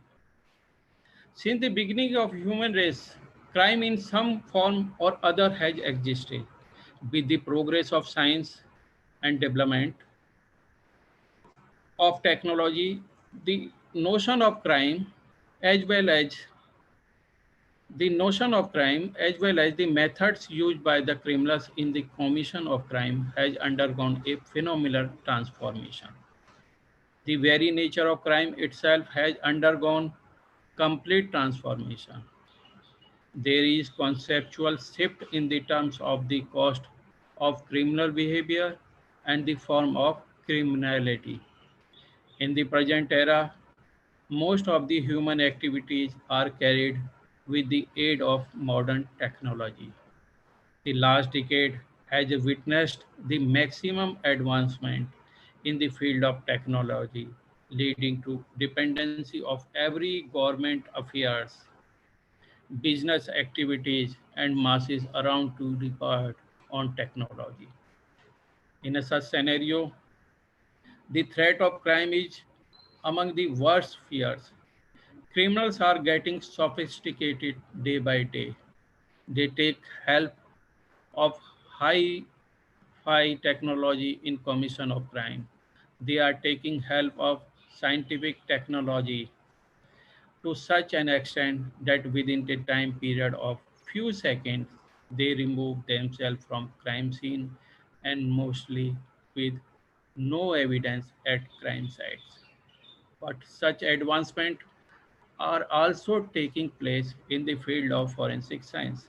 Since the beginning of human race, crime in some form or other has existed. With the progress of science and development of technology, the notion of crime as well as the methods used by the criminals in the commission of crime has undergone a phenomenal transformation. The very nature of crime itself has undergone complete transformation. There is conceptual shift in the terms of the cost of criminal behavior and the form of criminality. In the present era, most of the human activities are carried with the aid of modern technology. The last decade has witnessed the maximum advancement in the field of technology, leading to dependency of every government affairs, business activities, and masses around to depend on technology. In a such scenario, the threat of crime is among the worst fears. Criminals are getting sophisticated day by day. They take help of high technology in commission of crime. They are taking help of scientific technology to such an extent that within the time period of few seconds, they remove themselves from crime scene and mostly with no evidence at crime sites. But such advancement are also taking place in the field of forensic science.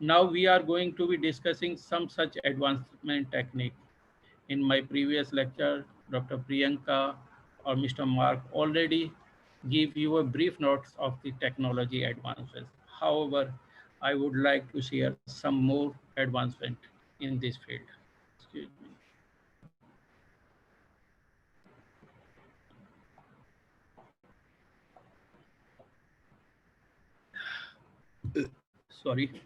Now we are going to be discussing some such advancement technique. In my previous lecture, Dr. Priyanka or Mr. Mark already give you a brief notes of the technology advances. However, I would like to share some more advancement in this field. Excuse me. Sorry.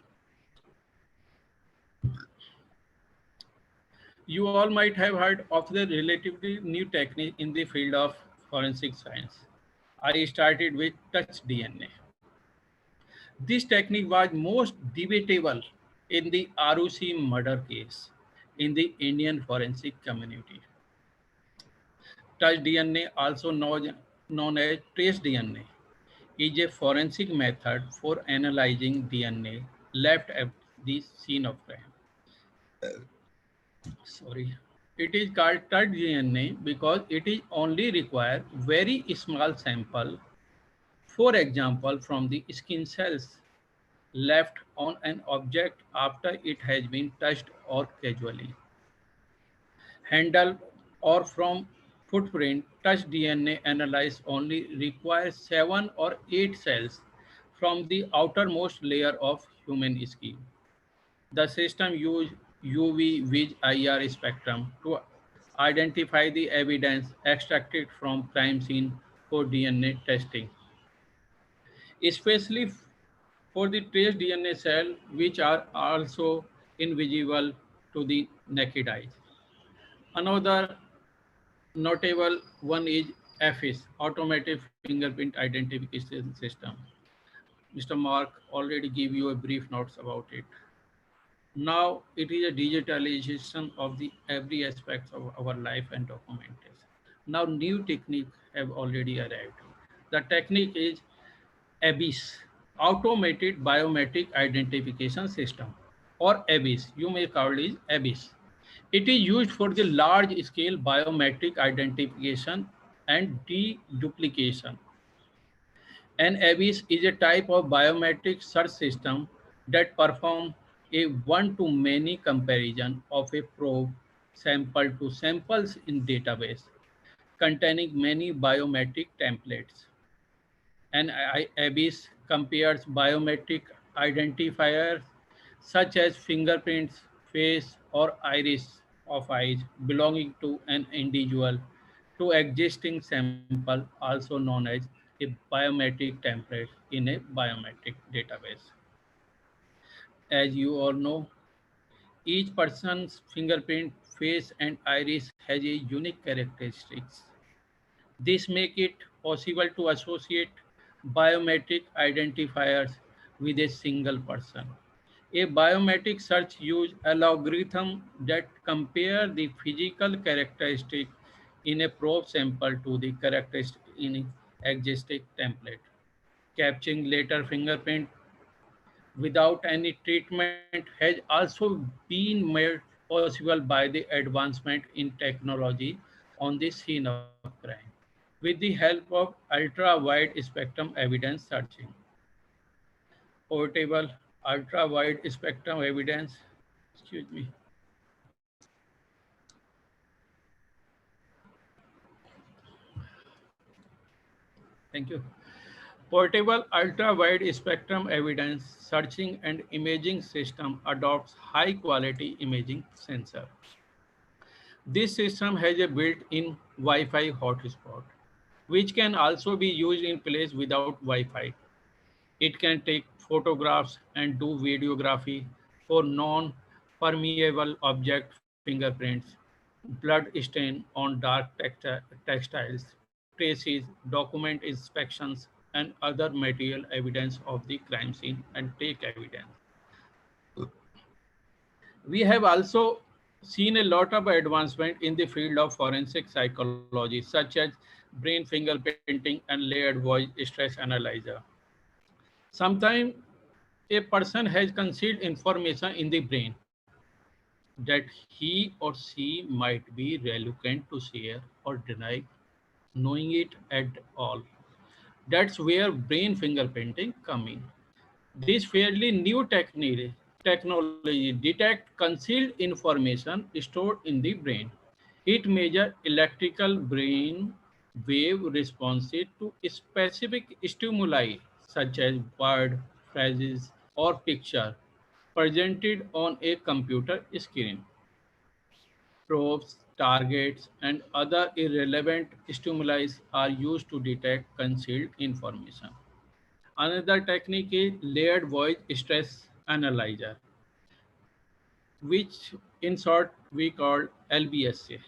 You all might have heard of the relatively new technique in the field of forensic science. I started with touch DNA. This technique was most debatable in the ROC murder case in the Indian forensic community. Touch DNA, also known as trace DNA, is a forensic method for analyzing DNA left at the scene of crime. Sorry. It is called touch DNA because it is only require very small sample, for example, from the skin cells left on an object after it has been touched or casually handled, or from footprint. Touch DNA analysis only requires 7 or 8 cells from the outermost layer of human skin. The system uses UV vis IR spectrum to identify the evidence extracted from crime scene for DNA testing, especially for the trace DNA cell, which are also invisible to the naked eyes. Another notable one is AFIS, Automatic Fingerprint Identification System. Mr. Mark already gave you a brief notes about it. Now it is a digitalization of the every aspects of our life and documentation. Now new technique have already arrived. The technique is ABIS, Automated Biometric Identification System, or ABIS. You may call it ABIS. It is used for the large scale biometric identification and deduplication. An ABIS is a type of biometric search system that performs a one-to-many comparison of a probe sample to samples in database containing many biometric templates. An ABIS compares biometric identifiers such as fingerprints, face, or iris of eyes belonging to an individual to existing sample, also known as a biometric template in a biometric database. As you all know, each person's fingerprint, face, and iris has a unique characteristics. This makes it possible to associate biometric identifiers with a single person. A biometric search uses algorithm that compare the physical characteristic in a probe sample to the characteristic in existing template, capturing later fingerprint without any treatment has also been made possible by the advancement in technology on the scene of crime with the help of ultra-wide spectrum evidence searching. Portable ultra-wide spectrum evidence, excuse me, thank you. Portable ultra-wide spectrum evidence searching and imaging system adopts high-quality imaging sensor. This system has a built-in Wi-Fi hotspot, which can also be used in place without Wi-Fi. It can take photographs and do videography for non-permeable object fingerprints, blood stain on dark textiles, traces, document inspections, and other material evidence of the crime scene and take evidence. We have also seen a lot of advancement in the field of forensic psychology, such as brain fingerprinting and layered voice stress analyzer. Sometimes a person has concealed information in the brain that he or she might be reluctant to share or deny knowing it at all. That's where brain fingerprinting come in. This fairly new technology detect concealed information stored in the brain. It measures electrical brain wave responses to specific stimuli such as word, phrases, or picture presented on a computer screen. Probes, targets, and other irrelevant stimuli are used to detect concealed information. Another technique is layered voice stress analyzer, which in short we call LVSA.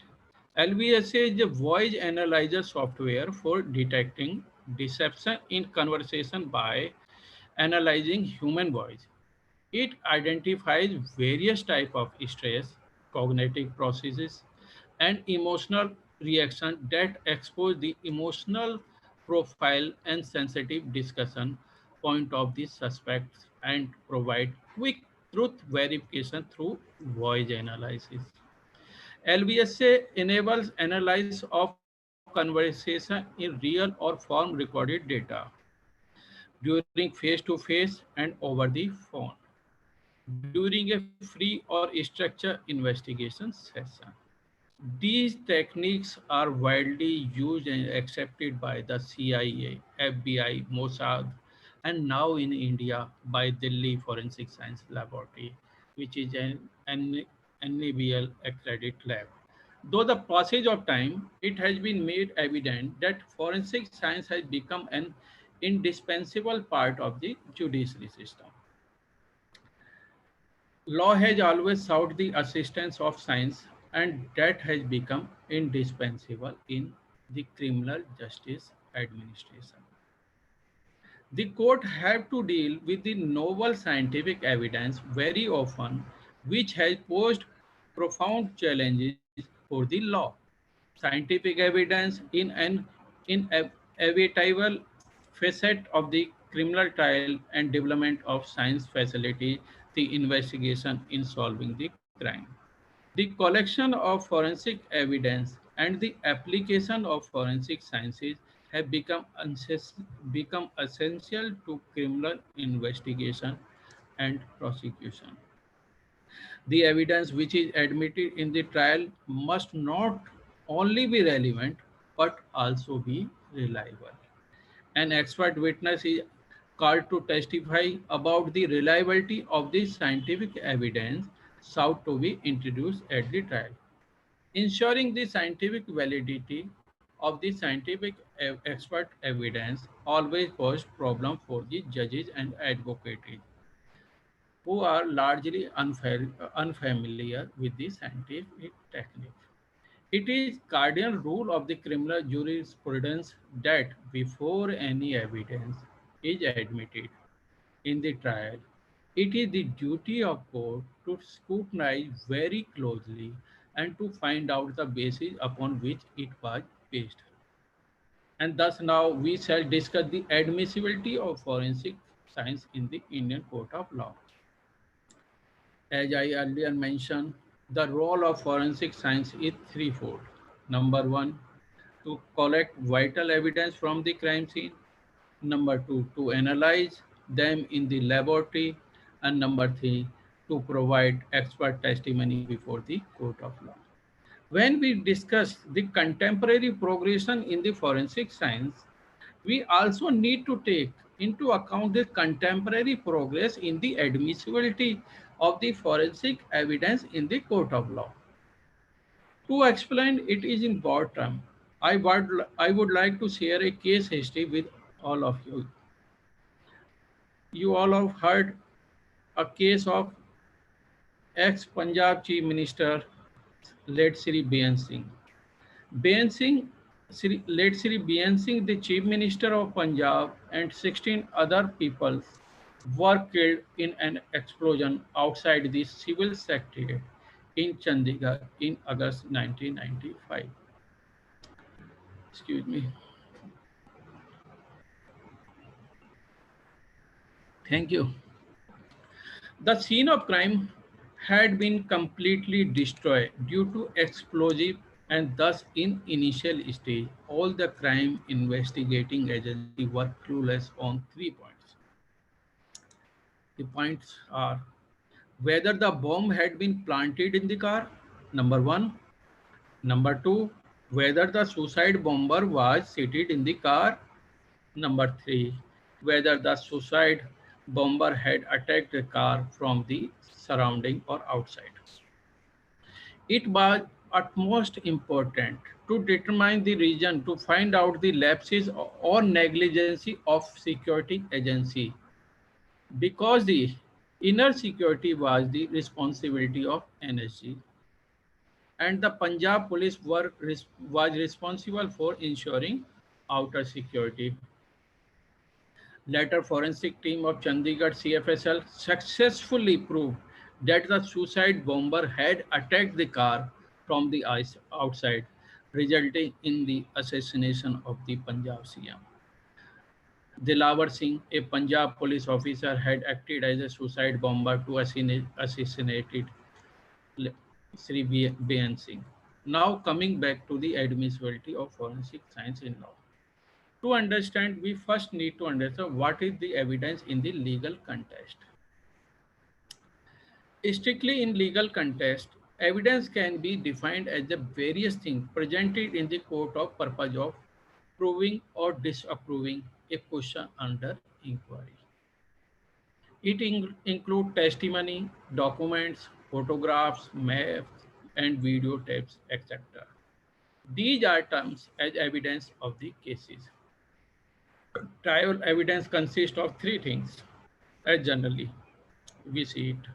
LVSA is a voice analyzer software for detecting deception in conversation by analyzing human voice. It identifies various types of stress, cognitive processes, and emotional reaction that expose the emotional profile and sensitive discussion point of the suspects and provide quick truth verification through voice analysis. LBSA enables analysis of conversation in real or form recorded data during face-to-face and over the phone during a free or structured investigation session. These techniques are widely used and accepted by the CIA, FBI, Mossad, and now in India by Delhi Forensic Science Laboratory, which is an NABL accredited lab. Though the passage of time, it has been made evident that forensic science has become an indispensable part of the judiciary system. Law has always sought the assistance of science, and that has become indispensable in the criminal justice administration. The court have to deal with the novel scientific evidence very often, which has posed profound challenges for the law. Scientific evidence in an inevitable facet of the criminal trial and development of science facility the investigation in solving the crime. The collection of forensic evidence and the application of forensic sciences have become essential to criminal investigation and prosecution. The evidence which is admitted in the trial must not only be relevant but also be reliable. An expert witness is called to testify about the reliability of the scientific evidence sought to be introduced at the trial. Ensuring the scientific validity of the scientific expert evidence always posed problem for the judges and advocates who are largely unfamiliar with the scientific technique. It is cardinal rule of the criminal jurisprudence that before any evidence is admitted in the trial, it is the duty of court to scrutinize very closely and to find out the basis upon which it was based. And thus now we shall discuss the admissibility of forensic science in the Indian Court of Law. As I earlier mentioned, the role of forensic science is threefold. Number one, to collect vital evidence from the crime scene. Number two, to analyze them in the laboratory. And number three, to provide expert testimony before the court of law. When we discuss the contemporary progression in the forensic science, we also need to take into account the contemporary progress in the admissibility of the forensic evidence in the court of law. To explain it is in broad terms, I would like to share a case history with all of you. You all have heard a case of ex-Punjab Chief Minister late Sri Bean Singh. Late Sri Bean Singh, the Chief Minister of Punjab, and 16 other people were killed in an explosion outside the civil secretariat in Chandigarh in August 1995. Excuse me. Thank you. The scene of crime had been completely destroyed due to explosive, and thus in initial stage, all the crime investigating agencies were clueless on 3 points. The points are whether the bomb had been planted in the car, number one. Number two, whether the suicide bomber was seated in the car. Number three, whether the suicide bomber had attacked the car from the surrounding or outside. It was utmost important to determine the reason to find out the lapses or negligence of security agency because the inner security was the responsibility of NSG and the Punjab police was responsible for ensuring outer security. Later forensic team of Chandigarh CFSL successfully proved that the suicide bomber had attacked the car from the outside, resulting in the assassination of the Punjab CM. Dilawar Singh, a Punjab police officer, had acted as a suicide bomber to assassinate it. Sri B.N. Singh. Now coming back to the admissibility of forensic science in law. To understand, we first need to understand what is the evidence in the legal context. Strictly in legal context, evidence can be defined as the various things presented in the court of purpose of proving or disapproving a question under inquiry. It includes testimony, documents, photographs, maps, and videotapes, etc. These are terms as evidence of the cases. Trial evidence consists of three things, as generally we see it.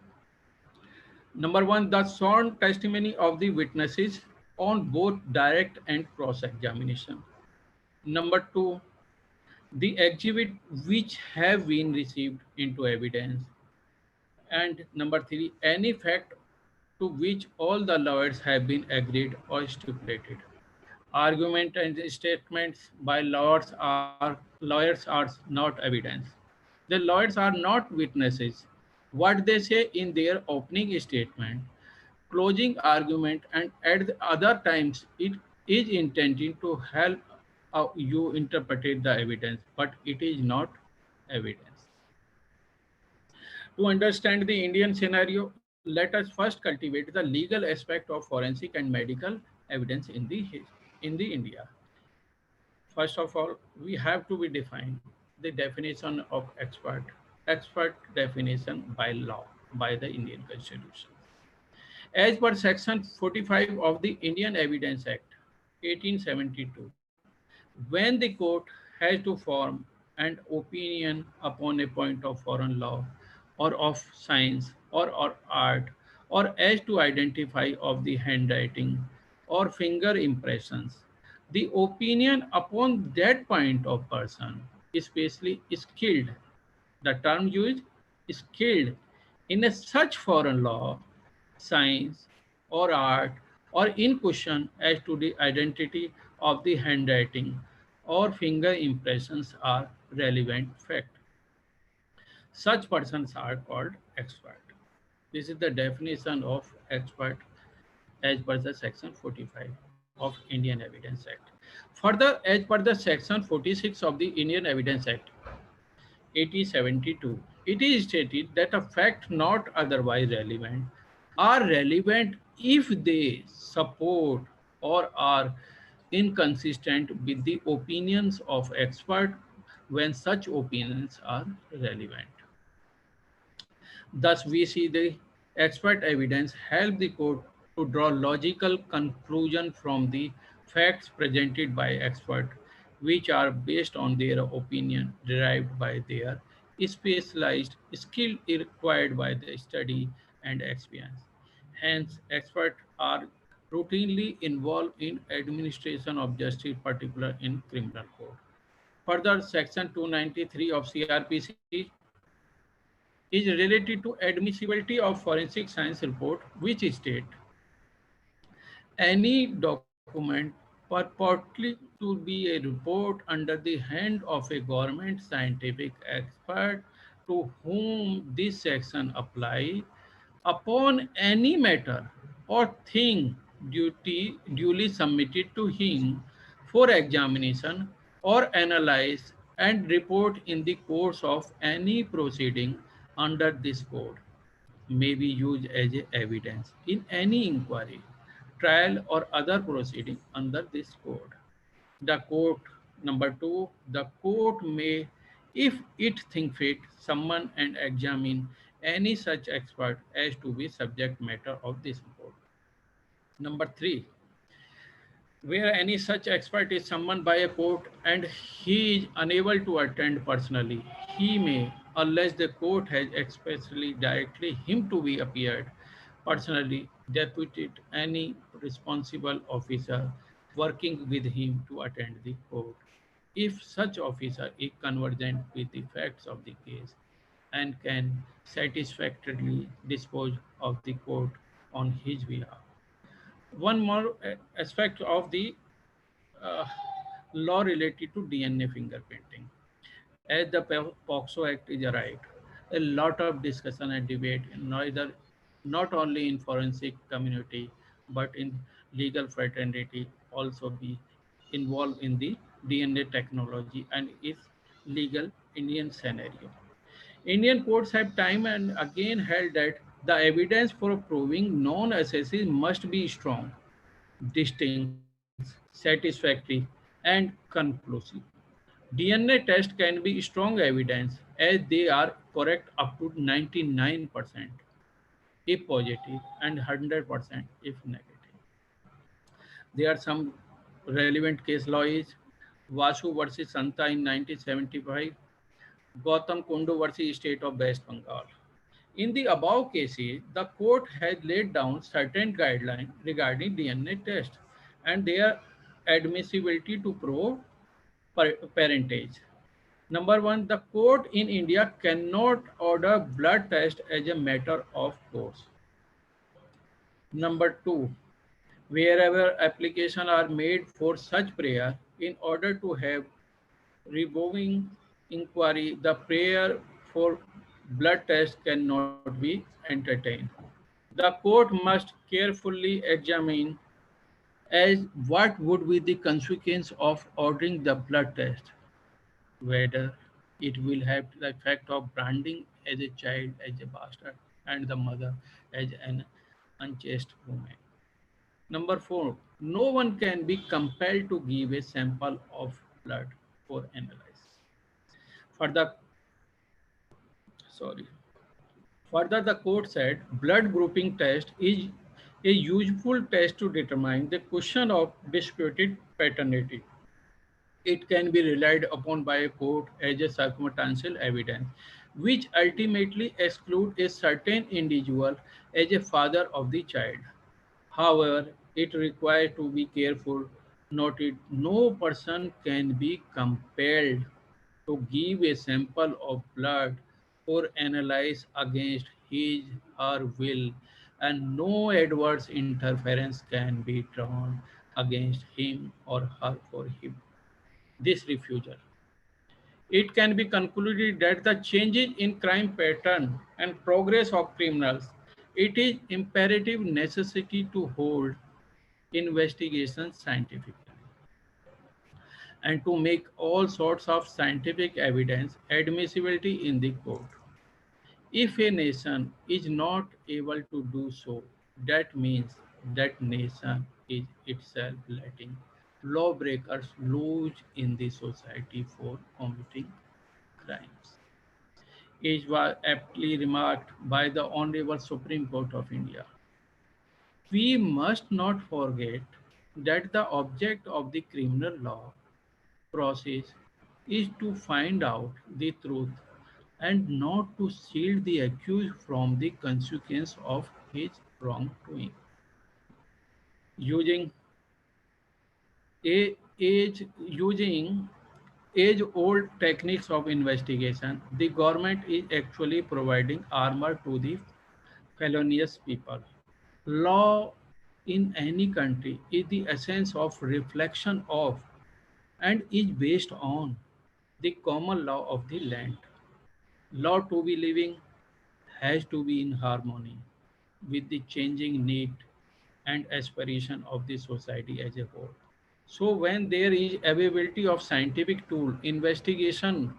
Number one, the sworn testimony of the witnesses on both direct and cross examination. Number two, the exhibit which have been received into evidence. And number three, any fact to which all the lawyers have been agreed or stipulated. Argument and statements by lawyers are not evidence. The lawyers are not witnesses. What they say in their opening statement, closing argument, and at the other times, it is intended to help you interpret the evidence, but it is not evidence. To understand the Indian scenario, let us first cultivate the legal aspect of forensic and medical evidence in the India. First of all, we have to be defined the definition of expert. Expert definition by law, by the Indian Constitution. As per Section 45 of the Indian Evidence Act, 1872, when the court has to form an opinion upon a point of foreign law or of science or art or as to identify of the handwriting or finger impressions, the opinion upon that point of person, especially skilled, the term used is skilled in a such foreign law, science, or art, or in question as to the identity of the handwriting or finger impressions are relevant fact. Such persons are called expert. This is the definition of expert as per the section 45 of Indian Evidence Act. Further, as per the section 46 of the Indian Evidence Act, 1872, it is stated that a fact not otherwise relevant are relevant if they support or are inconsistent with the opinions of expert when such opinions are relevant. Thus, we see the expert evidence help the court to draw logical conclusion from the facts presented by expert, which are based on their opinion derived by their specialized skill required by the study and experience. Hence, experts are routinely involved in administration of justice, particularly in criminal court. Further, Section 293 of CRPC is related to admissibility of forensic science report, which state any document purportedly to be a report under the hand of a government scientific expert to whom this section apply upon any matter or thing duly submitted to him for examination or analyze and report in the course of any proceeding under this code may be used as a evidence in any inquiry, trial or other proceeding under this code. The court, number two, the court may, if it think fit, summon and examine any such expert as to be subject matter of this code. Number three, where any such expert is summoned by a court and he is unable to attend personally, he may, unless the court has expressly directly him to be appeared personally, deputed any responsible officer working with him to attend the court. If such officer is conversant with the facts of the case and can satisfactorily dispose of the court on his behalf. One more aspect of the uh, law related to DNA fingerprinting. As the POXO Act is arrived, a lot of discussion and debate, not only in forensic community, but in legal fraternity also be involved in the DNA technology and its legal Indian scenario. Indian courts have time and again held that the evidence for proving non-assassin must be strong, distinct, satisfactory, and conclusive. DNA test can be strong evidence as they are correct up to 99% if positive and 100% if negative. There are some relevant case law is Vasu versus Santa in 1975, Gautam Kundu versus State of West Bengal. In the above cases, the court has laid down certain guidelines regarding DNA test and their admissibility to prove parentage. Number one, the court in India cannot order blood test as a matter of course. Number two, wherever applications are made for such prayer, in order to have revolving inquiry, the prayer for blood test cannot be entertained. The court must carefully examine as what would be the consequence of ordering the blood test, whether it will have the effect of branding as a child as a bastard and the mother as an unchaste woman. Number four, no one can be compelled to give a sample of blood for analysis. For the sorry. Further, the court said blood grouping test is a useful test to determine the question of disputed paternity. It can be relied upon by a court as a circumstantial evidence, which ultimately exclude a certain individual as a father of the child. However, it requires to be careful noted no person can be compelled to give a sample of blood or analyze against his or will, and no adverse interference can be drawn against him or her for him. This refusal. It can be concluded that the changes in crime pattern and progress of criminals, it is imperative necessity to hold investigations scientifically and to make all sorts of scientific evidence admissibility in the court. If a nation is not able to do so, that means that nation is itself letting lawbreakers loose in the society for committing crimes. It was aptly remarked by the Honorable Supreme Court of India. We must not forget that the object of the criminal law process is to find out the truth and not to shield the accused from the consequence of his wrongdoing. Using using age-old techniques of investigation, the government is actually providing armor to the felonious people. Law in any country is the essence of reflection of and is based on the common law of the land. Law to be living has to be in harmony with the changing need and aspiration of the society as a whole. So when there is availability of scientific tool, investigation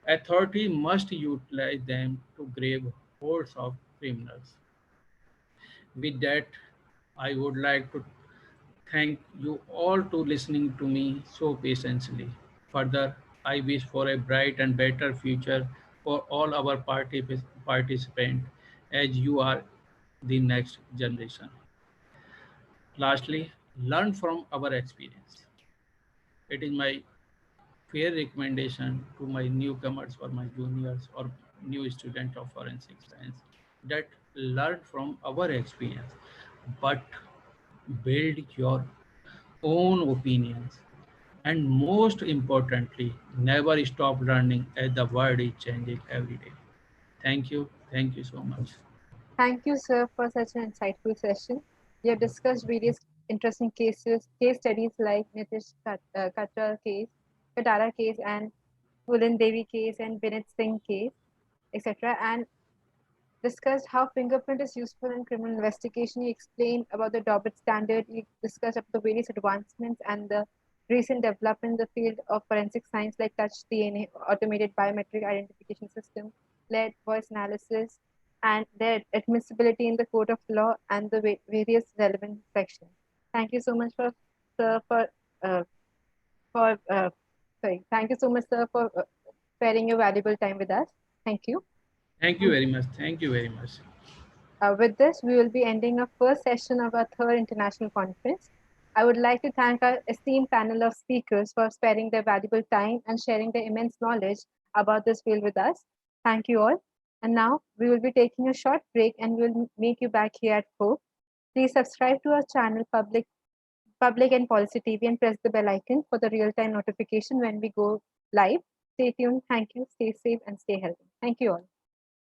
authority must utilize them to grab holds of criminals. With that, I would like to thank you all to listening to me so patiently. Further, I wish for a bright and better future for all our participants as you are the next generation. Lastly, learn from our experience. It is my fair recommendation to my newcomers or my juniors or new student of forensic science that learn from our experience, but build your own opinions. And most importantly, never stop learning as the world is changing every day. Thank you. Thank you so much. Thank you, sir, for such an insightful session. We have discussed various interesting case studies like Kacher case, Katara case, and Pulan Devi case, and Binit Singh case, etc. And discussed how fingerprint is useful in criminal investigation. He explained about the Dept standard. He discussed about the various advancements and the recent development in the field of forensic science like touch DNA, automated biometric identification system, lead voice analysis, and their admissibility in the court of law and the various relevant sections. Thank you so much sir, for sorry. Thank you so much, sir, for sparing your valuable time with us. Thank you. Thank you very much. Thank you very much. With this, we will be ending our first session of our third international conference. I would like to thank our esteemed panel of speakers for sparing their valuable time and sharing their immense knowledge about this field with us. Thank you all. And now we will be taking a short break and we will meet you back here at 4. Please subscribe to our channel, Public and Policy TV, and press the bell icon for the real-time notification when we go live. Stay tuned. Thank you. Stay safe and stay healthy. Thank you all.